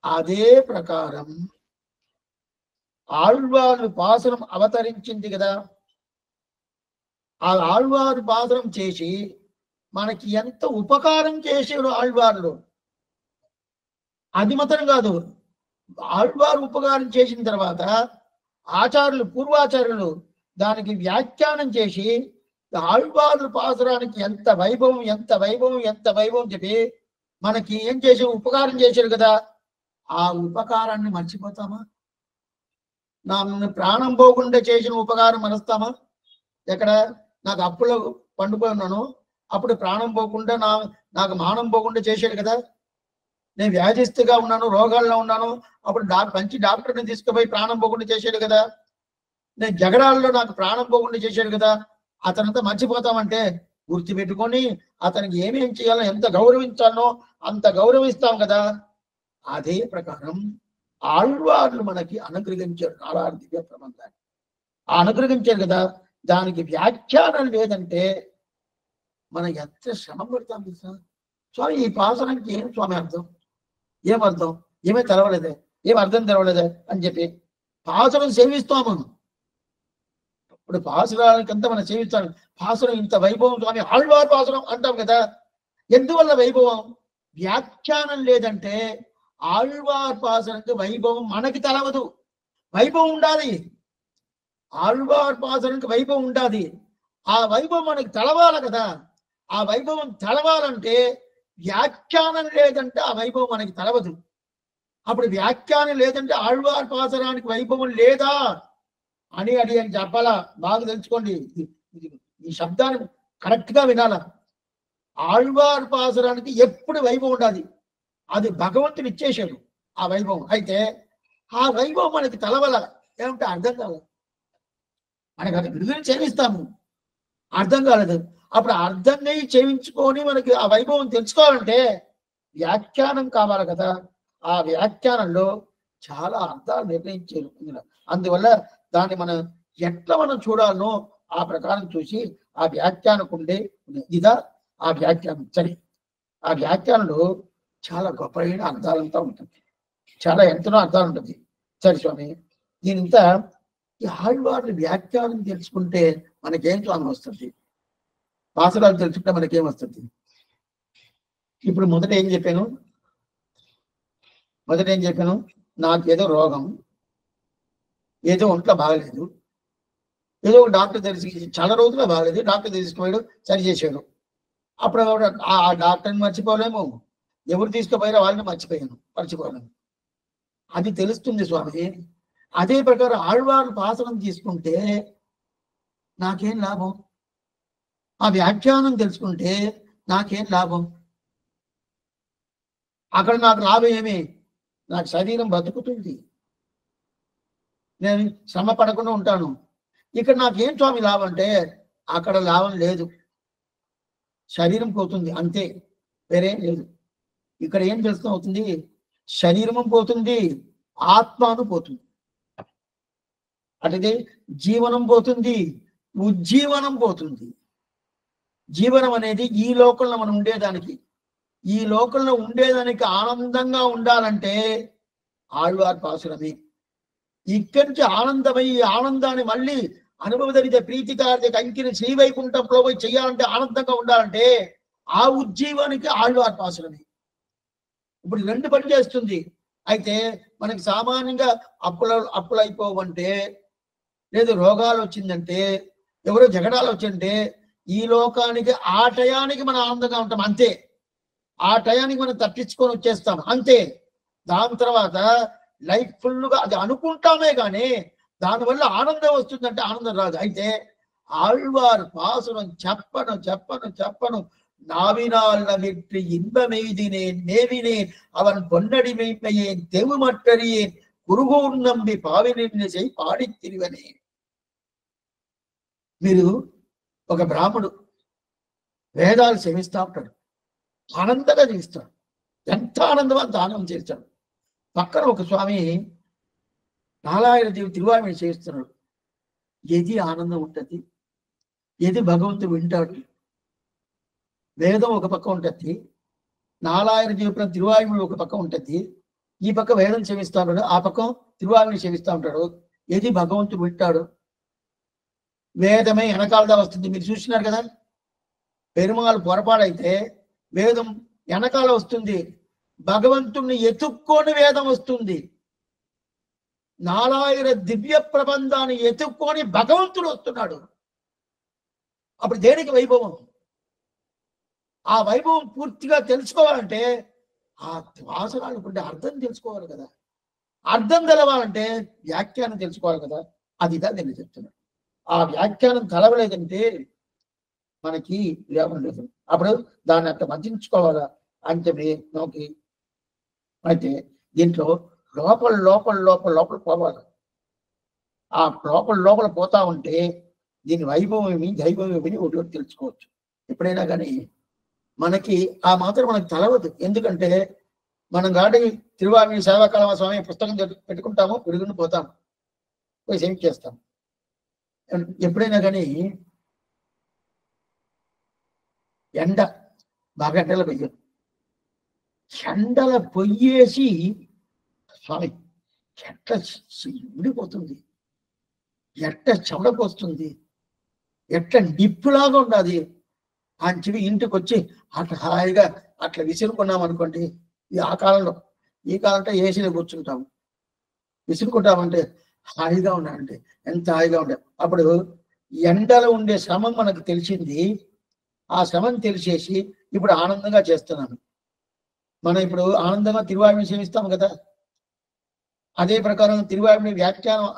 అదే ప్రకారం ఆళ్వారు పాసురం అవతరించింది కదా. ఆ ఆళ్వారు పాసురం చేసి మనకి ఎంత ఉపకారం చేసాడు ఆళ్వార్లు. అది మాత్రం కాదు, ఆళ్వారు ఉపకారం చేసిన తర్వాత పూర్వాచార్యులు దానికి వ్యాఖ్యానం చేసి ఆళ్వార్ల పాసురానికి ఎంత వైభవం చెప్పి మనకి ఏం చేసి ఉపకారం చేశారు కదా. ఆ ఉపకారాన్ని మర్చిపోతామా? ప్రాణం పోకుండా చేసిన ఉపకారం మనస్తామా? ఎక్కడ నాకు అప్పులో పండుపోయి ఉన్నాను, అప్పుడు ప్రాణం పోకుండా నాకు మానం పోకుండా చేశాడు కదా. నేను వ్యాధిస్తుగా ఉన్నాను, రోగాల్లో ఉన్నాను, అప్పుడు మంచి డాక్టర్ని తీసుకుపోయి ప్రాణం పోకుండా చేశాడు కదా. నేను జగడాల్లో నాకు ప్రాణం పోకుండా చేశాడు కదా. అతనంతా మర్చిపోతామంటే గుర్తుపెట్టుకొని అతనికి ఏమేం చేయాలో, ఎంత గౌరవించాలో అంత గౌరవిస్తాం కదా. అదే ప్రకారం ఆళ్వార్లు మనకి అనుగ్రహించారు నాలారు దివ్య ప్రబంధాన్ని. అనుగ్రహించారు కదా. దానికి వ్యాఖ్యానం లేదంటే మనం ఎంత శ్రమ పడతాం తెలుసా. స్వామి ఈ పాసనానికి ఏం స్వామి అర్థం, ఏమర్థం, ఏమీ తెలవలేదే, ఏం అర్థం తెలవలేదే అని చెప్పి పాసనం సేవిస్తాము. ఇప్పుడు పాసురానికంతా మనం సేవిస్తాము. పాసురం ఇంత వైభవం స్వామి ఆళ్వార్ పాసురం అంటాం కదా. ఎందువల్ల వైభవం? వ్యాఖ్యానం లేదంటే ఆళ్వార్ పాసురానికి వైభవం మనకి తెలవదు. వైభవం ఉండాలి, ఆళ్వార్ పాసురానికి వైభవం ఉండాలి. ఆ వైభవం మనకి తెలవాలి కదా. ఆ వైభవం తెలవాలంటే వ్యాఖ్యానం లేదంటే ఆ వైభవం మనకి తెలవదు. అప్పుడు వ్యాఖ్యానం లేదంటే ఆళ్వార్ పాసురానికి వైభవం లేదా అని చెప్పాలా. బాగా తెలుసుకోండి, ఈ శబ్దాన్ని కరెక్ట్ గా వినాలా. ఆళ్వార్ పాసురానికి ఎప్పుడు వైభవం ఉండాలి. అది భగవంతుడు ఇచ్చేశాడు ఆ వైభవం. అయితే ఆ వైభవం మనకి తెలవాల. ఏమంటే అర్థం కాలేదు, మనకి అది విడుదల చేయిస్తాము, అర్థం కాలేదు. అప్పుడు అర్థంగా చేయించుకొని మనకి ఆ వైభవం తెలుసుకోవాలంటే వ్యాఖ్యానం కావాలి కదా. ఆ వ్యాఖ్యానంలో చాలా అర్థాలు నిర్ణయించారు. అందువల్ల దాన్ని మనం ఎట్లా మనం చూడాలనో ఆ ప్రకారం చూసి ఆ వ్యాఖ్యానకు ఉండే ఇదా ఆ వ్యాఖ్యానం సరే. ఆ వ్యాఖ్యానంలో చాలా గొప్పైన అర్థాలంతా ఉంటుంది, చాలా ఎంతనో అర్థాలు ఉంటుంది. సరే స్వామి, దీనింతా ఈ ఆళ్వార్ల వ్యాఖ్యానం తెలుసుకుంటే మనకేం స్వామి వస్తుంది, పాసురాలు తెలుసుకుంటే మనకేం వస్తుంది? ఇప్పుడు మొదట ఏం చెప్పాను, నాకేదో రోగం, ఏదో ఒంట్లో బాగలేదు, ఏదో ఒక డాక్టర్ తెలిసి చాలా రోజుల్లో బాగలేదు, డాక్టర్ తీసుకుపోయాడు, సరి చేశాడు. అప్పుడు ఆ డాక్టర్ని మర్చిపోలేము, ఎవరు తీసుకుపోయారో వాళ్ళని మర్చిపోలేము. అది తెలుస్తుంది స్వామి. అదే ప్రకారం ఆళ్వారు పాసనం తీసుకుంటే నాకేం లాభం? ఆ వ్యాఖ్యానం తెలుసుకుంటే నాకేం లాభం? అక్కడ నాకు లాభం ఏమి? నాకు శరీరం బతుకుతుంది, నేను శ్రమ పడకుండా ఉంటాను. ఇక్కడ నాకేం స్వామి లాభం అంటే అక్కడ లాభం లేదు, శరీరం పోతుంది అంతే, వేరేం లేదు. ఇక్కడ ఏం తెలుస్తూ అవుతుంది? శరీరము పోతుంది, ఆత్మను పోతుంది. అంటే జీవనం పోతుంది, ఉజ్జీవనం పోతుంది. జీవనం అనేది ఈ లోకంలో మనం ఉండేదానికి, ఈ లోకంలో ఉండేదానికి ఆనందంగా ఉండాలంటే ఆళ్వార్ పాసురమే. ఇక్కడి నుంచి ఆనందమై ఈ ఆనందాన్ని మళ్ళీ అనుభవదరిత ప్రీతికార్య కంకిని శ్రీవైకుంఠంలో పోయి చెయ్యాలంటే, ఆనందంగా ఉండాలంటే ఆ ఉజ్జీవానికి ఆళ్వార్ పాసురమే. ఇప్పుడు రెండు పని చేస్తుంది. అయితే మనకి సామాన్యంగా అప్పులు అయిపోవంటే, లేదు రోగాలు వచ్చిందంటే, ఎవరో జగడాలు వచ్చిందంటే, ఈ లోకానికి ఆ టయానికి మనం ఆనందంగా ఉంటాం అంతే. ఆ టయానికి మనం తప్పించుకొని వచ్చేస్తాం అంతే. దాని తర్వాత లైఫ్ ఫుల్గా అది అనుకుంటామే కానీ దానివల్ల ఆనందం వస్తుందంటే ఆనందం రాదు. అయితే ఆళ్వార్ పాసురం చెప్పను చెప్పను చెప్పను நாவினால் நவிற்று இன்பமெய்தினேன் மேவினேன் அவன் பொன்னடி மெய்மையேன் தெவுமற்றறியேன் குருகூர் நம்பி పావినిన్నిసై పాడి తిరివనే. మీరు ఒక బ్రాహ్మడు వేదాలు సేవిస్తూ ఉంటాడు, ఆనందంగా జీవిస్తాడు, ఎంత ఆనందమో అంత ఆనందం చేస్తాడు. పక్కన ఒక స్వామి నాలాయన దేవి తిరువాయిని చేస్తున్నాడు. ఏది ఆనందం ఉంటుంది, ఏది భగవంతుడు వింటాడు. వేదం ఒక పక్క ఉంటుంది, నాలాయన జీవితం తిరువాయుడు ఒక పక్క ఉంటుంది. ఈ పక్క వేదం సేవిస్తా ఉంటాడు, ఆ పక్క తిరువాయుని సేవిస్తూ ఉంటాడు. ఏది భగవంతుడు వింటాడు? వేదమే వెనకాలదా వస్తుంది. మీరు చూసినారు కదా, పెరుమాళ్ పొరపాడైతే వేదం వెనకాల వస్తుంది, భగవంతుణ్ణి ఎతుక్కొని వేదం వస్తుంది. నాలాయన దివ్య ప్రబంధాన్ని ఎతుక్కొని భగవంతుడు వస్తున్నాడు. అప్పుడు దేనికి వైభవం? ఆ వైభవం పూర్తిగా తెలుసుకోవాలంటే ఆ వాసనాలకు ఉండే అర్థం తెలుసుకోవాలి కదా. అర్థం తెలవాలంటే వ్యాఖ్యానం తెలుసుకోవాలి కదా. అదిదా నేను చెప్తున్నాను. ఆ వ్యాఖ్యానం తెలవలేదంటే మనకి లాభం లేదు. అప్పుడు దాన్ని అంత మర్జించుకోవాలా అంటే నోకి. అయితే దీంట్లో లోపల లోపల లోపల లోపల పోవాలి. ఆ లోపల లోపల పోతా ఉంటే దీని వైభవం ఏమి దైవం ఏమి ఒకటి తెలుసుకోవచ్చు. ఎప్పుడైనా కానీ మనకి ఆ మాత్రం మనకు తెలవదు. ఎందుకంటే మనం గాడి తిరువామి సేవాకాలమ స్వామి పుస్తకం పెట్టుకుంటాము, పెరుగుని పోతాము, పోయి సేవ చేస్తాం. ఎప్పుడైనా కానీ ఎండ బాగా ఎండల పొయ్యం, ఎండల పొయ్యేసి స్వామి ఎట్ట ఉండిపోతుంది, ఎట్ట చెమడపోస్తుంది, ఎట్ట నిప్పులాగా ఉండదు అని చెప్పి ఇంటికి వచ్చి అట్లా హాయిగా అట్లా విసురుకున్నాం అనుకోండి. ఆ కాలంలో, ఈ కాలంలో ఏసీలో కూర్చుంటాము, విసురుకుంటామంటే హాయిగా ఉన్నాయంటే ఎంత హాయిగా ఉండే. అప్పుడు ఎండలో ఉండే శ్రమం మనకు తెలిసింది, ఆ శ్రమం తెలిసేసి ఇప్పుడు ఆనందంగా చేస్తున్నాను. మనం ఇప్పుడు ఆనందంగా తిరువాయుని సేవిస్తాము కదా. అదే ప్రకారం తిరువాయుని వ్యాఖ్యానం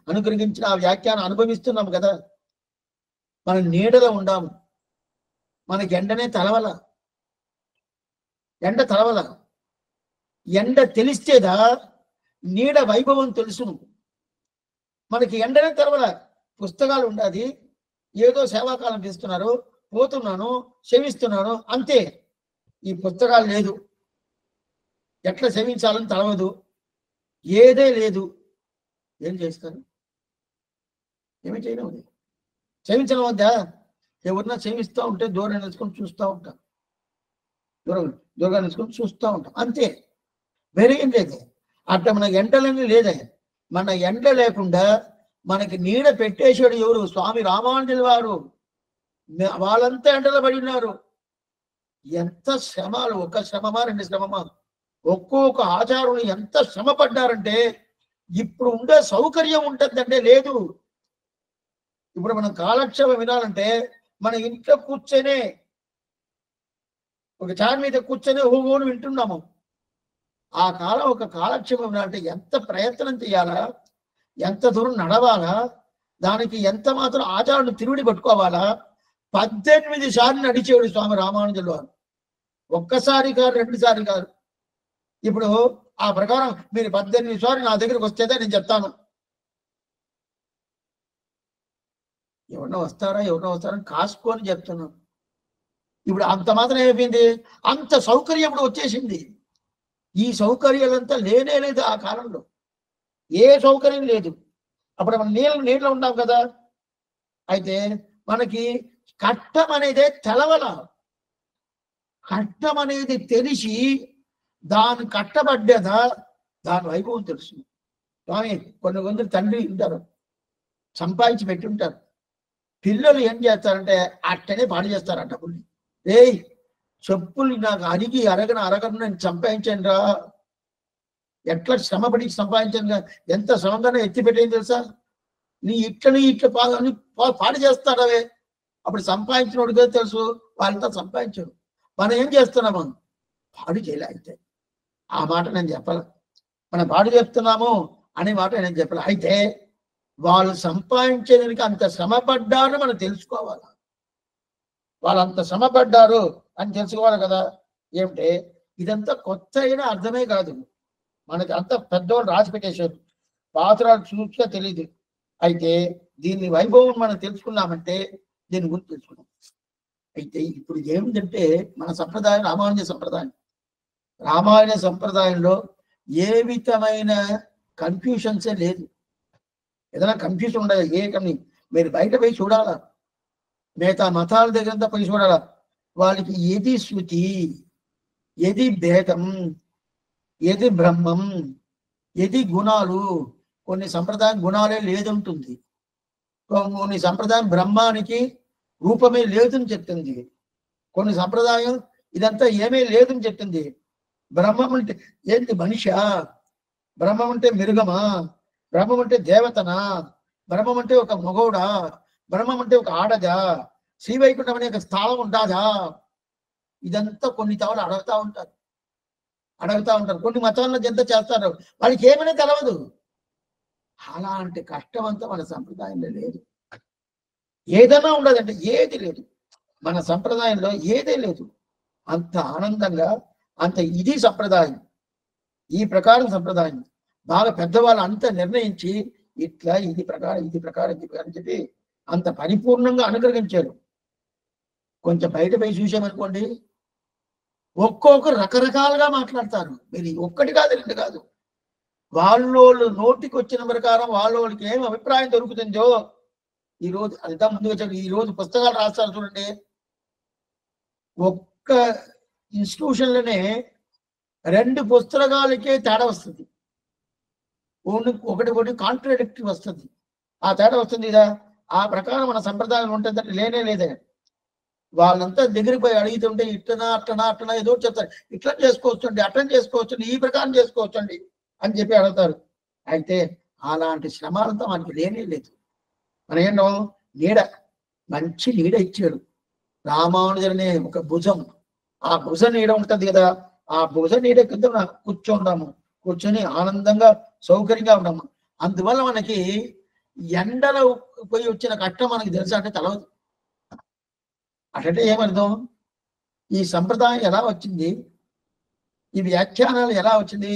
అనుగ్రహించిన ఆ వ్యాఖ్యానం అనుభవిస్తున్నాము కదా. మనం నీడలో ఉండాము, మనకి ఎండనే తలవల, ఎండ తలవల. ఎండ తెలిస్తేదా నీడ వైభవం తెలుసును. మనకి ఎండనే తలవల. పుస్తకాలు ఉండాది, ఏదో సేవాకాలం చేస్తున్నారు, పోతున్నాను, సేవిస్తున్నాను అంతే. ఈ పుస్తకాలు లేదు, ఎట్లా సేవించాలని తలవదు, ఏదే లేదు. ఏం చేస్తారు? ఏమి చేయడం? సేవించడం వద్దా? ఎవరన్నా సేవిస్తూ ఉంటే దూరం నిలుచుకొని చూస్తూ ఉంటాం, దూరంగా నిలుచుకొని చూస్తూ ఉంటాం అంతే, వేరే ఏం లేదు. అట్లా మనకి ఎండలన్నీ లేదే. మన ఎండ లేకుండా మనకి నీడ పెట్టేసాడు ఎవరు? స్వామి రామానుజుల వారు. వాళ్ళంతా ఎండలో పడి ఉన్నారు. ఎంత శ్రమలు, ఒక శ్రమమా రెండు శ్రమమా, ఒక్కొక్క ఆచారులు ఎంత శ్రమ పడ్డారంటే ఇప్పుడు ఉండే సౌకర్యం ఉంటుందంటే లేదు. ఇప్పుడు మనం కాలక్షేపం వినాలంటే మన ఇంట్లో కూర్చొనే ఒక చార్ మీద కూర్చొని ఓగోని వింటున్నాము. ఆ కాలం ఒక కాలక్షేపం అంటే ఎంత ప్రయత్నం చేయాలా, ఎంత దూరం నడవాలా, దానికి ఎంత మాత్రం ఆచారాన్ని తిరుడి పట్టుకోవాలా. 18 సార్లు నడిచేవాడు స్వామి రామానుజుల వారు. ఒక్కసారి కాదు, 2 సార్లు కాదు. ఇప్పుడు ఆ ప్రకారం మీరు 18 సార్లు నా దగ్గరికి వస్తేదే నేను చెప్తాను. ఎవరన్నా వస్తారని కాసుకొని చెప్తున్నాను. ఇప్పుడు అంత మాత్రం అయిపోయింది, అంత సౌకర్యం ఇప్పుడు వచ్చేసింది. ఈ సౌకర్యాలంతా లేనే లేదు ఆ కాలంలో, ఏ సౌకర్యం లేదు. అప్పుడు మనం నీళ్ళు ఉన్నాం కదా. అయితే మనకి కట్టం అనేదే తెలవల. కట్టం అనేది తెలిసి దాని కట్టబడ్డదా దాని వైభవం తెలుసు. కానీ కొందరు తండ్రి ఉంటారు, సంపాదించి పెట్టి ఉంటారు. పిల్లలు ఏం చేస్తారంటే అట్టనే పాడు చేస్తారంట. ఏయ్ చెప్పులు నాకు అరగను నేను సంపాదించాను రా, ఎట్లా శ్రమపడి సంపాదించాను, ఎంత శ్రమంగానే ఎత్తి పెట్టేది తెలుసా, నీ ఇట్లా పాడు చేస్తాడవే. అప్పుడు సంపాదించినోడికే తెలుసు వాళ్ళంతా సంపాదించారు. మనం ఏం చేస్తున్నాము, పాడు చేయలే. అయితే ఆ మాట నేను చెప్పాలి, మనం పాడు చేస్తున్నాము అనే మాట నేను చెప్పాలి. అయితే వాళ్ళు సంపాదించేదానికి అంత శ్రమపడ్డారు మనం తెలుసుకోవాలి. వాళ్ళు అంత శ్రమపడ్డారు అని తెలుసుకోవాలి కదా. ఏమిటే ఇదంతా కొత్త అయినా అర్థమే కాదు, మనకి అంత పెద్దవాళ్ళు రాసి పెట్టేశారు, పాత్రలు చూసిగా తెలియదు. అయితే దీన్ని వైభవం మనం తెలుసుకున్నామంటే దీని గురించి తెలుసుకున్నాం. అయితే ఇప్పుడు ఏమిటంటే మన సంప్రదాయం రామాయణ సంప్రదాయంలో ఏ విధమైన కన్ఫ్యూషన్సే లేదు. ఏదైనా కన్ఫ్యూజన్ ఉండదు ఏ కని మీరు బయట పోయి చూడాలా, మిగతా మతాల దగ్గరంతా పోయి చూడాలా. వాళ్ళకి ఏది శృతి, ఏది భేదం, ఏది బ్రహ్మం, ఏది గుణాలు. కొన్ని సంప్రదాయం గుణాలే లేదంటుంది, కొన్ని సంప్రదాయం బ్రహ్మానికి రూపమే లేదని చెప్తుంది, కొన్ని సంప్రదాయం ఇదంతా ఏమీ లేదని చెప్తుంది. బ్రహ్మం అంటే ఏంటి, మనిషా? బ్రహ్మం అంటే మిరుగమా? బ్రహ్మం అంటే దేవతనా? బ్రహ్మం అంటే ఒక మగవుడా? బ్రహ్మం అంటే ఒక ఆడదా? శ్రీవైకుంఠం అనే ఒక స్థానం ఉంటుందా? ఇదంతా కొన్ని తావులు అడుగుతూ ఉంటారు. కొన్ని మతాలను ఎంత చేస్తారు, వాళ్ళకి ఏమైనా తెలవదు. అలాంటి కష్టం అంతా మన సంప్రదాయంలో లేదు. ఏదైనా ఉండదంటే ఏది లేదు, మన సంప్రదాయంలో ఏదే లేదు. అంత ఆనందంగా అంత ఇది సంప్రదాయం, ఈ ప్రకారం సంప్రదాయం బాగా పెద్దవాళ్ళు అంతా నిర్ణయించి ఇట్లా ఇది ప్రకారం అని చెప్పి అంత పరిపూర్ణంగా అనుగ్రహించారు. కొంచెం బయట పోయి చూసామనుకోండి, ఒక్కొక్కరు రకరకాలుగా మాట్లాడతారు. మీరు ఒక్కటి కాదు, 2 కాదు. వాళ్ళోళ్ళు నోటికి వచ్చిన ప్రకారం వాళ్ళకి ఏం అభిప్రాయం దొరుకుతుందో ఈరోజు అంతా ముందుగా చెప్పి ఈరోజు పుస్తకాలు రాస్తారు చూడండి. ఒక్క ఇన్స్టిట్యూషన్లోనే 2 పుస్తకాలకే తేడా వస్తుంది. ఒకటి కాంట్రాడిక్టరీ వస్తుంది. ఆ తేడా వస్తుంది కదా. ఆ ప్రకారం మన సంప్రదాయం ఉంటుందంటే లేనే లేదే. వాళ్ళంతా దగ్గరికి పోయి అడుగుతుంటే అట్లనా ఏదో చెప్తారు. ఇట్లా చేసుకోవచ్చండి, అట్లా చేసుకోవచ్చండి, ఈ ప్రకారం చేసుకోవచ్చండి అని చెప్పి అడుగుతారు. అయితే అలాంటి శ్రమాలంతా మనకి లేనే లేదు. మన ఏంటో మంచి నీడ ఇచ్చాడు రామానుజులనే ఒక భుజం. ఆ భుజ నీడ ఉంటుంది కదా, ఆ భుజ నీడ కింద కూర్చొని ఆనందంగా సౌకర్యంగా ఉన్నాము. అందువల్ల మనకి ఎండలో పోయి వచ్చిన కష్టం మనకి తెలుసా అంటే తెలవదు. అటంటే ఏమర్థం, ఈ సంప్రదాయం ఎలా వచ్చింది, ఈ వ్యాఖ్యానాలు ఎలా వచ్చింది.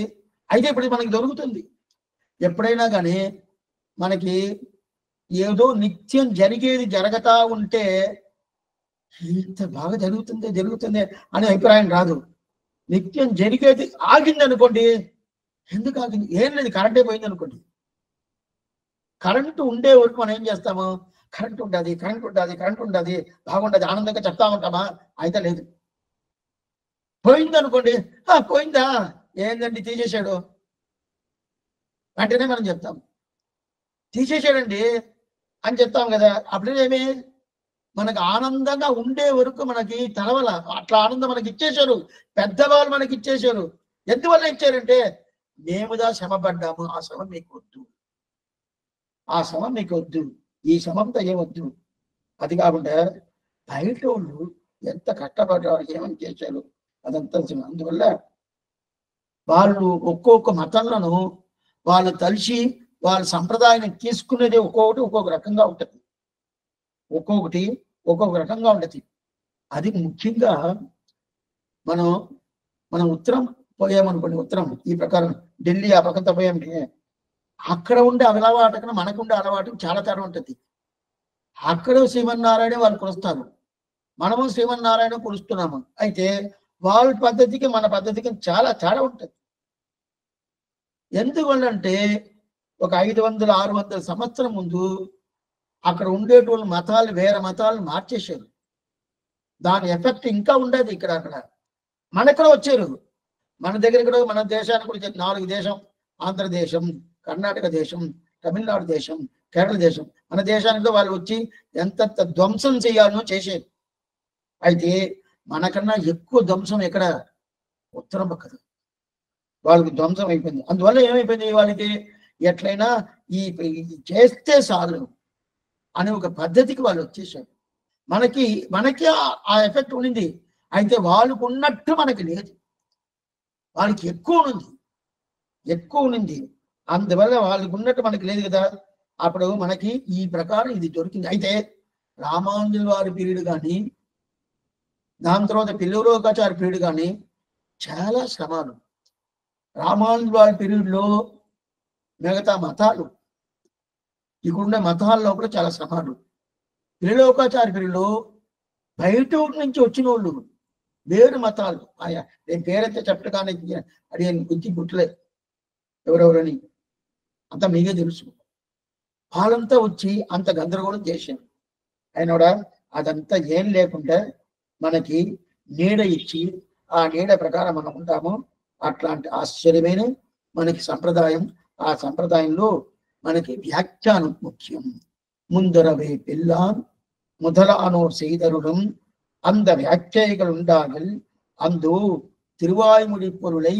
అయితే ఇప్పుడు మనకి దొరుకుతుంది. ఎప్పుడైనా కానీ మనకి ఏదో నిత్యం జరగతా ఉంటే ఇంత బాగా జరుగుతుంది అనే అభిప్రాయం రాదు. నిత్యం జరిగేది ఆగింది అనుకోండి, ఎందుకు ఆగింది, ఏం లేదు, కరెంటే పోయింది అనుకోండి. కరెంటు ఉండే వరకు మనం ఏం చేస్తాము, కరెంట్ ఉంటుంది బాగుండదు ఆనందంగా చెప్తా ఉంటామా? అయితే లేదు. పోయింది అనుకోండి, పోయిందా, ఏందండి తీసేశాడు వెంటనే మనం చెప్తాం, తీసేశాడండి అని చెప్తాం కదా. అప్పుడేమి మనకు ఆనందంగా ఉండే వరకు మనకి తెలవల. అట్లా ఆనందం మనకి ఇచ్చేశారు, పెద్దవాళ్ళు మనకి ఇచ్చేశారు. ఎందువల్ల ఇచ్చారంటే మేముదా శ్రమ పడ్డాము, ఆ శ్రమ మీకు వద్దు, ఈ శ్రమంతా ఏమొద్దు. అది కాకుండా బయట వాళ్ళు ఎంత కష్టపడ్డారు, ఏమని చేశారు అదంతా. అందువల్ల వాళ్ళు ఒక్కొక్క మతంలోనూ వాళ్ళు కలిసి వాళ్ళ సంప్రదాయాన్ని తీసుకునేది ఒక్కొక్కటి ఒక్కొక్క రకంగా ఉంటుంది, ఒక్కొక్కటి ఒక్కొక్క రకంగా ఉంటుంది. అది ముఖ్యంగా మనం మనం ఉత్తరం పోయామనుకోండి, ఉత్తరం ఈ ప్రకారం ఢిల్లీ ఆ పక్కన పోయామంటే అక్కడ ఉండే అలవాటు కన్నా మనకుండే అలవాటు చాలా తేడా ఉంటుంది. అక్కడ శ్రీమన్నారాయణ వాళ్ళు కొలుస్తారు, మనము శ్రీమన్నారాయణ కొలుస్తున్నాము. అయితే వాళ్ళ పద్ధతికి మన పద్ధతికి చాలా తేడా ఉంటుంది. ఎందువల్లంటే ఒక 500-600 సంవత్సరం ముందు అక్కడ ఉండేటువంటి మతాలు వేరే మతాలను మార్చేశారు. దాని ఎఫెక్ట్ ఇంకా ఉండేది ఇక్కడ అక్కడ. మనకు వచ్చారు, మన దగ్గర కూడా మన దేశానికి కూడా 4 దేశం, ఆంధ్రదేశం, కర్ణాటక దేశం, తమిళనాడు దేశం, కేరళ దేశం, మన దేశానికి వాళ్ళు వచ్చి ఎంత ధ్వంసం చేయాలనో చేసేది. అయితే మనకన్నా ఎక్కువ ధ్వంసం ఎక్కడ ఉత్తరం పక్కన వాళ్ళకి ధ్వంసం అయిపోయింది. అందువల్ల ఏమైపోయింది, వాళ్ళకి ఎట్లయినా ఈ చేస్తే చాలు అనే ఒక పద్ధతికి వాళ్ళు వచ్చేసారు. మనకి ఆ ఎఫెక్ట్ ఉండింది. అయితే వాళ్ళకు ఉన్నట్టు మనకి లేదు, వాళ్ళకి ఎక్కువ ఉంది. అందువల్ల వాళ్ళకు ఉన్నట్టు మనకి లేదు కదా. అప్పుడు మనకి ఈ ప్రకారం ఇది దొరికింది. అయితే రామానుజుల వారి పీరియడ్ కానీ, దాని తర్వాత పిల్లలోకాచార్య పీరియడ్ కానీ చాలా శ్రమాలు. రామానుజుల వారి పీరియడ్లో మిగతా మతాలు, ఇక్కడున్న మతాల్లో కూడా చాలా శ్రమాలు. పిల్లలోకాచార్య పీరియడ్లో బయట నుంచి వచ్చిన వాళ్ళు వేరు మతాలు, నేను పేరైతే చెప్పడానికి అది గుర్తి గుట్లే ఎవరెవరని అంతా మీకే తెలుసు. వాళ్ళంతా వచ్చి అంత గందరగోళం చేశారు. అయినోడా అదంతా ఏం లేకుండా మనకి నీడ ఇచ్చి ఆ నీడ ప్రకారం మనం ఉంటాము. అట్లాంటి ఆశ్చర్యమైన మనకి సంప్రదాయం. ఆ సంప్రదాయంలో మనకి వ్యాఖ్యానం ముఖ్యం. ముందరవే పిల్లాన్ முதலானோர் செய்தருளும் அந்த வியாக்கியைகள் உண்டாகல் அந்தோ திருவாய்மொழி பொருளை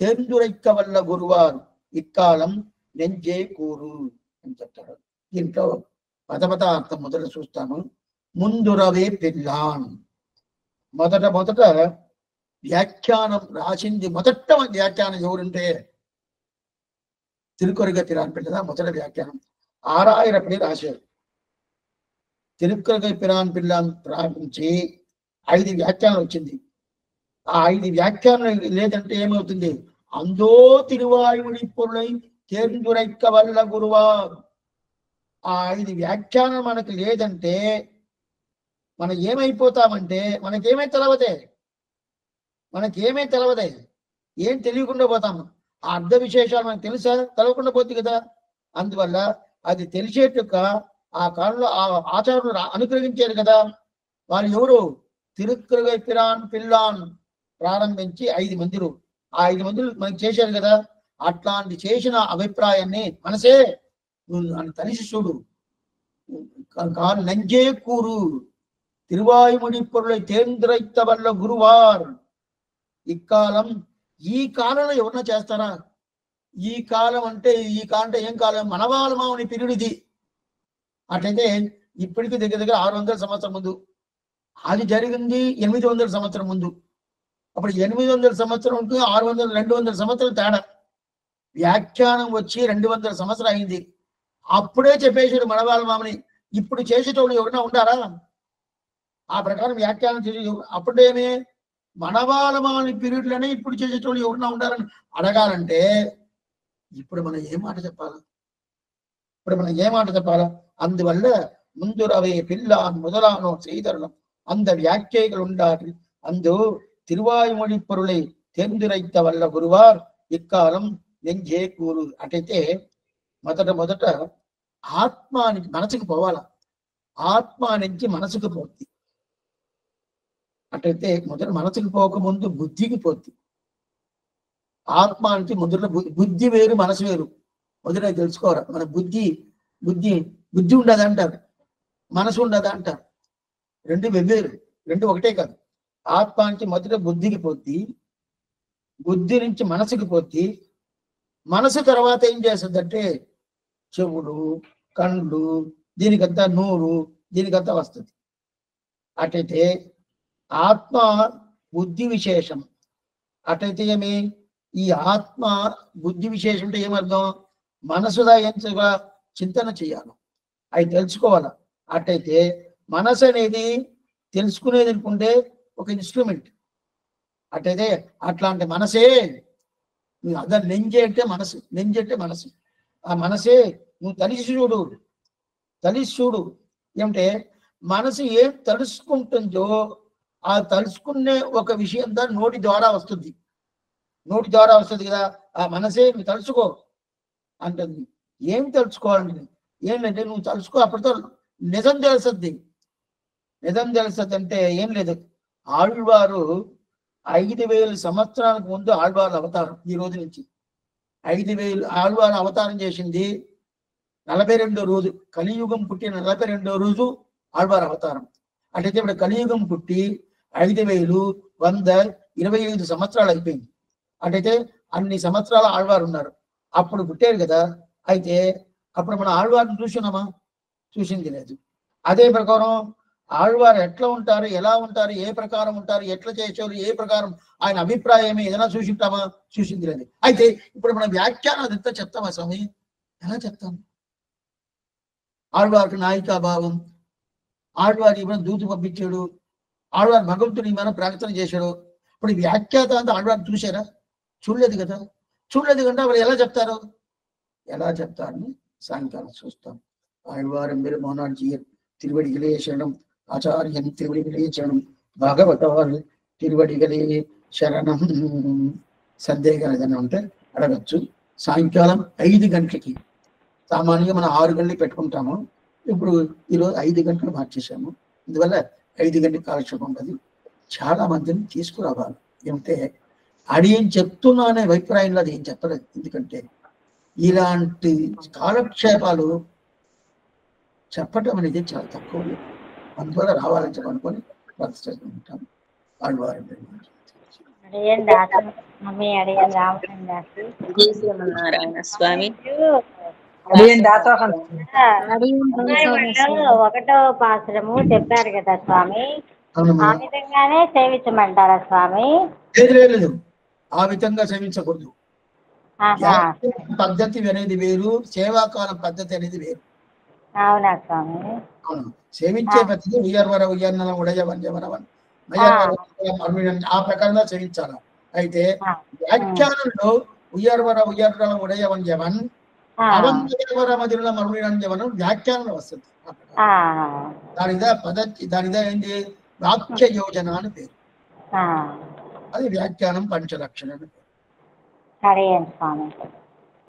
தேர்ந்துரைக்க వల్ల గురువార్ ఇక్కాలం నెంజే కూరు అని చెప్తారు. దీంట్లో పదపదార్థం మొదట చూస్తాను. ముందురవే పిల్లాన్, మొదట వ్యాఖ్యానం మొదట వ్యాఖ్యానం ఎవరుంటే తిరుకొరగ పిరాన్ పిల్లదా మొదట వ్యాఖ్యానం 6000 పడి రాశారు. తిరుక్కరగై పిరాన్ పిల్లాన్ ప్రారంభించి 5 వ్యాఖ్యానాలు వచ్చింది. ఆ 5 వ్యాఖ్యానాలు లేదంటే ఏమవుతుంది, అందో తిరువాయుడి పొరులై తేర్దురైక్క వల్ల గురువా. ఆ 5 వ్యాఖ్యానం మనకు లేదంటే మనం ఏమైపోతామంటే మనకేమీ తెలవదే, ఏం తెలియకుండా పోతాము. ఆ అర్థ విశేషాలు మనకు తెలుసా, తెలవకుండా పోతుంది కదా. అందువల్ల అది తెలిసేట్టుగా ఆ కాలంలో ఆ ఆచార్యులు అనుగ్రహించారు కదా. వాళ్ళు ఎవరు, తిరుక్కరగై పిరాన్ పిల్లాన్ ప్రారంభించి 5 మందిలు, ఆ 5 మందిలు మనకి చేశారు కదా. అట్లాంటి చేసిన అభిప్రాయాన్ని మనసే అని తలిసి చూడు. నంజే కూరు తిరువాయుమొழி பொருளை தேர்ந்துரைத்த వల్ల గురువార్ ఇక్కాలం. ఈ కాలంలో ఎవరన్నా చేస్తారా? ఈ కాలం అంటే ఏం కాలం, మనవాళ్ళ మామని పీరియడ్ ఇది. అట్లయితే ఇప్పటికీ దగ్గర 600 సంవత్సరం ముందు అది జరిగింది, 800 సంవత్సరం ముందు. అప్పుడు 800 సంవత్సరం 600 200 సంవత్సరం తేడా. వ్యాఖ్యానం వచ్చి 200 సంవత్సరం అయింది. అప్పుడే చెప్పేసాడు మనవాళ్ళ మామని. ఇప్పుడు చేసేటోళ్ళు ఎవరైనా ఉండారా? ఆ ప్రకారం వ్యాఖ్యానం చేసే అప్పుడేమే మనవాళ్ళ మామని పీరియడ్లోనే ఇప్పుడు చేసేటోళ్ళు ఎవరైనా ఉండాలని అడగాలంటే ఇప్పుడు మనం ఏ మాట చెప్పాలా? అందువల్ల ముందురవే పిల్లాన్ முதலானோர் செய்தருளும் அந்த வியாக்கியைகள் உண்டாகி అందు తిరువాయుమొழி பொருளை தேர்ந்துரைத்த వల్ల గురువార్ ఇక్కాలం నెంజే కూరు. అటైతే మొదట ఆత్మానికి మనసుకు పోవాలా, ఆత్మ నుంచి మనసుకు పోద్ది. అటైతే మొదట మనసుకు పోకముందు బుద్ధికి పోద్ది. ఆత్మ అంటే మొదట బుద్ధి వేరు, మనసు వేరు. మొదట తెలుసుకోవాలి. మన బుద్ధి ఉండదు అంటారు, మనసు ఉండదు అంటారు. రెండు వెవ్వేరు, రెండు ఒకటే కాదు. ఆత్మ నుంచి మొదట బుద్ధికి పోద్ది, బుద్ధి నుంచి మనసుకి పోద్ది. మనసు తర్వాత ఏం చేస్తుందంటే చెవులు, కళ్ళు, దీనికంతా నోరు, దీనికంతా వస్తుంది. అటైతే ఆత్మ బుద్ధి విశేషం. అటైతే ఏమి ఈ ఆత్మ బుద్ధి విశేషం అంటే ఏమర్థం? మనసుగా ఎంతగా చింతన చేయాలి, అవి తెలుసుకోవాలి. అట్టయితే మనసు అనేది తెలుసుకునేది అనుకుంటే ఒక ఇన్స్ట్రుమెంట్. అట్టయితే అట్లాంటి మనసే అదే నెంజే అంటే మనసు, నెంజి అంటే మనసు. ఆ మనసే నువ్వు తలిసి చూడు, తలిసి చూడు. ఏమంటే మనసు ఏం తలుసుకుంటుందో ఆ తలుసుకునే ఒక విషయం దాని నోటి ద్వారా వస్తుంది, నోటి ద్వారా వస్తుంది కదా. ఆ మనసే నువ్వు తలుచుకో అంటుంది. ఏం తెలుసుకోవాలండి? ఏంటంటే నువ్వు తలుచుకో, అప్పటితో నిజం తెలుస్తుంది. నిజం తెలుస్తుంది అంటే ఏం లేదు. ఆళ్వారు 5000 సంవత్సరాలకు ముందు ఆళ్వారు అవతారం. ఈ రోజు నుంచి 5000 ఆళ్వారు అవతారం చేసింది 42వ రోజు, కలియుగం పుట్టిన 42వ రోజు ఆళ్వారు అవతారం. అంటే ఇప్పుడు కలియుగం పుట్టి 5000 100 25 సంవత్సరాలు అయిపోయింది. అంటే అన్ని సంవత్సరాలు ఆళ్వారు ఉన్నారు, అప్పుడు పుట్టారు కదా. అయితే అప్పుడు మన ఆళ్వారిని చూసినామా? చూసింది లేదు. అదే ప్రకారం ఆళ్వారు ఎట్లా ఉంటారు, ఎలా ఉంటారు, ఏ ప్రకారం ఉంటారు, ఎట్లా చేసేవారు, ఏ ప్రకారం ఆయన అభిప్రాయం ఏదైనా చూసింటామా? చూసింది లేదు. అయితే ఇప్పుడు మనం వ్యాఖ్యానం అదంతా చెప్తామా స్వామి? ఎలా చెప్తాం? ఆళ్వారికి నాయికాభావం, ఆళ్వారి ఏమైనా దూత పంపించాడు, ఆళ్వారు భగవంతుని ఏమైనా ప్రకటన చేశాడు. ఇప్పుడు వ్యాఖ్యాత అంతా ఆళ్వారు చూశారా? చూడలేదు కదా. చూడలేదు కంటే వాళ్ళు ఎలా చెప్తారు? ఎలా చెప్తారని సాయంకాలం చూస్తాం. ఆళ్వారం మీరు మోనార్జీ తిరువడిగలే శరణం, ఆచార్యం తిరువడిగలే శరణం, భాగవతాలు తిరువడిగలే శరణం. సందేహం ఏదైనా ఉంటే అడగచ్చు. సాయంకాలం 5 గంటలకి, సామాన్యంగా మనం 6 గంటలకి పెట్టుకుంటాము, ఇప్పుడు ఈరోజు 5 గంటలు మార్చేసాము. అందువల్ల 5 గంటల కాలక్షేపం ఉంటుంది. చాలా మందిని తీసుకురావాలి. ఏమంటే అది ఏం చెప్తున్నా అనే అభిప్రాయంలో అది ఏం చెప్పలేదు. ఎందుకంటే ఇలాంటి కాలక్షేపాలు చెప్పటం అనేది చాలా తక్కువ. అందువల్ల రావాలని చెప్పనుకొని ప్రతిష్టం ఉంటాం. ఆళ్వారు స్వామి 1వ పాశ్రము చెప్పారు కదా స్వామి, ఆ విధంగానే సేవించమంటారా స్వామి? లేదు, ఆ విధంగా సేవించకూడదు. పద్ధతి అనేది వేరు, సేవాకాలం పద్ధతి అనేది వేరు. అవునా స్వామి? అవును. సేవించే పద్ధతి ఉయ్యర్వర ఉయ్యన్నల ఉడయవన్యవనవన్ ఆ ప్రకారంగా సేవించాలి. అయితే వ్యాఖ్యానంలో ఉయ్యర్వర ఉయ్యర్వల ఉడయవన్యవన్ అవంవర మధుర మరుణంజవనం వ్యాఖ్యానంలో వస్తుంది. దానిదా పద్ధతి, దానిదా ఏంటి? వాక్య యోజన అని పేరు. అది వ్యాఖ్యానం పంచలక్షణ అని పేరు.